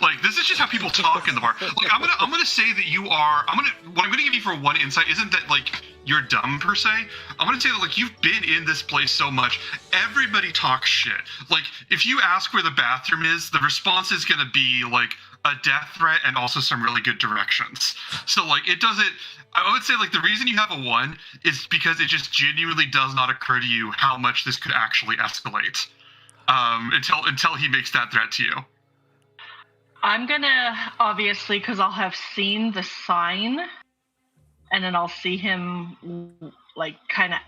Like, this is just how people talk in the bar. Like, I'm gonna say that you are. What I'm gonna give you for one insight isn't that like you're dumb per se. I'm gonna say that like you've been in this place so much. Everybody talks shit. Like, if you ask where the bathroom is, the response is gonna be like a death threat and also some really good directions. So like, it doesn't. I would say like the reason you have a 1 is because it just genuinely does not occur to you how much this could actually escalate until he makes that threat to you. I'm gonna, obviously, because I'll have seen the sign, and then I'll see him, like, kind of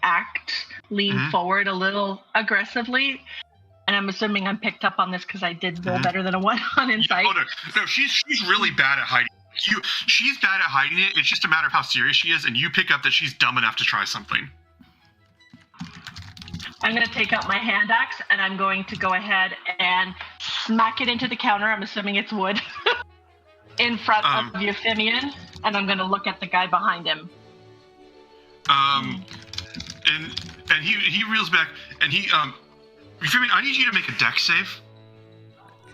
lean forward a little aggressively, and I'm assuming I'm picked up on this because I did roll better than a 1 on insight. Yeah, no, she's really bad at hiding. She's bad at hiding it. It's just a matter of how serious she is, and you pick up that she's dumb enough to try something. I'm going to take out my hand axe, and I'm going to go ahead and smack it into the counter. I'm assuming it's wood. In front of Euphemian, and I'm going to look at the guy behind him. And he reels back, and Euphemian, I need you to make a dex save.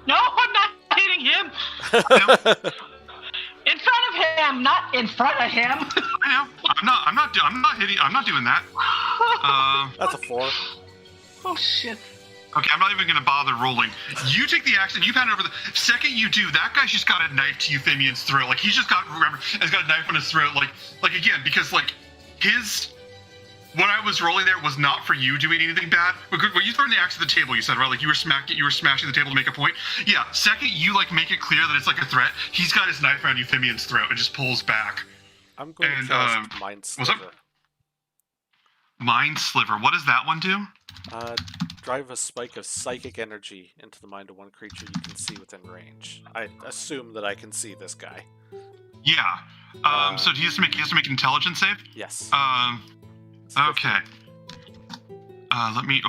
No, I'm not hitting him. No. In front of him, not in front of him. I know. I'm not hitting. I'm not doing that. That's a 4. Oh shit. Okay, I'm not even gonna bother rolling. You take the axe and you pound it over the second you do, that guy's just got a knife to Euphemian's throat. Like he's just got has got a knife on his throat. Like again, because like what I was rolling there was not for you doing anything bad. But when you throwing the axe at the table, you said, right? Like you were smashing the table to make a point. Yeah. Second, you like make it clear that it's like a threat. He's got his knife around Euphemian's throat and just pulls back. I'm going to cast Mind Sliver. Mind Sliver. What does that one do? Drive a spike of psychic energy into the mind of one creature you can see within range. I assume that I can see this guy. Yeah. So he has to make an intelligence save? Yes. Okay. Let me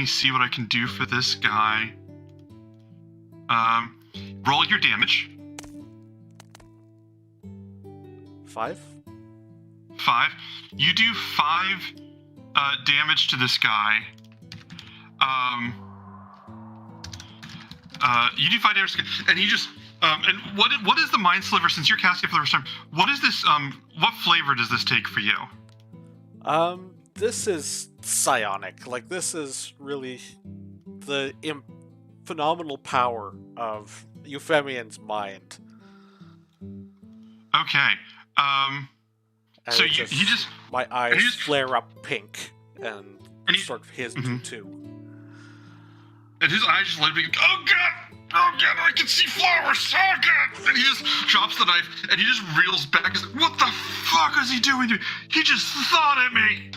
see what I can do for this guy. Roll your damage. 5? 5. You do 5 damage to this guy. You do 5 damage, and he just. And what is the Mind Sliver? Since you're casting it for the first time, what is this? What flavor does this take for you? This is psionic. Like, this is really the phenomenal power of Euphemian's mind. Okay. So he just my eyes flare up pink, and sort of his do too. And his eyes just let me. Oh god, I can see flowers. Oh god! And he just drops the knife, and he just reels back. He's like, "What the fuck is he doing to me? He just thought at me.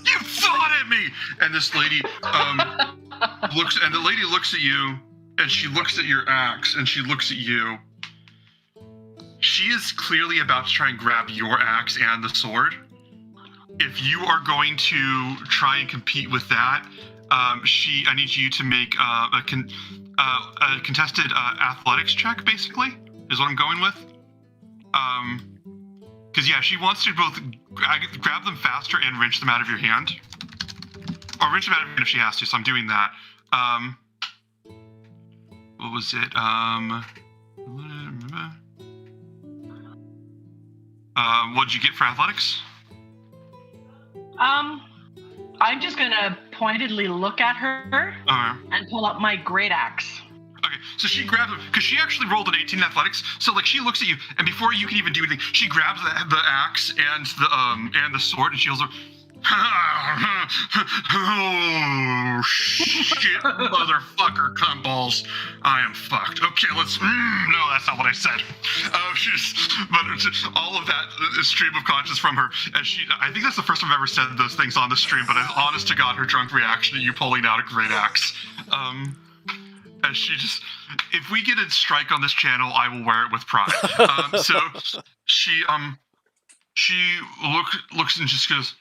You thought at me!" And this lady looks, and the lady looks at you, and she looks at your axe, and she looks at you. She is clearly about to try and grab your axe and the sword. If you are going to try and compete with that, I need you to make a contested athletics check, basically, is what I'm going with. Because, yeah, she wants to both grab them faster and wrench them out of your hand. Or wrench them out of your hand if she has to, so I'm doing that. What was it? What did you get for athletics? I'm just gonna pointedly look at her and pull up my great axe. Okay, so she grabs him because she actually rolled an 18 in athletics. So like she looks at you, and before you can even do anything, she grabs the axe and the sword, and she goes, Oh shit, motherfucker, cunt balls! I am fucked. Okay, let's. No, that's not what I said. But all of that stream of conscience from her, and I think that's the first time I've ever said those things on the stream. But honest to God, her drunk reaction to you pulling out a great axe. And she just, if we get a strike on this channel, I will wear it with pride. So she looks and just goes,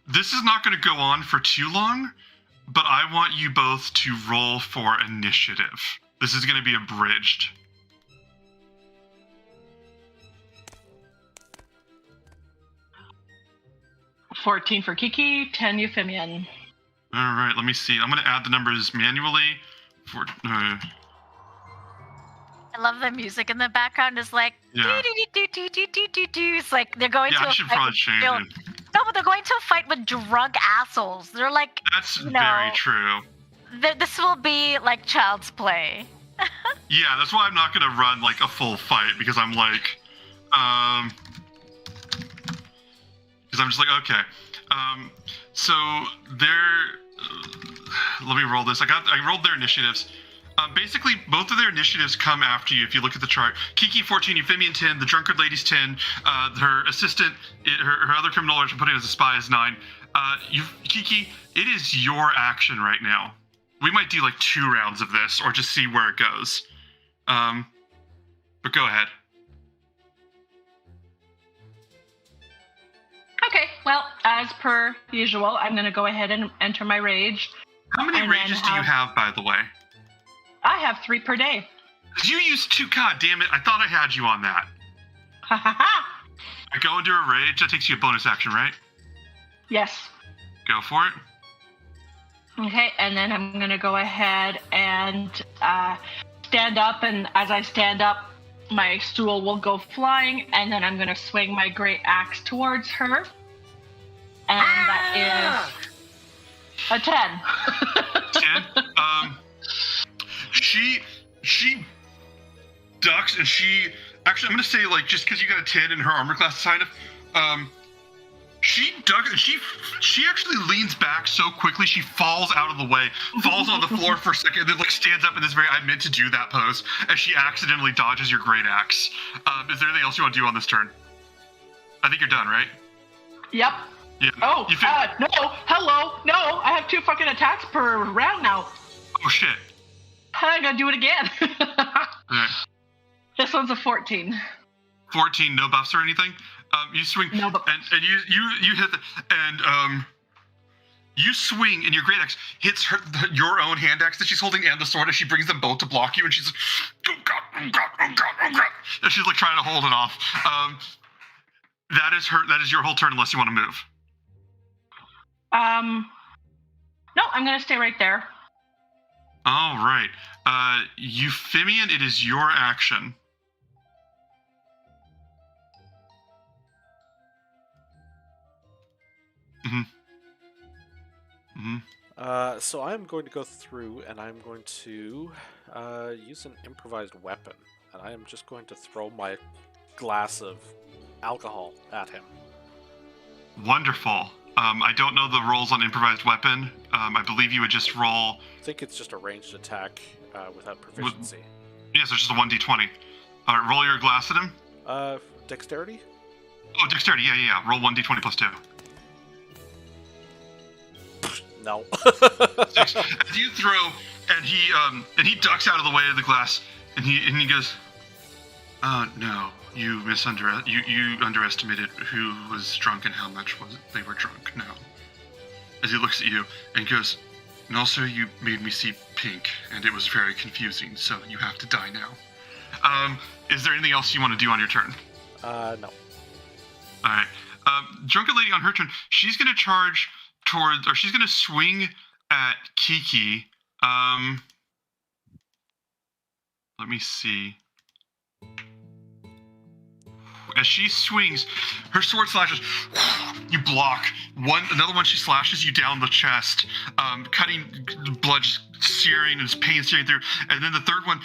this is not going to go on for too long, but I want you both to roll for initiative. This is going to be abridged. $14 for Kiki, 10 Euphemian. All right, let me see. I'm going to add the numbers manually. I love the music in the background. Is like Yeah. It's like they're going to. I should probably change it. No, but they're going to a fight with drunk assholes. They're like. That's very true. This will be like child's play. Yeah, that's why I'm not going to run like a full fight, because I'm like, because I'm just like, okay. So let me roll this. I rolled their initiatives. Basically, both of their initiatives come after you. If you look at the chart, Kiki 14, Euphemian 10, the drunkard lady's 10, her assistant, her other criminal alert I'm putting as a spy is 9. Kiki, it is your action right now. We might do like 2 rounds of this, or just see where it goes. But go ahead. Okay, well, as per usual, I'm going to go ahead and enter my rage. How many And rages do you have, by the way? I have 3 per day. You used 2. God damn it! I thought I had you on that. Ha ha ha! I go into a rage. That takes you a bonus action, right? Yes. Go for it. Okay, and then I'm going to go ahead and stand up, and as I stand up, my stool will go flying, and then I'm going to swing my great axe towards her. And that is a 10. 10. She ducks, and she actually, I'm gonna say, like, just because you got a 10 in her armor class is high enough, she ducks, and she actually leans back so quickly she falls out of the way, falls on the floor for a second, and then like stands up in this very I meant to do that pose as she accidentally dodges your great axe. Is there anything else you want to do on this turn? I think you're done, right? Yep. Yeah. Oh, You no, hello, no, I have 2 fucking attacks per round now. Oh shit. I'm gonna do it again. Alright. This one's a 14. 14, no buffs or anything? You swing, No buffs. and you hit you swing, and your great axe hits your own hand axe that she's holding and the sword as she brings them both to block you, and she's like, oh god, oh god, oh god, oh god. And she's like trying to hold it off. That is your whole turn unless you want to move. No, I'm gonna stay right there. All right. Euphemian, it is your action. So I'm going to go through, and I'm going to use an improvised weapon, and I am just going to throw my glass of alcohol at him. Wonderful. I don't know the rolls on improvised weapon. I believe you would just roll. I think it's just a ranged attack without proficiency. Yes, it's just a 1d20. All right, roll your glass at him. Dexterity? Oh, dexterity. Yeah. Roll 1d20 plus 2. No. 6. As you throw, and he ducks out of the way of the glass, and he goes, no, you underestimated who was drunk and how much they were drunk. No. As he looks at you and goes, and also you made me see pink, and it was very confusing, so you have to die now. Is there anything else you want to do on your turn? No. Alright. Drunken Lady on her turn, she's gonna charge towards, or she's gonna swing at Kiki. Let me see. As as she swings, her sword slashes. You block. Another one, she slashes you down the chest, cutting blood, just searing and pain searing through. And then the third one,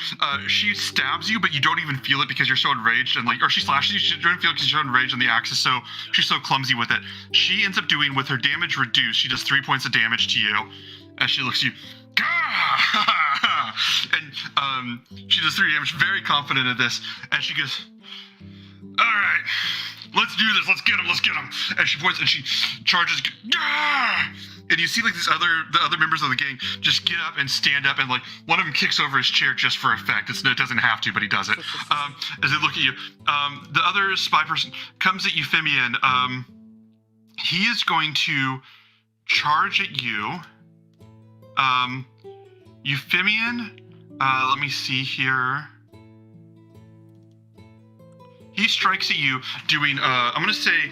she stabs you, but you don't even feel it because you're so enraged, and or she slashes you, you don't feel it because you're so enraged, and the axe is she's so clumsy with it. She ends up doing, with her damage reduced, she does 3 points of damage to you, as she looks at you. And she does 3 damage, very confident at this, and she goes, all right, let's do this, let's get him. And she points and she charges, and you see like the other members of the gang just get up and stand up, and like one of them kicks over his chair just for effect. It doesn't have to, but he does it. As they look at you, the other spy person comes at Euphemian. He is going to charge at you. Euphemian, let me see here. He strikes at you doing, I'm going to say,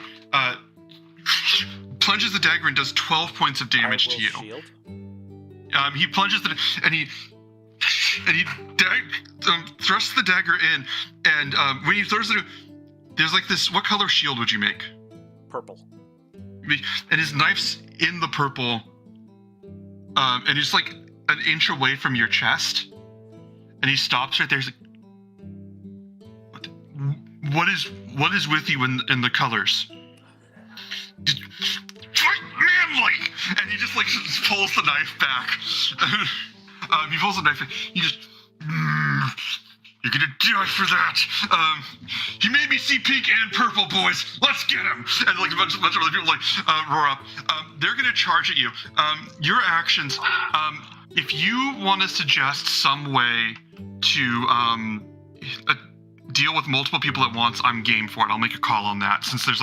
plunges the dagger and does 12 points of damage to you. Shield. He plunges and he thrusts the dagger in, and when he throws it, there's like this, what color shield would you make? Purple. And his knife's in the purple, and he's like an inch away from your chest, and he stops right there. He's like, what is with you in the colors? Fight manly! And he just like pulls the knife back. He pulls the knife back. He just, you're gonna die for that. He made me see pink and purple, boys. Let's get him! And like a bunch of other people like roar up. They're gonna charge at you. Your actions. If you want to suggest some way to deal with multiple people at once, I'm game for it. I'll make a call on that, since I'm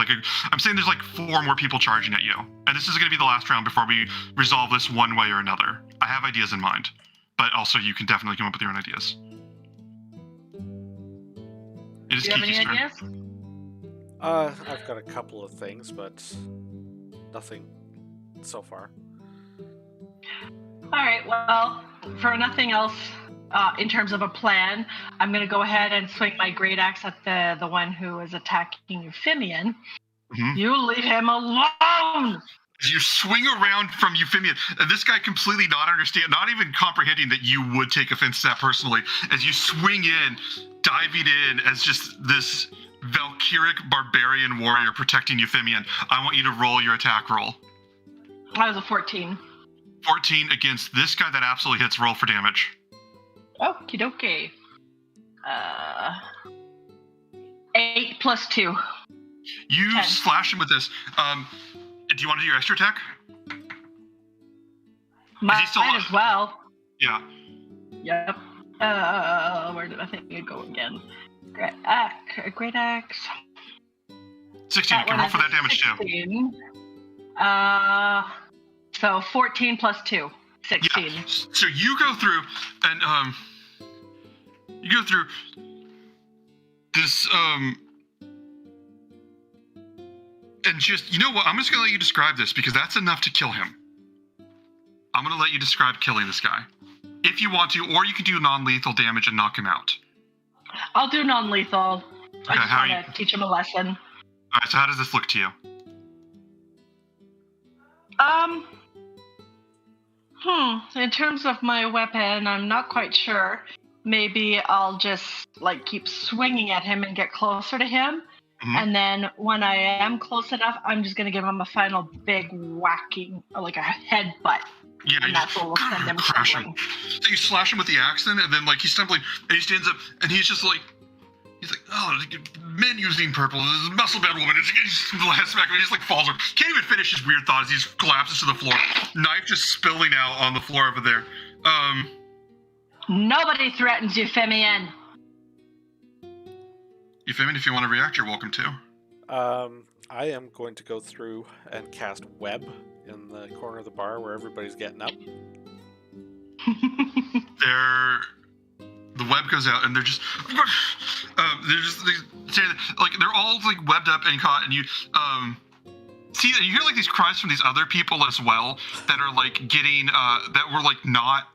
saying there's like 4 more people charging at you, and this is going to be the last round before we resolve this one way or another. I have ideas in mind, but also you can definitely come up with your own ideas. It is Do you have any Kiki's turn. ideas? I've got a couple of things, but nothing so far. All right, well, for nothing else, in terms of a plan, I'm going to go ahead and swing my great axe at the one who is attacking Euphemian. Mm-hmm. You leave him alone! You swing around from Euphemian, and this guy completely not even comprehending that you would take offense to that personally, as you swing in, diving in as just this Valkyric barbarian warrior protecting Euphemian. I want you to roll your attack roll. That was a 14. 14 against this guy that absolutely hits. Roll for damage. Okie dokie. 8 plus 2. You 10. slash him with this. Do you want to do your extra attack? Might still alive? as well. Yeah. Yep. Where did I think it'd go again? Great axe. 16. You can roll for that damage too. 16. So 14 plus 2. 16. Yeah. So you go through and this and just, you know what, I'm just gonna let you describe this because that's enough to kill him. I'm gonna let you describe killing this guy if you want to, or you can do non-lethal damage and knock him out. I'll do non-lethal. I just how want to teach him a lesson. All right, so how does this look to you? In terms of my weapon, I'm not quite sure. Maybe I'll just like keep swinging at him and get closer to him. Mm-hmm. And then when I am close enough, I'm just going to give him a final big whacking, like a headbutt. Yeah, And that's what will send him crash him. stumbling. So you slash him with the axe then, and then like he's stumbling, and he stands up, and he's like, oh, men using purple, this is a muscle-bound woman. He's head smack, and he just like falls over. Can't even finish his weird thought as he just collapses to the floor. Knife just spilling out on the floor over there. Nobody threatens Euphemian. Euphemian, if you want to react, you're welcome to. I am going to go through and cast web in the corner of the bar where everybody's getting up. The web goes out, and they're all like webbed up and caught, and you see that you hear like these cries from these other people as well that are like getting that were like not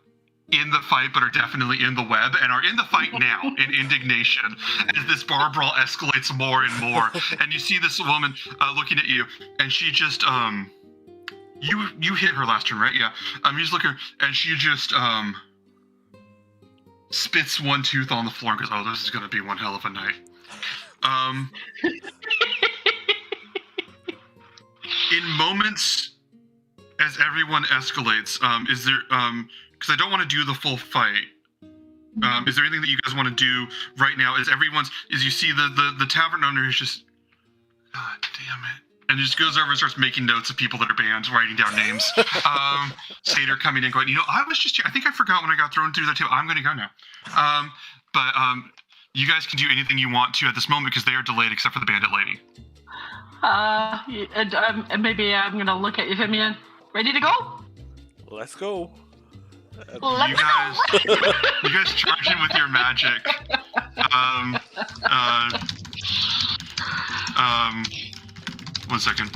in the fight, but are definitely in the web, and are in the fight now in indignation as this bar brawl escalates more and more. And you see this woman looking at you, and she just you hit her last turn, right? Yeah. You just look at her, and she just spits one tooth on the floor and goes, "Oh, this is gonna be one hell of a night." In moments as everyone escalates, is there because I don't want to do the full fight. Is there anything that you guys want to do right now? Is you see the tavern owner is just, God damn it, and just goes over and starts making notes of people that are banned, writing down names. Satyr coming in, going, I was just here. I think I forgot when I got thrown through that table. I'm going to go now. But you guys can do anything you want to at this moment because they are delayed except for the bandit lady. Maybe I'm gonna look at Euphemian. Ready to go? Let's go. You guys charge in with your magic. One second.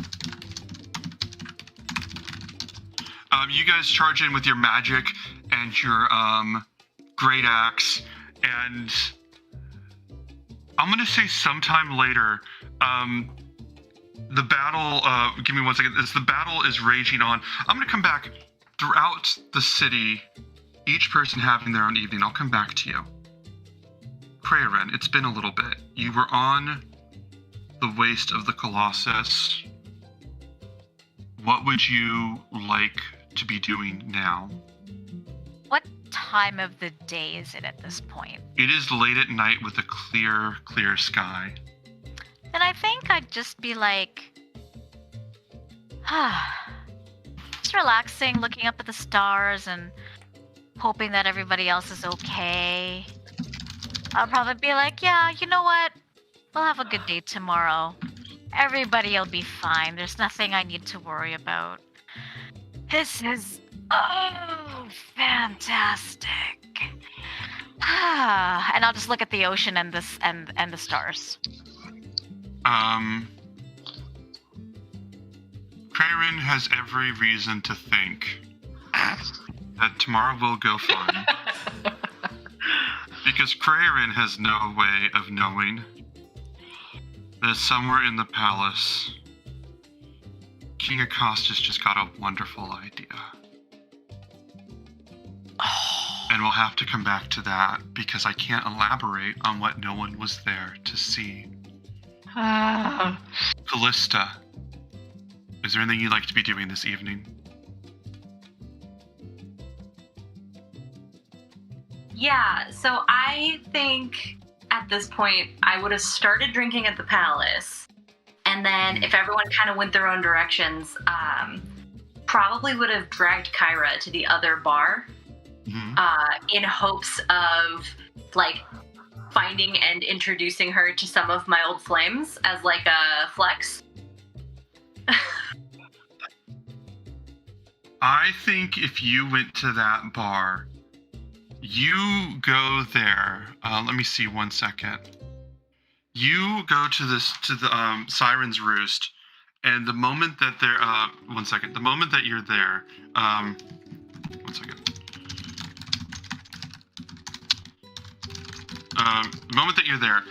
You guys charge in with your magic and your great axe, and I'm gonna say sometime later, the battle. Give me 1 second. As the battle is raging on, I'm gonna come back. Throughout the city, each person having their own evening. I'll come back to you. Prayerin, it's been a little bit. You were on the waste of the Colossus. What would you like to be doing now? What time of the day is it at this point? It is late at night with a clear sky. Then I think I'd just be like, just relaxing, looking up at the stars and hoping that everybody else is okay. I'll probably be like, yeah, you know what? We'll have a good day tomorrow. Everybody will be fine. There's nothing I need to worry about. This is fantastic. And I'll just look at the ocean and the stars. Prayerin has every reason to think that tomorrow will go fine. Because Prayerin has no way of knowing that somewhere in the palace, King Acosta's just got a wonderful idea. And we'll have to come back to that because I can't elaborate on what no one was there to see. Callista, is there anything you'd like to be doing this evening? Yeah, so I think at this point I would have started drinking at the palace, and then if everyone kind of went their own directions, probably would have dragged Kyra to the other bar in hopes of like finding and introducing her to some of my old flames as like a flex. I think if you went to that bar, you go there. Let me see 1 second. You go to the Siren's Roost, and the moment that they're 1 second. The moment that you're there, 1 second. The moment that you're there,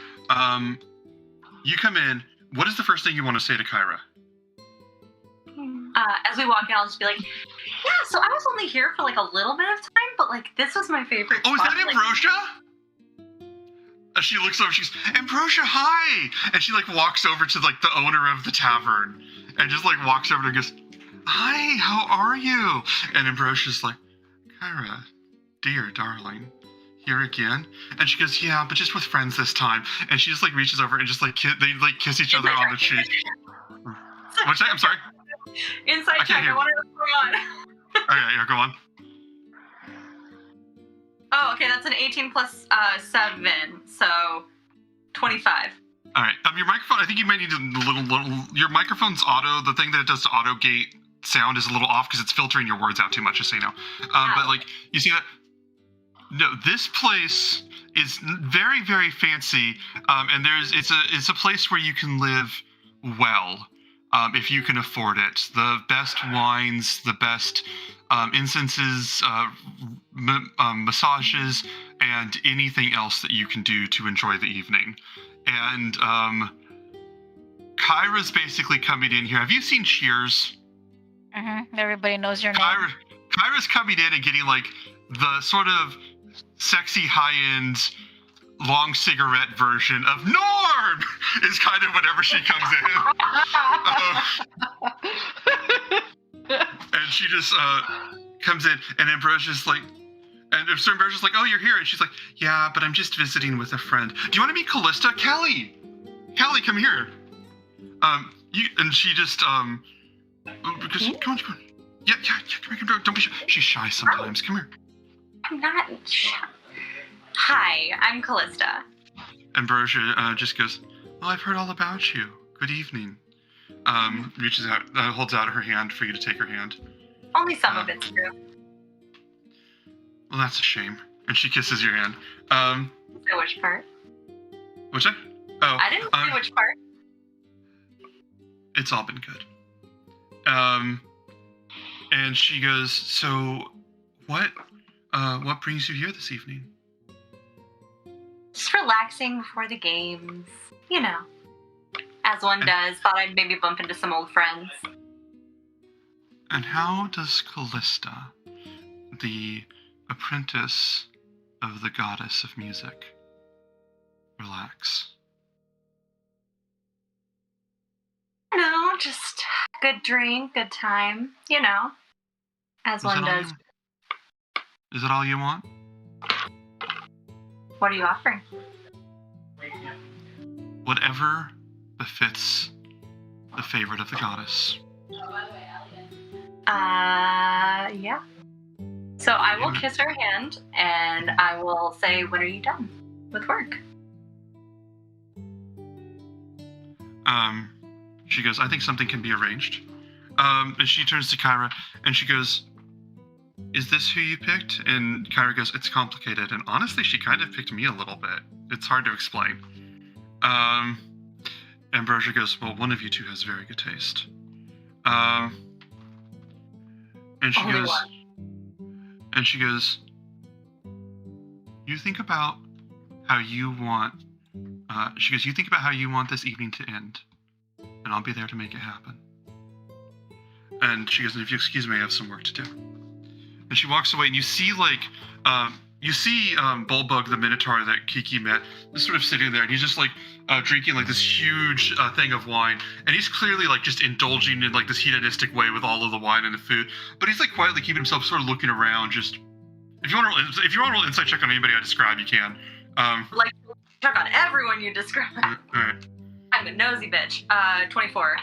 you come in. What is the first thing you want to say to Kyra? As we walk in, I'll just be like, yeah, so I was only here for like a little bit of time, but like this was my favorite Oh, is spot. that Ambrosia? She looks over, she's, Ambrosia, hi! And she like walks over to like the owner of the tavern and just like walks over and goes, hi, how are you? And Ambrosia's like, Kyra, dear darling, here again? And she goes, yeah, but just with friends this time. And she just like reaches over and just like they like kiss each other on the cheek. What's that? I'm sorry. Inside check, I want to know what's going on. Okay, yeah, go on. Oh, okay, that's an 18 plus 7, so 25. All right, your microphone, I think you might need a little, your microphone's the thing that it does to auto gate sound is a little off because it's filtering your words out too much, just so you know. But like, you see that? No, this place is very, very fancy, and it's a place where you can live well. if you can afford it. The best wines, the best incenses, massages, and anything else that you can do to enjoy the evening. And Kyra's basically coming in here. Have you seen Cheers? Everybody knows your name. Kyra's coming in and getting like the sort of sexy high-end long cigarette version of Norm is kind of whenever she comes in. And she just comes in, and Ambrosia's like, Ambrosia's like, oh, you're here. And she's like, yeah, but I'm just visiting with a friend. Do you want to meet Callista? Callie, come here. And she just, because, come on. Yeah, come here, don't be shy. She's shy sometimes. Come here. I'm not shy. Hi, I'm Callista. Ambrosia just goes, well, I've heard all about you. Good evening. Reaches out, holds out her hand for you to take her hand. Only some of it's true. Well, that's a shame. And she kisses your hand. So which part? What's that? Oh, I didn't say which part. It's all been good. And she goes, so what brings you here this evening? Just relaxing before the games. You know, as one does. Thought I'd maybe bump into some old friends. And how does Callista, the apprentice of the goddess of music, relax? You know, just good drink, good time. You know, as one does. Is that all you want? What are you offering? Whatever befits the favorite of the goddess. Yeah. So I will kiss her hand, and I will say, when are you done with work? She goes, I think something can be arranged. And she turns to Kyra, and she goes, is this who you picked? And Kyra goes, it's complicated. And honestly, she kind of picked me a little bit. It's hard to explain. Ambrosia goes, well, one of you two has very good taste. And she Only goes, one. and she goes, you think about how you want, she goes, you think about how you want this evening to end, and I'll be there to make it happen. And she goes, and if you excuse me, I have some work to do. And she walks away, and you see, like, Bulbug the Minotaur that Kiki met, just sort of sitting there, and he's just, like, drinking, like, this huge thing of wine. And he's clearly, like, just indulging in, like, this hedonistic way with all of the wine and the food. But he's, like, quietly keeping himself sort of looking around, just... If you want to roll insight check on anybody I describe, you can. Like, check on everyone you describe. All right. I'm a nosy bitch. 24.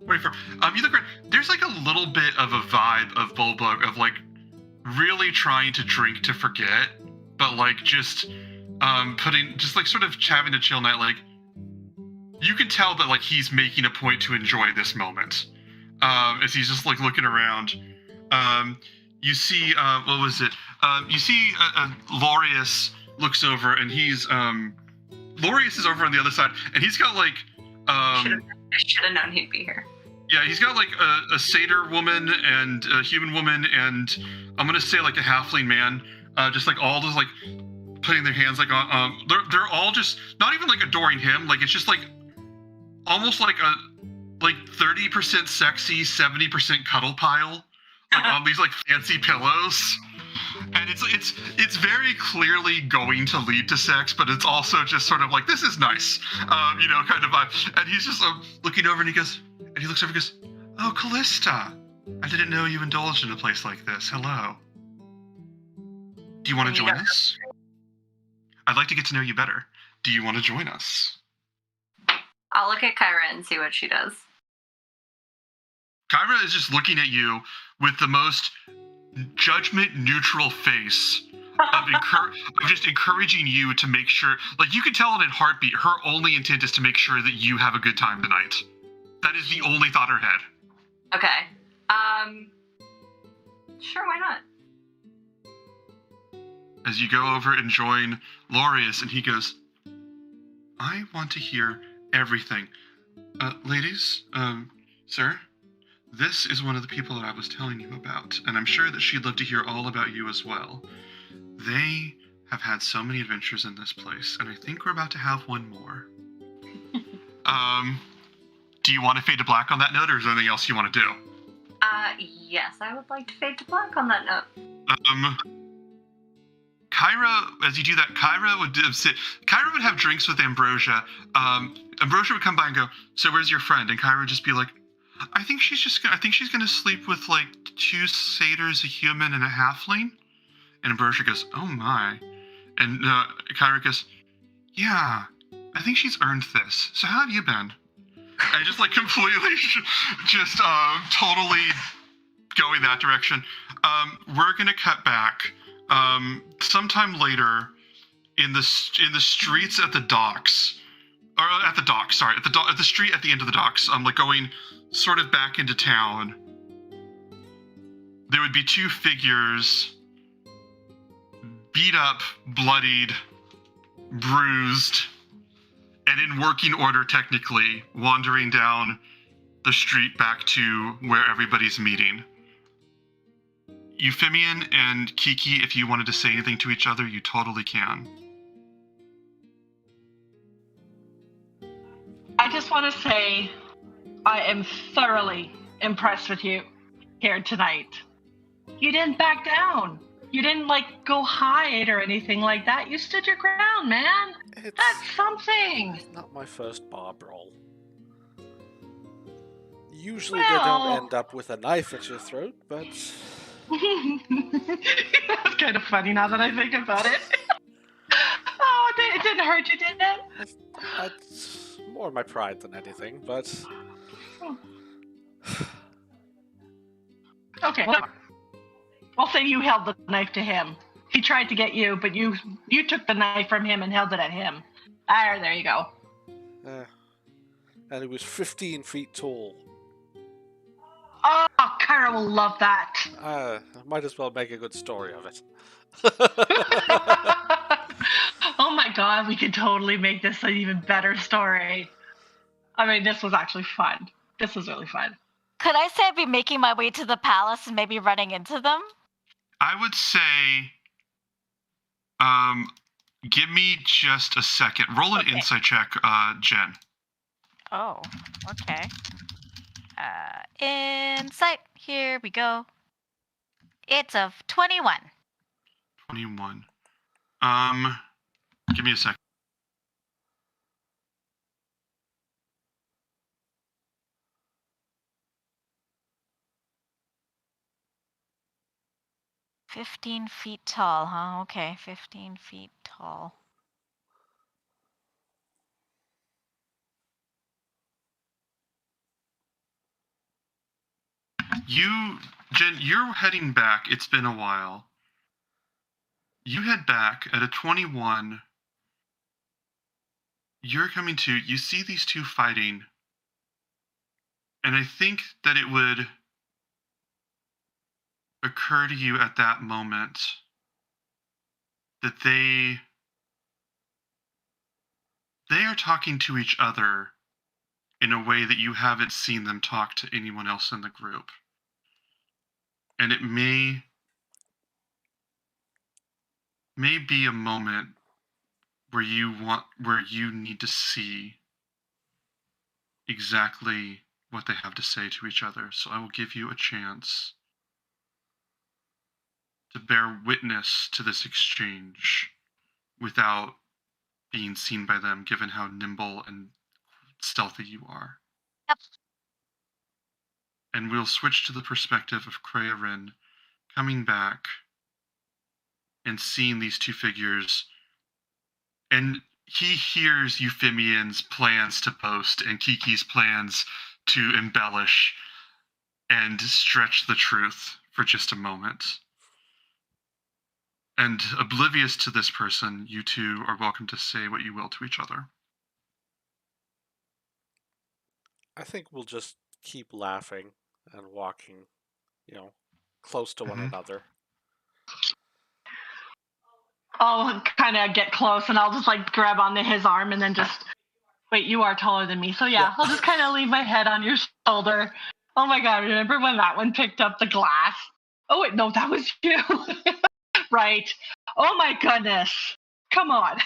24. You look around, there's, like, a little bit of a vibe of Bulbug of, like, really trying to drink to forget, but like just just like sort of having a chill night. Like, you can tell that like he's making a point to enjoy this moment as he's just like looking around. You see what was it, you see Laureus looks over, and he's Laureus is over on the other side, and he's got like I should have known he'd be here. Yeah, he's got like a satyr woman and a human woman, and I'm gonna say like a halfling man, just like all those like putting their hands like on. They're all just not even like adoring him. Like it's just like almost like a 30% sexy, 70% cuddle pile, like on these like fancy pillows. And it's very clearly going to lead to sex, but it's also just sort of like, this is nice, you know, kind of vibe. And he's just looking over, and he goes, and he looks over and goes, oh, Callista, I didn't know you indulged in a place like this. Hello. Do you want to join us? I'd like to get to know you better. Do you want to join us? I'll look at Kyra and see what she does. Kyra is just looking at you with the most judgment-neutral face of just encouraging you to make sure, like you can tell it in heartbeat, her only intent is to make sure that you have a good time tonight. That is the only thought in her head. Okay. Sure, why not? As you go over and join Laureus, and he goes, I want to hear everything. Ladies, Sir, this is one of the people that I was telling you about, and I'm sure that she'd love to hear all about you as well. They have had so many adventures in this place, and I think we're about to have one more. Do you want to fade to black on that note, or is there anything else you want to do? Yes, I would like to fade to black on that note. Kyra, as you do that, Kyra would have drinks with Ambrosia. Ambrosia would come by and go, "So where's your friend?" And Kyra would just be like, I think she's gonna sleep with like 2 satyrs, a human, and a halfling." And Ambrosia goes, "Oh my." And Kyra goes, "Yeah, I think she's earned this. So how have you been?" And just like completely, just totally going that direction. We're gonna cut back. Sometime later, in the streets at the docks, or at the docks, sorry, at the street at the end of the docks, like going sort of back into town, there would be 2 figures, beat up, bloodied, bruised, and in working order technically, wandering down the street back to where everybody's meeting. Euphemian and Kiki, if you wanted to say anything to each other, you totally can. I just want to say I am thoroughly impressed with you here tonight. You didn't back down. You didn't go hide or anything like that. You stood your ground, man. That's something. It's not my first Bob roll. Usually they don't end up with a knife at your throat, but... That's kind of funny now that I think about it. Oh, it didn't hurt you, did it? That's more my pride than anything, but... Okay, whatever. I'll say you held the knife to him. He tried to get you, but you took the knife from him and held it at him. There you go. And it was 15 feet tall. Oh, Kyra will love that. I might as well make a good story of it. Oh my god, we could totally make this an even better story. I mean, this was actually fun. This was really fun. Could I say I'd be making my way to the palace and maybe running into them? I would say, give me just a second. Roll an insight check, Jen. Oh, okay. Insight. Here we go. It's a 21. 21. Give me a second. "15 feet tall, huh? Okay, 15 feet tall. Jen, you're heading back. It's been a while. You head back at a 21. You're coming to, you see these 2 fighting. And I think that it would occur to you at that moment that they are talking to each other in a way that you haven't seen them talk to anyone else in the group. And it may be a moment where you need to see exactly what they have to say to each other. So I will give you a chance to bear witness to this exchange without being seen by them, given how nimble and stealthy you are. Yep. And we'll switch to the perspective of Krearin coming back and seeing these 2 figures. And he hears Euphemian's plans to boast and Kiki's plans to embellish and stretch the truth for just a moment. And oblivious to this person, you 2 are welcome to say what you will to each other. I think we'll just keep laughing and walking, close to one another. I'll kind of get close and I'll just grab onto his arm and then just Wait, you are taller than me. So yeah, I'll just kind of leave my head on your shoulder. Oh my god, remember when that one picked up the glass? Oh wait, no, that was you. Right. Oh my goodness. Come on.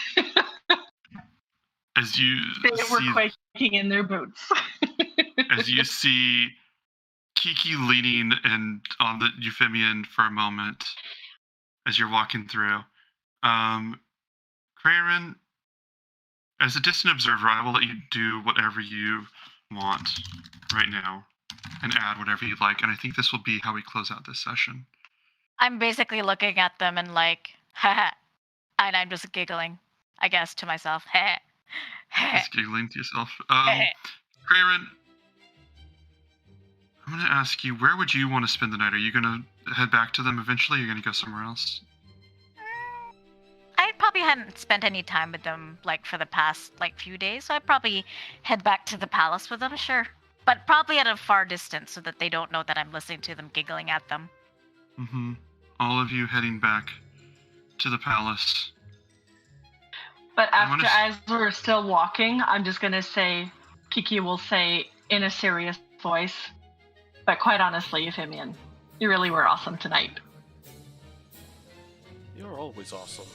As you They were see, quaking in their boots. as you see Kiki leaning and on the Euphemian for a moment, as you're walking through, Crayron, as a distant observer, I will let you do whatever you want right now and add whatever you like. And I think this will be how we close out this session. I'm basically looking at them and like, haha, and I'm just giggling, I guess, to myself. Just giggling to yourself. Crayron, I'm going to ask you, where would you want to spend the night? Are you going to head back to them eventually? Or are you going to go somewhere else? I probably hadn't spent any time with them like for the past like few days, so I'd probably head back to the palace with them, sure. But probably at a far distance so that they don't know that I'm listening to them giggling at them. Mm-hmm. All of you heading back to the palace. But after, as we're still walking, I'm just going to say, Kiki will say in a serious voice, but quite honestly, Euphemian, you really were awesome tonight. You're always awesome.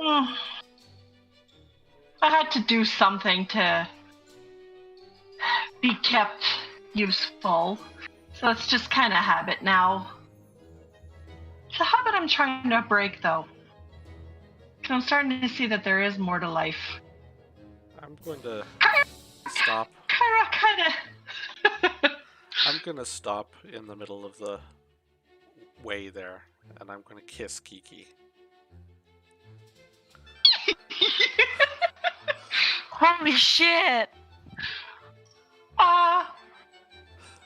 I had to do something to be kept useful. So it's just kind of habit now. It's a habit I'm trying to break, though. Because I'm starting to see that there is more to life. I'm going to stop. Kyra, kind of. I'm going to stop in the middle of the way there, and I'm going to kiss Kiki. Holy shit!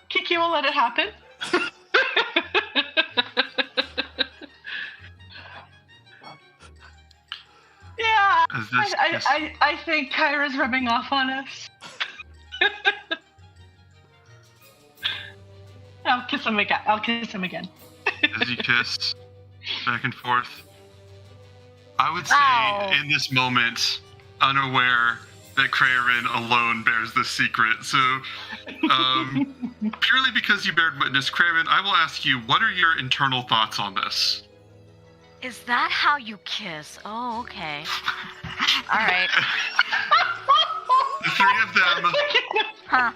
Kiki will let it happen. Yeah, I think Kyra's rubbing off on us. I'll kiss him again. As you kiss back and forth. I would say in this moment, unaware that Crayron alone bears the secret. So, purely because you bared witness, Crayron, I will ask you, what are your internal thoughts on this? Is that how you kiss? Oh, okay. Alright. The three of them. Huh.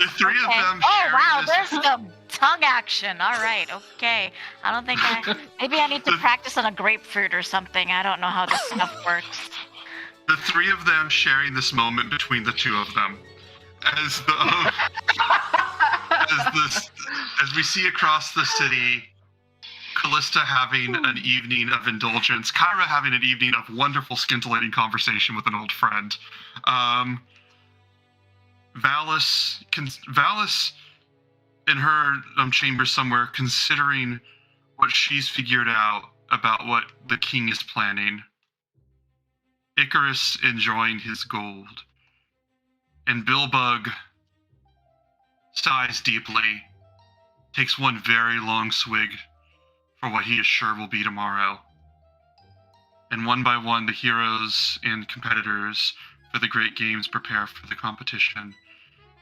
The three of them. Oh, wow, this. there's some tongue action. Alright, okay. I don't think maybe I need to practice on a grapefruit or something. I don't know how this stuff works. The three of them sharing this moment between the two of them. As we see across the city, Callista having an evening of indulgence, Kyra having an evening of wonderful, scintillating conversation with an old friend. Valis in her chamber somewhere, considering what she's figured out about what the king is planning. Icarus enjoying his gold. And Billbug sighs deeply, takes one very long swig for what he is sure will be tomorrow. And one by one, the heroes and competitors for the great games prepare for the competition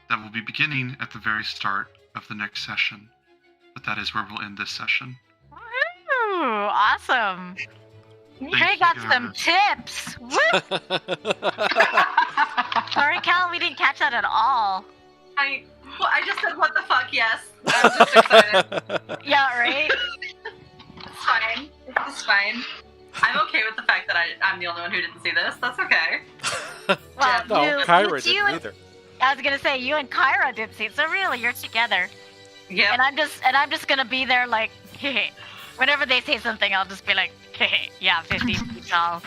that will be beginning at the very start of the next session. But that is where we'll end this session. Woo! Awesome! Trey got some tips! Woo! Sorry, Cal, we didn't catch that at all. I just said, what the fuck, yes. I'm just excited. Yeah, right? It's fine. It's fine. I'm okay with the fact that I'm the only one who didn't see this. That's okay. Well, No, Kyra didn't either. I was gonna say, you and Kyra did see it, so really, you're together. Yeah. And I'm just gonna be there like, hey. Whenever they say something, I'll just be like, hey, yeah, 15 feet tall.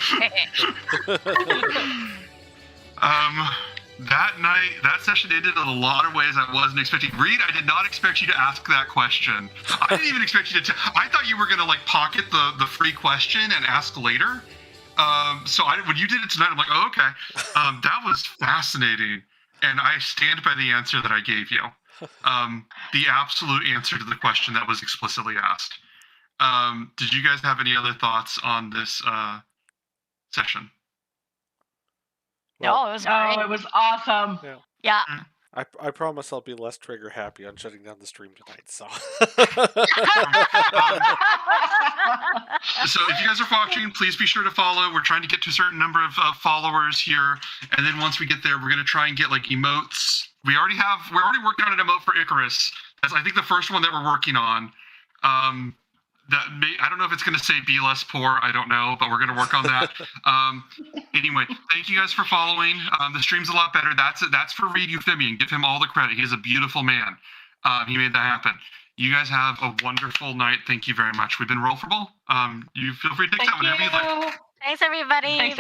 That night, that session ended in a lot of ways I wasn't expecting. Reed, I did not expect you to ask that question. I didn't even expect you to. I thought you were gonna like pocket the free question and ask later. So when you did it tonight, I'm like, oh, okay. That was fascinating, and I stand by the answer that I gave you. The absolute answer to the question that was explicitly asked. Did you guys have any other thoughts on this session? Well, No, it was great. Oh, it was awesome. Yeah. I promise I'll be less trigger happy on shutting down the stream tonight. So. So if you guys are watching, please be sure to follow. We're trying to get to a certain number of followers here, and then once we get there, we're going to try and get like emotes. We're already working on an emote for Icarus. That's I think the first one that we're working on. I don't know if it's going to say "be less poor." I don't know, but we're going to work on that. Anyway, thank you guys for following. The stream's a lot better. That's for Reed Euphemian. Give him all the credit. He is a beautiful man. He made that happen. You guys have a wonderful night. Thank you very much. We've been Rollfable. You feel free to take that whenever you'd like. Thanks, everybody. Thanks, Bye.